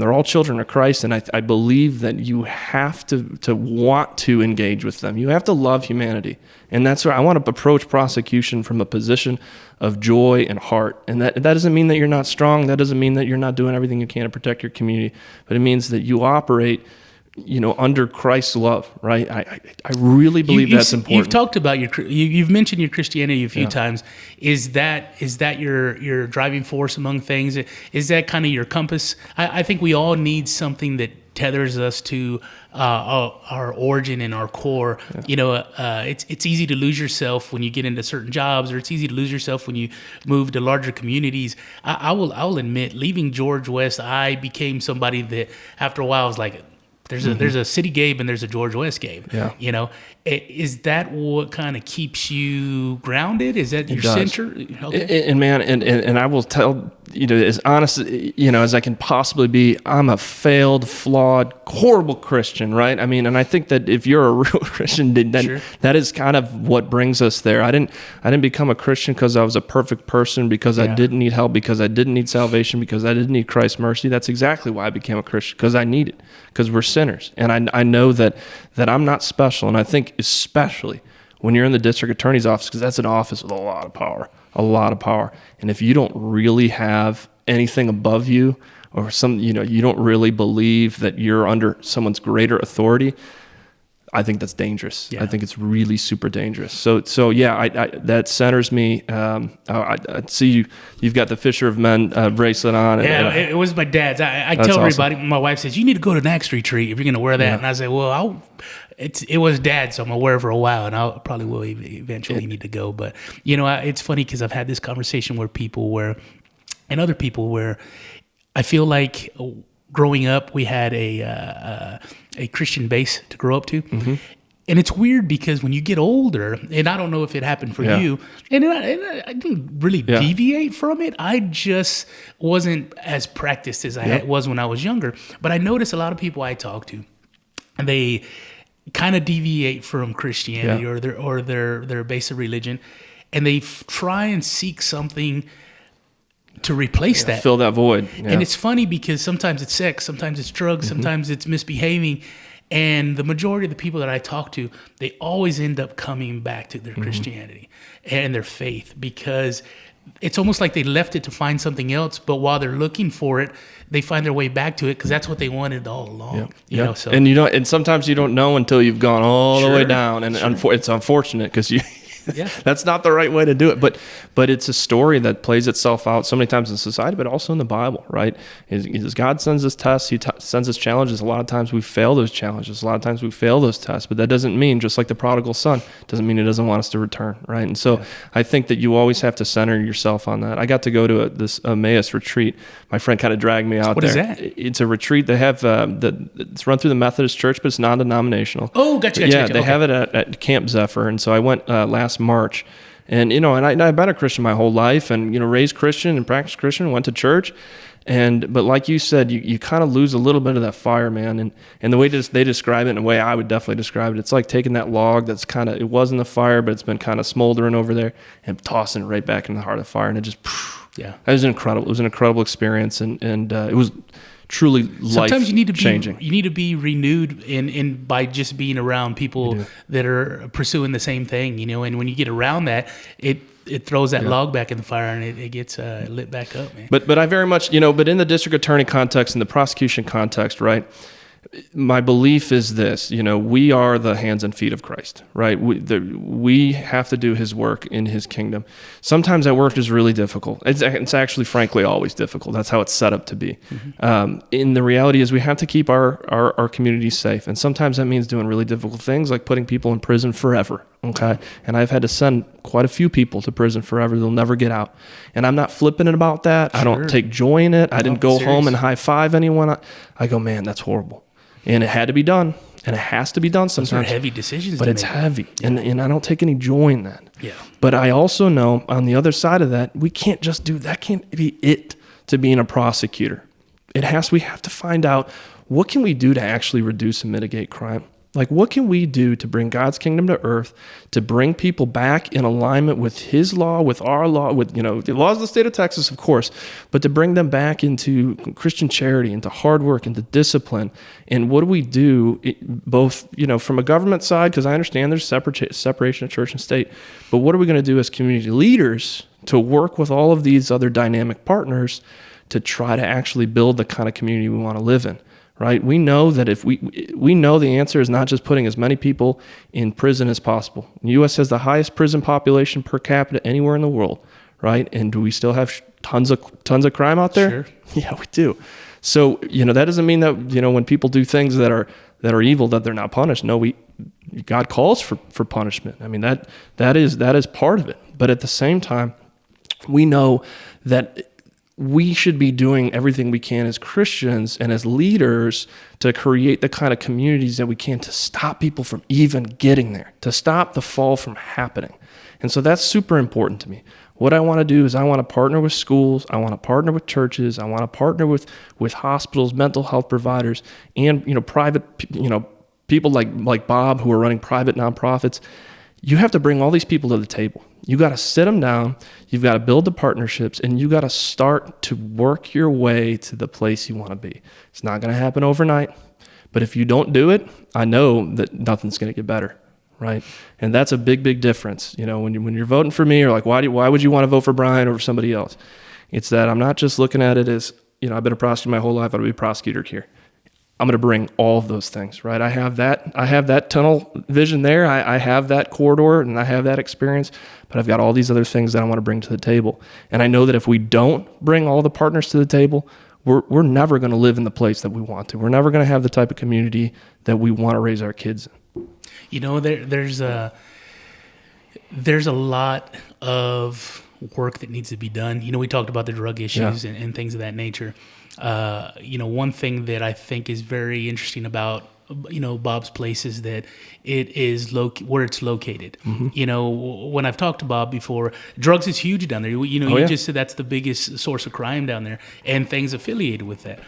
they're all children of Christ. And I believe that you have to want to engage with them. You have to love humanity. And that's where I want to approach prosecution from a position of joy and heart. And that doesn't mean that you're not strong. That doesn't mean that you're not doing everything you can to protect your community. But it means that you operate, under Christ's love, right? I really believe that's important. You've talked about you've mentioned your Christianity a few times. Is that your driving force among things? Is that kind of your compass? I think we all need something that tethers us to our origin and our core. Yeah. It's easy to lose yourself when you get into certain jobs, or it's easy to lose yourself when you move to larger communities. I will admit, leaving George West, I became somebody that after a while I was like, there's a City Gabe and there's a George West Gabe. Yeah. Is that what kind of keeps you grounded? Is that your center? Okay. And I will tell, as honest, as I can possibly be, I'm a failed, flawed, horrible Christian, right? I mean, and I think that if you're a real Christian, then sure. That is kind of what brings us there. I didn't become a Christian because I was a perfect person, because I didn't need help, because I didn't need salvation, because I didn't need Christ's mercy. That's exactly why I became a Christian, because I need it, because we're sinners. And I know that I'm not special. And I think especially when you're in the district attorney's office, because that's an office with a lot of power. And if you don't really have anything above you, or you don't really believe that you're under someone's greater authority, I think that's dangerous. Yeah. I think it's really super dangerous. So yeah, that centers me. I see you've got the Fisher of Men bracelet on. Yeah, it was my dad's. I tell everybody, awesome. My wife says, you need to go to an Axe retreat if you're going to wear that. Yeah. And I say, well, it was Dad's, so I'm going to wear it for a while, and I probably will eventually need to go. But, it's funny because I've had this conversation with other people where I feel like growing up, we had a Christian base to grow up to. Mm-hmm. And it's weird because when you get older, and I don't know if it happened for you, and I didn't really deviate from it. I just wasn't as practiced as I was when I was younger. But I notice a lot of people I talk to, and they kind of deviate from Christianity or their base of religion, and they try and seek something to replace that. Fill that void. Yeah. And it's funny because sometimes it's sex, sometimes it's drugs, sometimes it's misbehaving. And the majority of the people that I talk to, they always end up coming back to their Christianity and their faith, because it's almost like they left it to find something else. But while they're looking for it, they find their way back to it because that's what they wanted all along. Yeah. So, and sometimes you don't know until you've gone all the way down. And it's unfortunate because that's not the right way to do it. But it's a story that plays itself out so many times in society, but also in the Bible, right? As God sends us tests, He sends us challenges. A lot of times we fail those challenges. A lot of times we fail those tests. But that doesn't mean, just like the prodigal son, doesn't mean He doesn't want us to return, right? And so I think that you always have to center yourself on that. I got to go to this Emmaus retreat. My friend kind of dragged me out there. What is that? It's a retreat. They have it's run through the Methodist Church, but it's non-denominational. Oh, gotcha. They have it at Camp Zephyr. And so I went last March, and I've been a Christian my whole life, and raised Christian and practiced Christian, went to church, but like you said, you kind of lose a little bit of that fire, man. And the way they describe it, in a way I would definitely describe it, it's like taking that log that's it wasn't the fire, but it's been kind of smoldering over there, and tossing it right back in the heart of the fire, and it just it was incredible. It was an incredible experience, and it was truly life-changing. Sometimes you need to be renewed in by just being around people that are pursuing the same thing, and when you get around that, it throws that log back in the fire, and it gets lit back up, man. But I very much, but in the district attorney context, in the prosecution context, right, my belief is this, we are the hands and feet of Christ, right? We have to do His work in His kingdom. Sometimes that work is really difficult. It's actually, frankly, always difficult. That's how it's set up to be. Mm-hmm. And the reality is we have to keep our communities safe. And sometimes that means doing really difficult things, like putting people in prison forever, Okay. And I've had to send quite a few people to prison forever. They'll never get out. And I'm not flippant about that. Sure. I don't take joy in it. I didn't go home and high five anyone. I go, man, that's horrible. And it had to be done. And it has to be done sometimes. Those are heavy decisions. But it's heavy. Yeah. And I don't take any joy in that. Yeah. But I also know on the other side of that, we can't just do that. Can't be it to being a prosecutor. We have to find out, what can we do to actually reduce and mitigate crime? Like, what can we do to bring God's kingdom to earth, to bring people back in alignment with his law, with our law, with, the laws of the state of Texas, of course, but to bring them back into Christian charity, into hard work, into discipline. And what do we do both, from a government side, because I understand there's separation of church and state, but what are we going to do as community leaders to work with all of these other dynamic partners to try to actually build the kind of community we want to live in? Right? We know that if we know the answer is not just putting as many people in prison as possible. The U.S. has the highest prison population per capita anywhere in the world, right? And do we still have tons of crime out there? Sure. Yeah, we do. So, that doesn't mean that, when people do things that are evil, that they're not punished. No, God calls for punishment. I mean, that is part of it. But at the same time, we know that we should be doing everything we can as Christians and as leaders to create the kind of communities that we can to stop people from even getting there, to stop the fall from happening. And so that's super important to me. What I want to do is I want to partner with schools, I want to partner with churches, I want to partner with hospitals, mental health providers, and private people like Bob who are running private nonprofits. You have to bring all these people to the table. You got to sit them down. You've got to build the partnerships, and you got to start to work your way to the place you want to be. It's not going to happen overnight, but if you don't do it, I know that nothing's going to get better, right? And that's a big, big difference. When you're voting for me, or like, why would you want to vote for Brian over somebody else? It's that I'm not just looking at it as, I've been a prosecutor my whole life. I'll be a prosecutor here. I'm going to bring all of those things, right? I have that tunnel vision there. I have that corridor and I have that experience, but I've got all these other things that I want to bring to the table. And I know that if we don't bring all the partners to the table, we're never going to live in the place that we want to. We're never going to have the type of community that we want to raise our kids in. There's a lot of work that needs to be done. We talked about the drug issues and things of that nature. One thing that I think is very interesting about, Bob's place is that it is where it's located. Mm-hmm. When I've talked to Bob before, drugs is huge down there. You just said that's the biggest source of crime down there and things affiliated with that.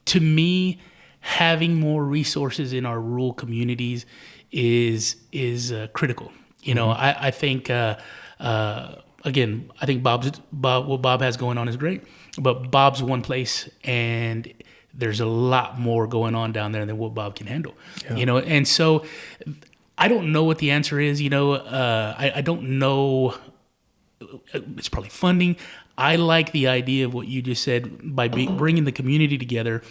To me, having more resources in our rural communities is critical. I think, again, I think what Bob has going on is great, but Bob's one place, and there's a lot more going on down there than what Bob can handle. Yeah. And so I don't know what the answer is. I don't know. It's probably funding. I like the idea of what you just said by bringing the community together,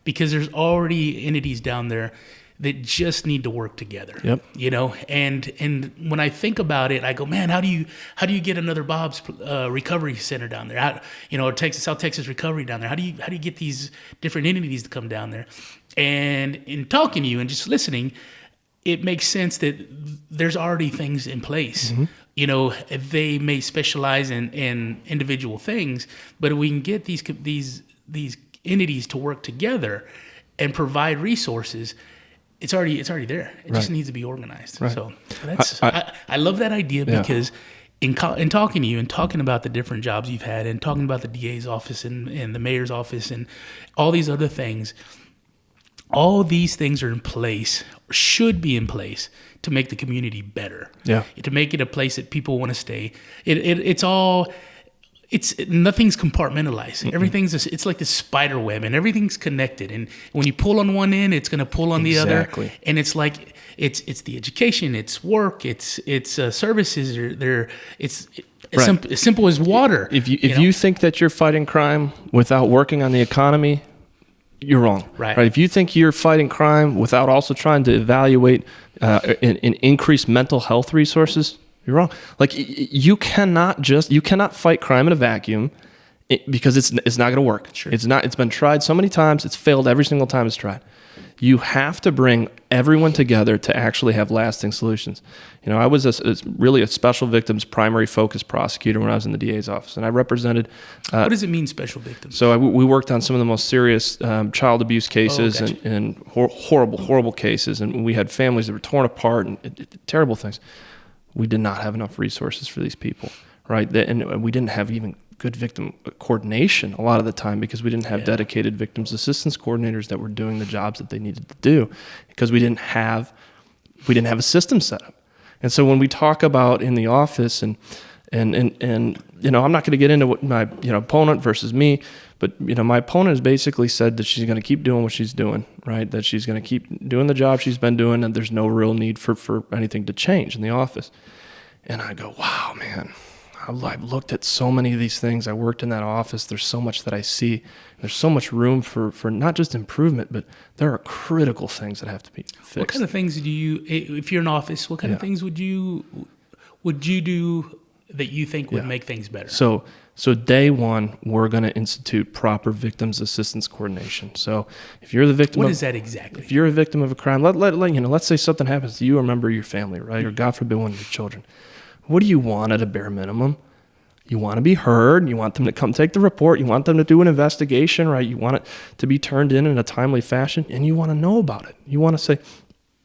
because there's already entities down there that just need to work together. Yep. And when I think about it, I go, man, how do you get another Bob's recovery center down there? Or South Texas recovery down there? How do you get these different entities to come down there? And in talking to you and just listening, it makes sense that there's already things in place. Mm-hmm. They may specialize in individual things, but if we can get these entities to work together and provide resources, it's already there. It just needs to be organized. Right. So I love that idea, because in talking to you and talking about the different jobs you've had and talking about the DA's office and the mayor's office and all these other things, all these things are in place, or should be in place, to make the community better. Yeah. To make it a place that people want to stay. Nothing's compartmentalized. Mm-mm. It's like this spider web, and everything's connected. And when you pull on one end, it's going to pull on the other. And it's like it's the education, it's work, it's services. It's as simple as water. If you think that you're fighting crime without working on the economy, you're wrong. Right? If you think you're fighting crime without also trying to evaluate and increase mental health resources, you're wrong. Like, you cannot fight crime in a vacuum, because it's not going to work. Sure. It's been tried so many times. It's failed every single time it's tried. You have to bring everyone together to actually have lasting solutions. I was really a special victims primary focus prosecutor when I was in the DA's office, and I represented. What does it mean, special victims? So we worked on some of the most serious child abuse cases and horrible cases, and we had families that were torn apart and terrible things. We did not have enough resources for these people, right? And we didn't have even good victim coordination a lot of the time because we didn't have dedicated victims assistance coordinators that were doing the jobs that they needed to do because we didn't have a system set up. And so when we talk about in the office and I'm not going to get into what my opponent versus me, but my opponent has basically said that she's going to keep doing what she's doing, right? That she's going to keep doing the job she's been doing, and there's no real need for anything to change in the office. And I go, wow, man. I've looked at so many of these things. I worked in that office. There's so much that I see. There's so much room for not just improvement, but there are critical things that have to be fixed. What kind of things do you, if you're in office, what kind of things would you do that you think would make things better? So day one, we're going to institute proper victims assistance coordination. So if you're the victim, what is that exactly? If you're a victim of a crime, let's say something happens to you or a member of your family, right? Or God forbid, one of your children. What do you want at a bare minimum? You want to be heard. You want them to come take the report. You want them to do an investigation, right? You want it to be turned in a timely fashion, and you want to know about it. You want to say,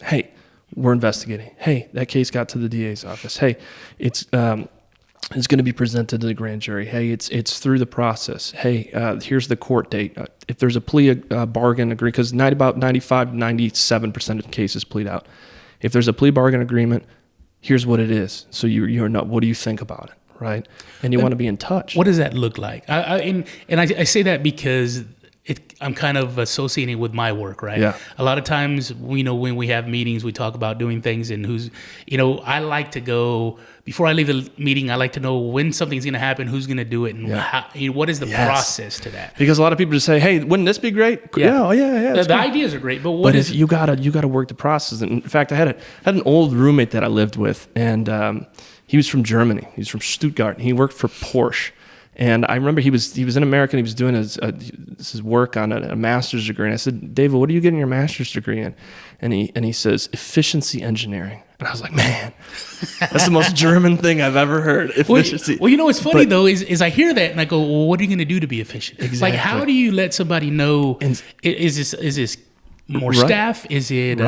hey, we're investigating. Hey, that case got to the DA's office. Hey, it's going to be presented to the grand jury. Hey, it's through the process. Hey, here's the court date. If there's a plea bargain agreement, because about 95 to 97% of cases plead out. If there's a plea bargain agreement, here's what it is. So you're not. What do you think about it, right? And you want to be in touch. What does that look like? I say that because I'm kind of associating with my work, right? Yeah. A lot of times, when we have meetings, we talk about doing things and I like to go, before I leave the meeting, I like to know when something's going to happen, who's going to do it, and what is the process to that? Because a lot of people just say, hey, wouldn't this be great? Yeah. The ideas are great, but if you gotta work the process. And in fact, I had an old roommate that I lived with, and he was from Germany. He was from Stuttgart, and he worked for Porsche. And I remember he was in America, and he was doing his work on a master's degree. And I said, David, what are you getting your master's degree in? And he says, efficiency engineering. And I was like, man, that's the most German thing I've ever heard. Efficiency. Well, what's funny though is I hear that and I go, well, what are you going to do to be efficient? Exactly. Like, how do you let somebody know? Is this more staff? Is it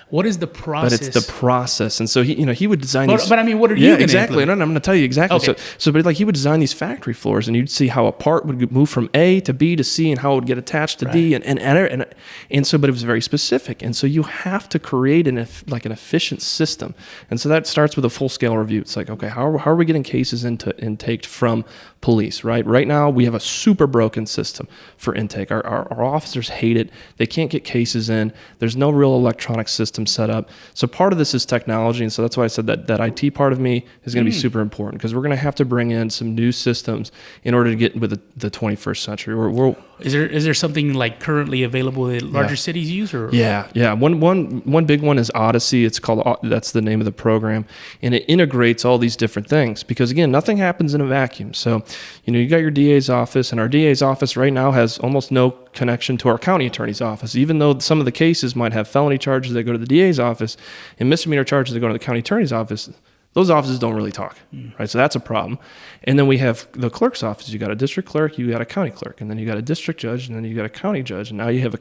what is the process? But it's the process, and so he would design. But I mean, what are you? Exactly. No, I'm going to tell you exactly. Okay. But he would design these factory floors, and you'd see how a part would move from A to B to C, and how it would get attached to D, and so. But it was very specific, and so you have to create an efficient system, and so that starts with a full scale review. It's like, okay, how are we getting cases intaked from police? Right now, we have a super broken system for intake. Our officers hate it. They can't get cases in. There's no real electronic system set up. So part of this is technology, and so that's why I said that IT part of me is going to be super important, because we're going to have to bring in some new systems in order to get with the 21st century. Is there something like currently available that larger cities use? Or? Yeah. One big one is Odyssey. It's called, that's the name of the program, and it integrates all these different things, because again, nothing happens in a vacuum. So you got your DA's office, and our DA's office right now has almost no connection to our county attorney's office, even though some of the cases might have felony charges that go to the DA's office and misdemeanor charges that go to the county attorney's office. Those offices don't really talk, right? So that's a problem. And then we have the clerk's office. You got a district clerk, you got a county clerk, and then you got a district judge, and then you got a county judge, and now you have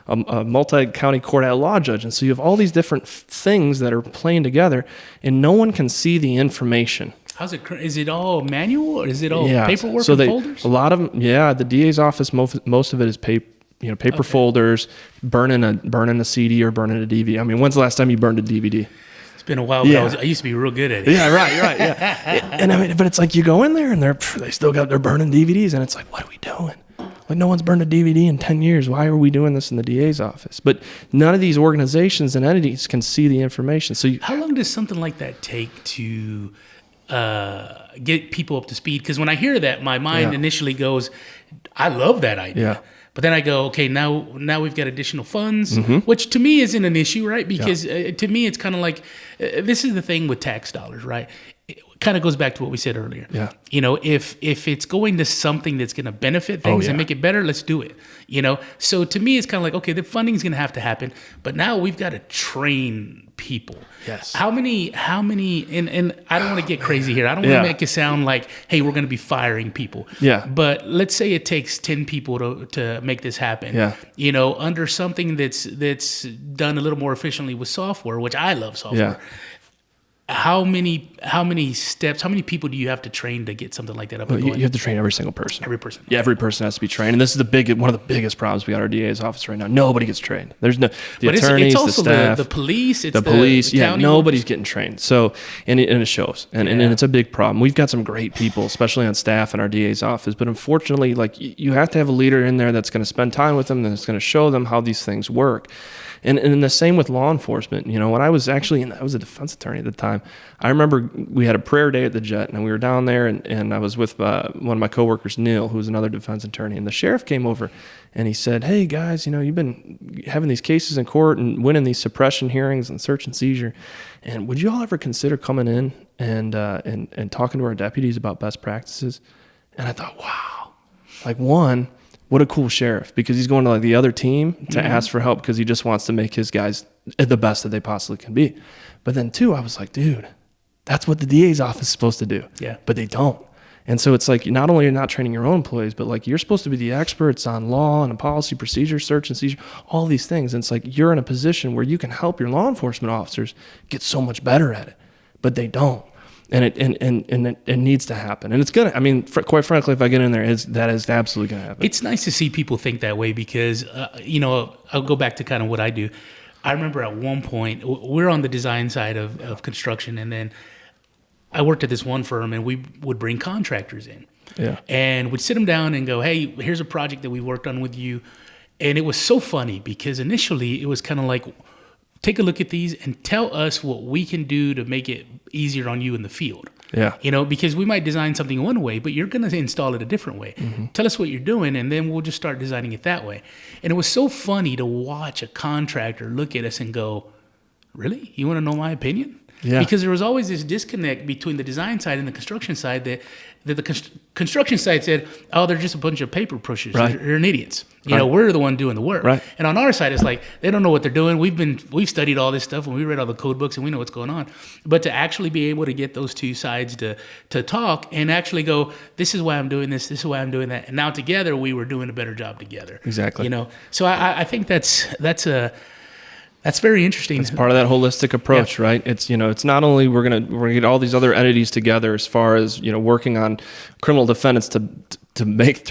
a multi-county court at law judge. And so you have all these different things that are playing together, and no one can see the information. How's it? Is it all manual, or is it all paperwork and folders? A lot of them, the DA's office, most of it is paper folders, burning a CD or burning a DVD. I mean, when's the last time you burned a DVD? It's been a while, but I used to be real good at it. Yeah, right. Yeah. And I mean, but it's like you go in there and they still got their burning DVDs, and it's like, what are we doing? Like, no one's burned a DVD in 10 years. Why are we doing this in the DA's office? But none of these organizations and entities can see the information. So how long does something like that take to get people up to speed? Because when I hear that, my mind initially goes, I love that idea. Yeah. But then I go, okay, now we've got additional funds, which to me isn't an issue, right? Because to me, it's kind of like, this is the thing with tax dollars, right? kind of goes back to what we said earlier. Yeah. You know, if it's going to something that's going to benefit things and make it better, let's do it. You know, so to me, it's kind of like, okay, the funding is going to have to happen, but now we've got to train people. Yes. How many, and I don't want to get crazy here. I don't want to make it sound like, hey, we're going to be firing people. Yeah. But let's say it takes 10 people to make this happen. Yeah. You know, under something that's done a little more efficiently with software, which I love software. Yeah. How many steps, how many people do you have to train to get something like that up and going? You have to train every single person. Every person. Yeah, every person has to be trained. And this is one of the biggest problems we got at our DA's office right now. Nobody gets trained. There's no, attorneys, it's also the staff. the police. It's the police. The county nobody's workers. getting trained. So, and it shows. And it's a big problem. We've got some great people, especially on staff in our DA's office. But unfortunately, like, you have to have a leader in there that's going to spend time with them, that's going to show them how these things work. And the same with law enforcement. You know, when I was I was a defense attorney at the time, I remember we had a prayer day at the Jet, and we were down there, and I was with one of my coworkers, Neil, who was another defense attorney, and the sheriff came over, and he said, hey, guys, you know, you've been having these cases in court and winning these suppression hearings and search and seizure, and would you all ever consider coming in and talking to our deputies about best practices? And I thought, wow, like, one, what a cool sheriff, because he's going to like the other team to ask for help because he just wants to make his guys the best that they possibly can be. But then two, I was like, dude, that's what the DA's office is supposed to do. Yeah. But they don't. And so it's like, not only are you not training your own employees, but like, you're supposed to be the experts on law and policy, procedure, search and seizure, all these things. And it's like, you're in a position where you can help your law enforcement officers get so much better at it, but they don't. And it needs to happen. And it's going to, I mean, quite frankly, if I get in there, that is absolutely going to happen. It's nice to see people think that way because, you know, I'll go back to kind of what I do. I remember at one point, we're on the design side of construction, and then I worked at this one firm, and we would bring contractors in. Yeah. And we'd sit them down and go, hey, here's a project that we worked on with you. And it was so funny because initially it was kind of like, take a look at these and tell us what we can do to make it easier on you in the field. Yeah. You know, because we might design something one way, but you're going to install it a different way. Mm-hmm. Tell us what you're doing, and then we'll just start designing it that way. And it was so funny to watch a contractor look at us and go, really? You want to know my opinion? Yeah. Because there was always this disconnect between the design side and the construction side that the construction side said, oh, they're just a bunch of paper pushers. Right. They're idiots. You know, we're the one doing the work. Right. And on our side, it's like, they don't know what they're doing. We've studied all this stuff, and we read all the code books, and we know what's going on. But to actually be able to get those two sides to talk and actually go, this is why I'm doing this is why I'm doing that. And now together, we were doing a better job together. Exactly. You know, so I think that's very interesting. It's part of that holistic approach, right? It's, you know, it's not only we're gonna get all these other entities together as far as, you know, working on criminal defendants to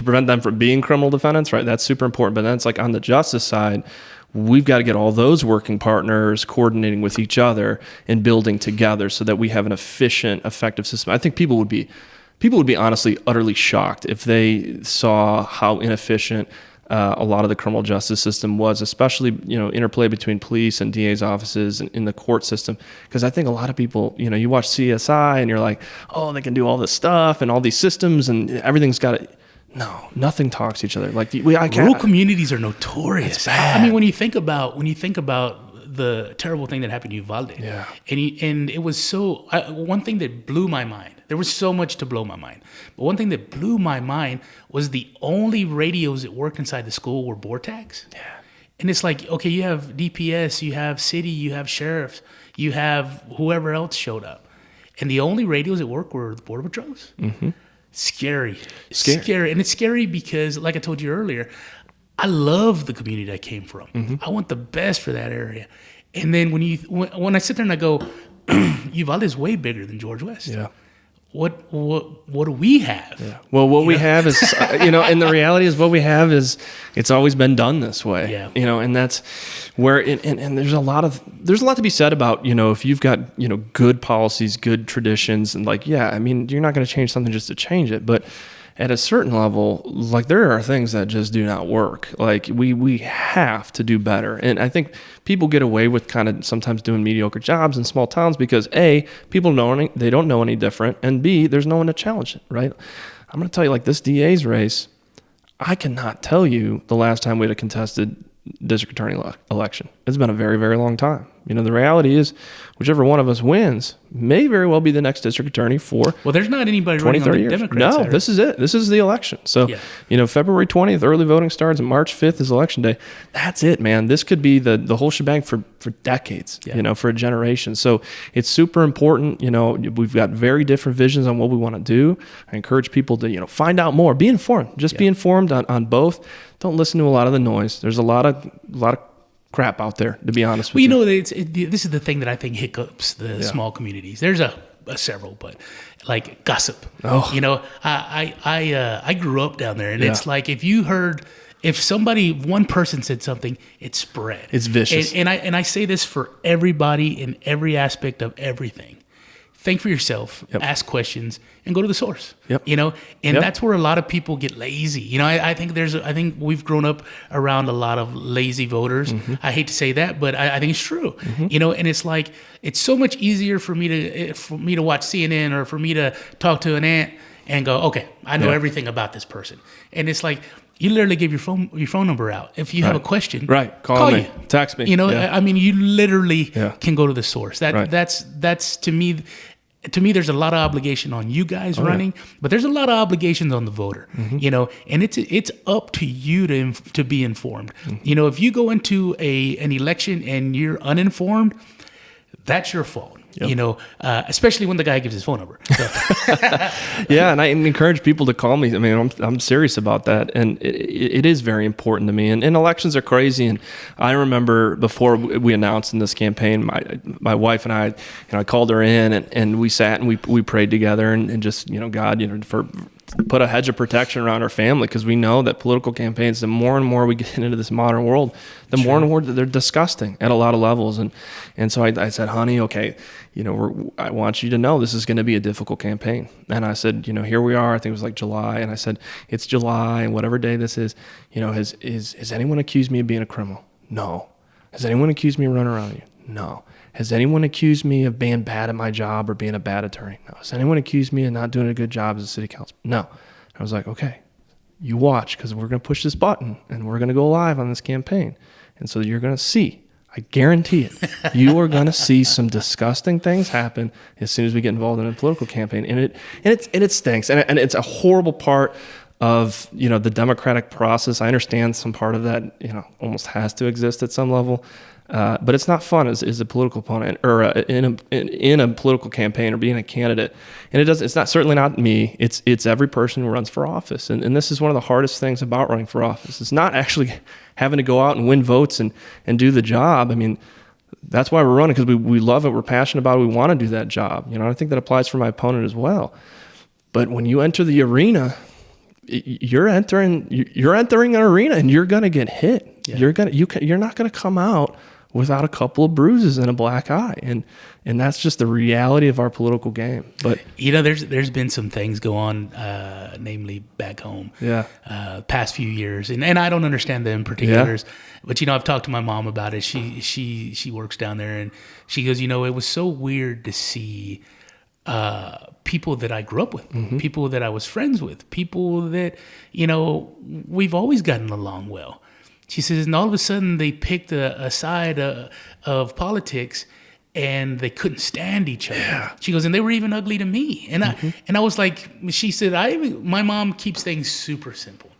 prevent them from being criminal defendants, right? That's super important. But then it's like on the justice side, we've got to get all those working partners coordinating with each other and building together so that we have an efficient, effective system. I think people would be honestly utterly shocked if they saw how inefficient a lot of the criminal justice system was, especially, you know, interplay between police and DA's offices and in the court system. Because I think a lot of people, you know, you watch CSI and you're like, oh, they can do all this stuff and all these systems and everything's got to. No, nothing talks to each other. Like rural communities are notorious. It's bad. I mean, when you think about the terrible thing that happened to Uvalde, yeah, and it was so. One thing that blew my mind. There was so much to blow my mind, but one thing that blew my mind was the only radios that worked inside the school were bore tags. Yeah, and it's like, okay, you have DPS, you have city, you have sheriffs, you have whoever else showed up, and the only radios that worked were the border patrols. Mm-hmm. Scary. And it's scary because, like I told you earlier, I love the community I came from. Mm-hmm. I want the best for that area. And then when I sit there and I go, Uvalde is way bigger than George West. Yeah. What do we have? Yeah. Well, what we have is, you know, and the reality is what we have is it's always been done this way. Yeah. You know, and that's where and there's a lot to be said about, you know, if you've got, you know, good policies, good traditions, and like, yeah, I mean, you're not going to change something just to change it, but at a certain level, like, there are things that just do not work. Like, we have to do better. And I think people get away with kind of sometimes doing mediocre jobs in small towns because A, people they don't know any different, and B, there's no one to challenge it, right? I'm going to tell you, like, this DA's race, I cannot tell you the last time we had a contested district attorney election. It's been a very, very long time. The reality is, whichever one of us wins may very well be the next district attorney for there's not anybody 20, running 30 on the years. Democrats. No, this is it. This is the election. So, February 20th, early voting starts, and March 5th is election day. That's it, man. This could be the whole shebang for decades, for a generation. So it's super important. We've got very different visions on what we want to do. I encourage people to, find out more, be informed, just be informed on both. Don't listen to a lot of the noise. There's a lot of crap out there, to be honest with you. This is the thing that I think hiccups the small communities. There's several, but like gossip. I grew up down there, and it's like if one person said something, it spread. It's vicious. And I say this for everybody in every aspect of everything. Think for yourself, ask questions, and go to the source. That's where a lot of people get lazy. I think we've grown up around a lot of lazy voters. Mm-hmm. I hate to say that, but I think it's true. Mm-hmm. And it's like it's so much easier for me to watch CNN or for me to talk to an aunt and go, okay, I know everything about this person. And it's like you literally give your phone number out if you have a question. Right, call me, text me. I mean, you literally can go to the source. That's to me. To me, there's a lot of obligation on you guys running, but there's a lot of obligations on the voter, and it's up to you to be informed. Mm-hmm. If you go into an election and you're uninformed, that's your fault. Yep. Especially when the guy gives his phone number. So. Yeah, and I encourage people to call me. I mean, I'm serious about that, and it is very important to me. And elections are crazy. And I remember before we announced in this campaign, my wife and I called her in, and we sat and we prayed together, and just God, for put a hedge of protection around our family, because we know that political campaigns, the more and more we get into this modern world, the more and more they're disgusting at a lot of levels. And so I said, honey, okay, I want you to know this is going to be a difficult campaign. And I said, here we are. I think it was like July. And I said, it's July, and whatever day this is, has anyone accused me of being a criminal? No. Has anyone accused me of running around you? No. Has anyone accused me of being bad at my job or being a bad attorney? No. Has anyone accused me of not doing a good job as a city councilman? No. I was like, okay, you watch, because we're going to push this button and we're going to go live on this campaign. And so you're going to see, I guarantee it, you are going to see some disgusting things happen as soon as we get involved in a political campaign. And it stinks. And it's a horrible part of, the democratic process. I understand some part of that, almost has to exist at some level. But it's not fun as a political opponent or in a political campaign or being a candidate. And it's not certainly not me. It's every person who runs for office. And this is one of the hardest things about running for office. It's not actually having to go out and win votes and do the job. I mean, that's why we're running, because we love it. We're passionate about it. We want to do that job. I think that applies for my opponent as well. But when you enter the arena, you're entering an arena, and you're going to get hit. Yeah. You're not going to come out without a couple of bruises and a black eye. And that's just the reality of our political game. But there's been some things go on, namely back home, past few years, and I don't understand them in particulars. But I've talked to my mom about it. She works down there, and she goes, it was so weird to see people that I grew up with, people that I was friends with, people that we've always gotten along well. She says, and all of a sudden they picked a side of politics, and they couldn't stand each other. Yeah. She goes, and they were even ugly to me. And I was like, she said, my mom keeps things super simple.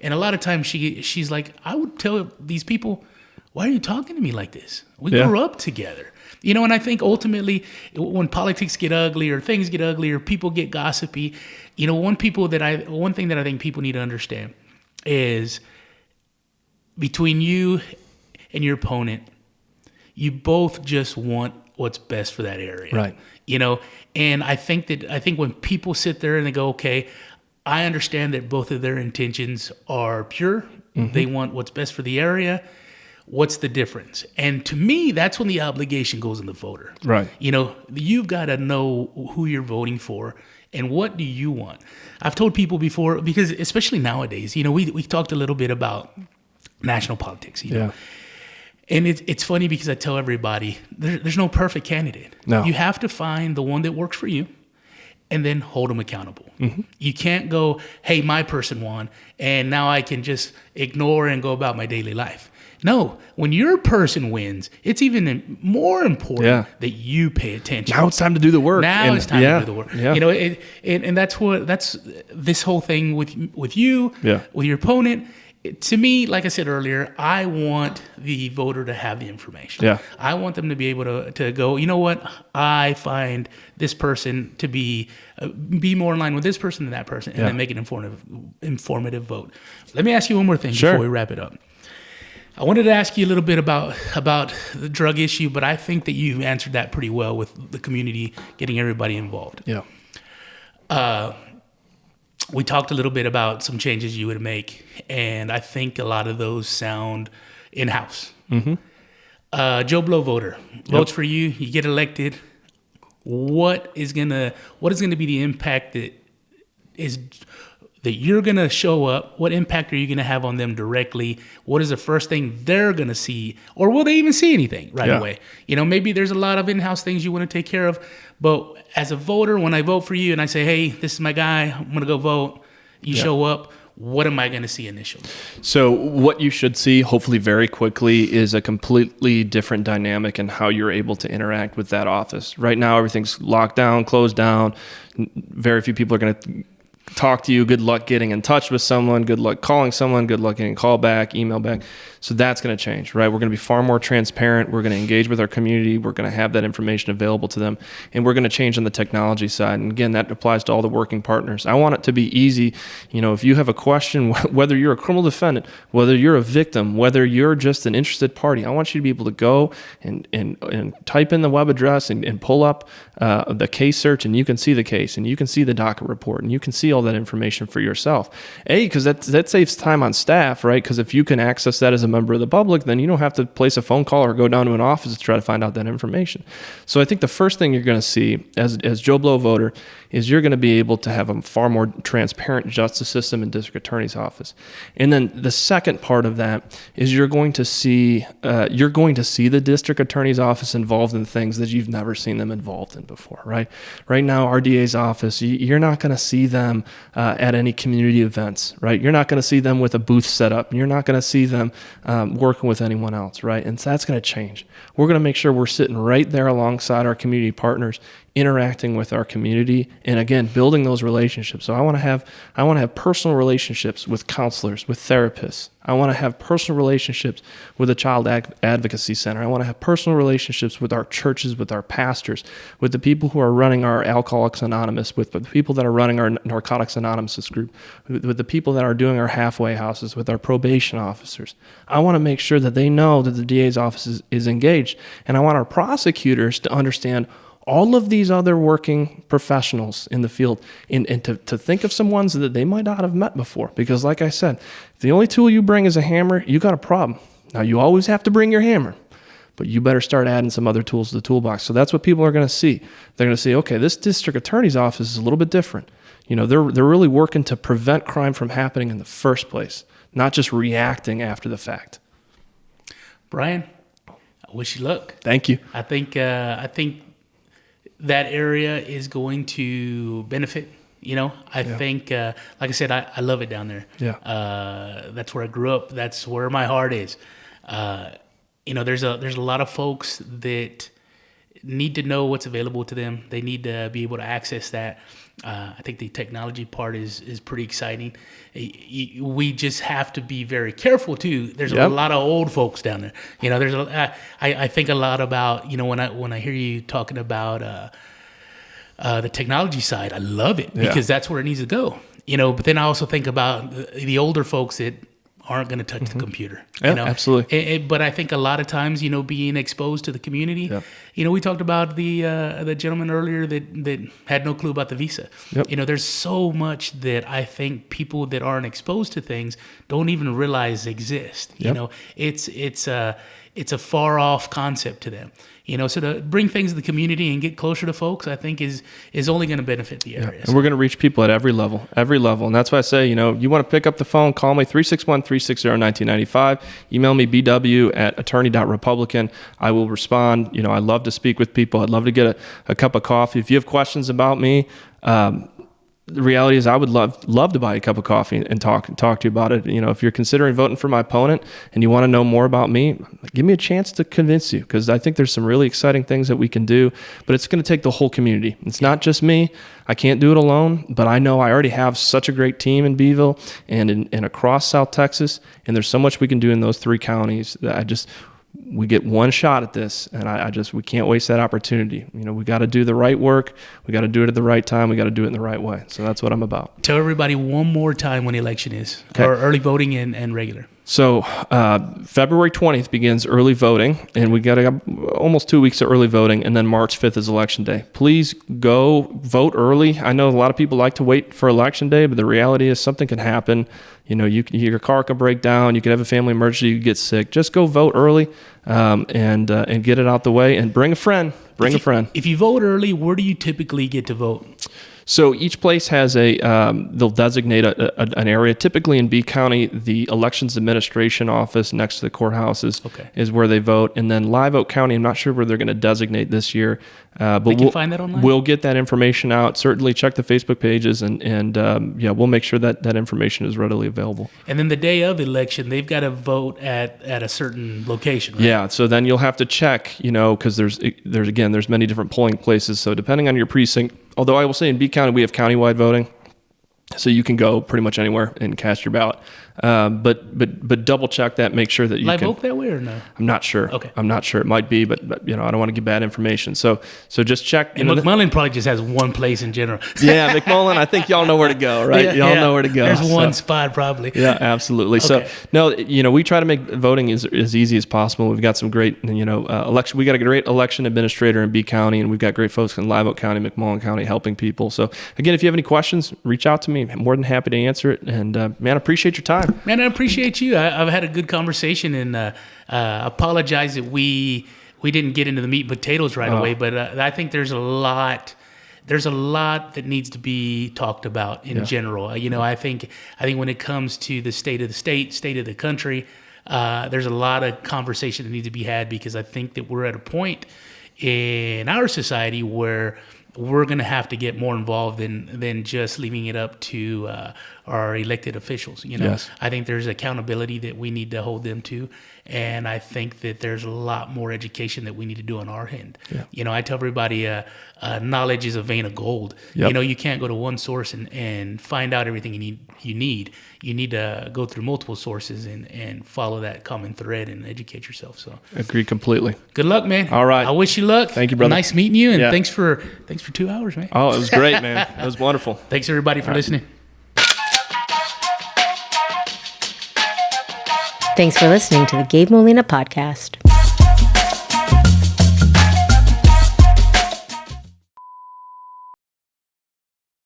And a lot of times she's like, I would tell these people, why are you talking to me like this? We grew up together. And I think ultimately when politics get ugly or things get ugly or people get gossipy, one thing that I think people need to understand is, between you and your opponent, you both just want what's best for that area. Right. And I think when people sit there and they go, okay, I understand that both of their intentions are pure. Mm-hmm. They want what's best for the area. What's the difference? And to me, that's when the obligation goes on the voter. Right. You've got to know who you're voting for and what do you want. I've told people before, because especially nowadays, we talked a little bit about national politics, and it's funny because I tell everybody there's no perfect candidate. No. You have to find the one that works for you, and then hold them accountable. Mm-hmm. You can't go, hey, my person won, and now I can just ignore and go about my daily life. No, when your person wins, it's even more important that you pay attention. Now it's time to do the work. It's time to do the work. Yeah. You know, and that's this whole thing with you, with your opponent. To me, like I said earlier, I want the voter to have the information. Yeah. I want them to be able to go, you know what? I find this person to be more in line with this person than that person, and then make an informative vote. Let me ask you one more thing before we wrap it up. I wanted to ask you a little bit about the drug issue, but I think that you answered that pretty well with the community, getting everybody involved. Yeah. We talked a little bit about some changes you would make, and I think a lot of those sound in-house. Mm-hmm. Joe Blow voter votes for you. You get elected. What is gonna be the impact that you're gonna show up? What impact are you gonna have on them directly? What is the first thing they're gonna see, or will they even see anything right away? You know, maybe there's a lot of in-house things you want to take care of, but as a voter, when I vote for you and I say, hey, this is my guy, I'm gonna go vote. You show up. What am I going to see initially? So what you should see, hopefully very quickly, is a completely different dynamic in how you're able to interact with that office. Right now, everything's locked down, closed down. Very few people are going to talk to you. Good luck getting in touch with someone. Good luck calling someone. Good luck getting a call back, email back. So that's going to change, right? We're going to be far more transparent. We're going to engage with our community. We're going to have that information available to them. And we're going to change on the technology side. And again, that applies to all the working partners. I want it to be easy. You know, if you have a question, whether you're a criminal defendant, whether you're a victim, whether you're just an interested party, I want you to be able to go and type in the web address and pull up the case search, and you can see the case, and you can see the docket report, and you can see all that information for yourself. Because that saves time on staff, right? Because if you can access that as a member of the public, then you don't have to place a phone call or go down to an office to try to find out that information. So I think the first thing you're going to see as Joe Blow voter is you're going to be able to have a far more transparent justice system in district attorney's office. And then the second part of that is you're going to see the district attorney's office involved in things that you've never seen them involved in before, right? Right now, our DA's office, you're not going to see them at any community events, right? You're not going to see them with a booth set up. You're not going to see them working with anyone else, right? And so that's going to change. We're going to make sure we're sitting right there alongside our community partners, interacting with our community, and again, building those relationships. So I want to have personal relationships with counselors, with therapists. I want to have personal relationships with the Child Advocacy Center. I want to have personal relationships with our churches, with our pastors, with the people who are running our Alcoholics Anonymous, with the people that are running our Narcotics Anonymous group, with the people that are doing our halfway houses, with our probation officers. I want to make sure that they know that the DA's office is engaged, and I want our prosecutors to understand all of these other working professionals in the field, and to think of some ones that they might not have met before. Because like I said, if the only tool you bring is a hammer, you got a problem. Now, you always have to bring your hammer, but you better start adding some other tools to the toolbox. So that's what people are going to see. They're going to see, okay, this district attorney's office is a little bit different. You know, they're really working to prevent crime from happening in the first place, not just reacting after the fact. Brian, I wish you luck. Thank you. I think that area is going to benefit. You know, I think, like I said, I love it down there. Yeah. That's where I grew up. That's where my heart is. You know, there's a lot of folks that need to know what's available to them. They need to be able to access that. I think the technology part is pretty exciting. We just have to be very careful too. There's a lot of old folks down there. You know, I think a lot about, you know, when I hear you talking about the technology side, I love it because that's where it needs to go. You know, but then I also think about the older folks that aren't going to touch the computer. Yeah, you know? Absolutely. But I think a lot of times, you know, being exposed to the community, you know, we talked about the gentleman earlier that had no clue about the visa. Yep. You know, there's so much that I think people that aren't exposed to things don't even realize exist. You know, it's a far off concept to them. You know, so to bring things to the community and get closer to folks, I think is only going to benefit the area. And we're going to reach people at every level. And that's why I say, you know, you want to pick up the phone, call me 361-360-1995, email me bw@attorney.republican. I will respond. You know, I love to speak with people. I'd love to get a cup of coffee. If you have questions about me, the reality is I would love to buy a cup of coffee and talk to you about it. If you're considering voting for my opponent and you want to know more about me, give me a chance to convince you, because I think there's some really exciting things that we can do, but it's going to take the whole community. It's not just me. I can't do it alone, but I know I already have such a great team in Beeville and in across South Texas, and there's so much we can do in those 3 counties that we get one shot at this, and we can't waste that opportunity. We got to do the right work. We got to do it at the right time. We got to do it in the right way. So that's what I'm about. Tell everybody one more time when the election is, or early voting and regular. So February 20th begins early voting, and we got almost 2 weeks of early voting, and then March 5th is election day. Please go vote early. I know a lot of people like to wait for election day, but the reality is something can happen. Your car can break down. You could have a family emergency. You could get sick. Just go vote early and get it out the way, and bring a friend. If you vote early, where do you typically get to vote? So each place has they'll designate an area. Typically in B County, the Elections Administration Office next to the courthouses is where they vote. And then Live Oak County, I'm not sure where they're going to designate this year. But we'll find that online? We'll get that information out. Certainly check the Facebook pages, and we'll make sure that information is readily available. And then the day of election, they've got to vote at a certain location, right? Yeah, so then you'll have to check, because there's many different polling places. So depending on your precinct, although I will say in B County we have countywide voting, so you can go pretty much anywhere and cast your ballot. But double check that, make sure that you Live can. Oak that way or no? I'm not sure. Okay. I'm not sure. It might be, but I don't want to give bad information. So just check. And McMullen probably just has one place in general. Yeah, McMullen. I think y'all know where to go, right? Y'all know where to go. There's one spot probably. Yeah, absolutely. Okay. So no, we try to make voting as easy as possible. We've got some great, election. We got a great election administrator in B County, and we've got great folks in Live Oak County, McMullen County, helping people. So again, if you have any questions, reach out to me. I'm more than happy to answer it. And man, I appreciate your time. Man, I appreciate you. I've had a good conversation, and apologize that we didn't get into the meat and potatoes right away, but I think there's a lot that needs to be talked about in general. I think when it comes to the state of the state of the country, there's a lot of conversation that needs to be had, because I think that we're at a point in our society where we're going to have to get more involved than just leaving it up to our elected officials. Yes. I think there's accountability that we need to hold them to, and I think that there's a lot more education that we need to do on our end. Yeah. I tell everybody, knowledge is a vein of gold. Yep. You can't go to one source and find out everything you need. You need to go through multiple sources and follow that common thread and educate yourself. So agree completely. Good luck, man. All right. I wish you luck. Thank you, brother. Nice meeting you, and thanks for 2 hours, man. Oh, it was great, man. It was wonderful. Thanks everybody for listening. Thanks for listening to the Gabe Molina Podcast.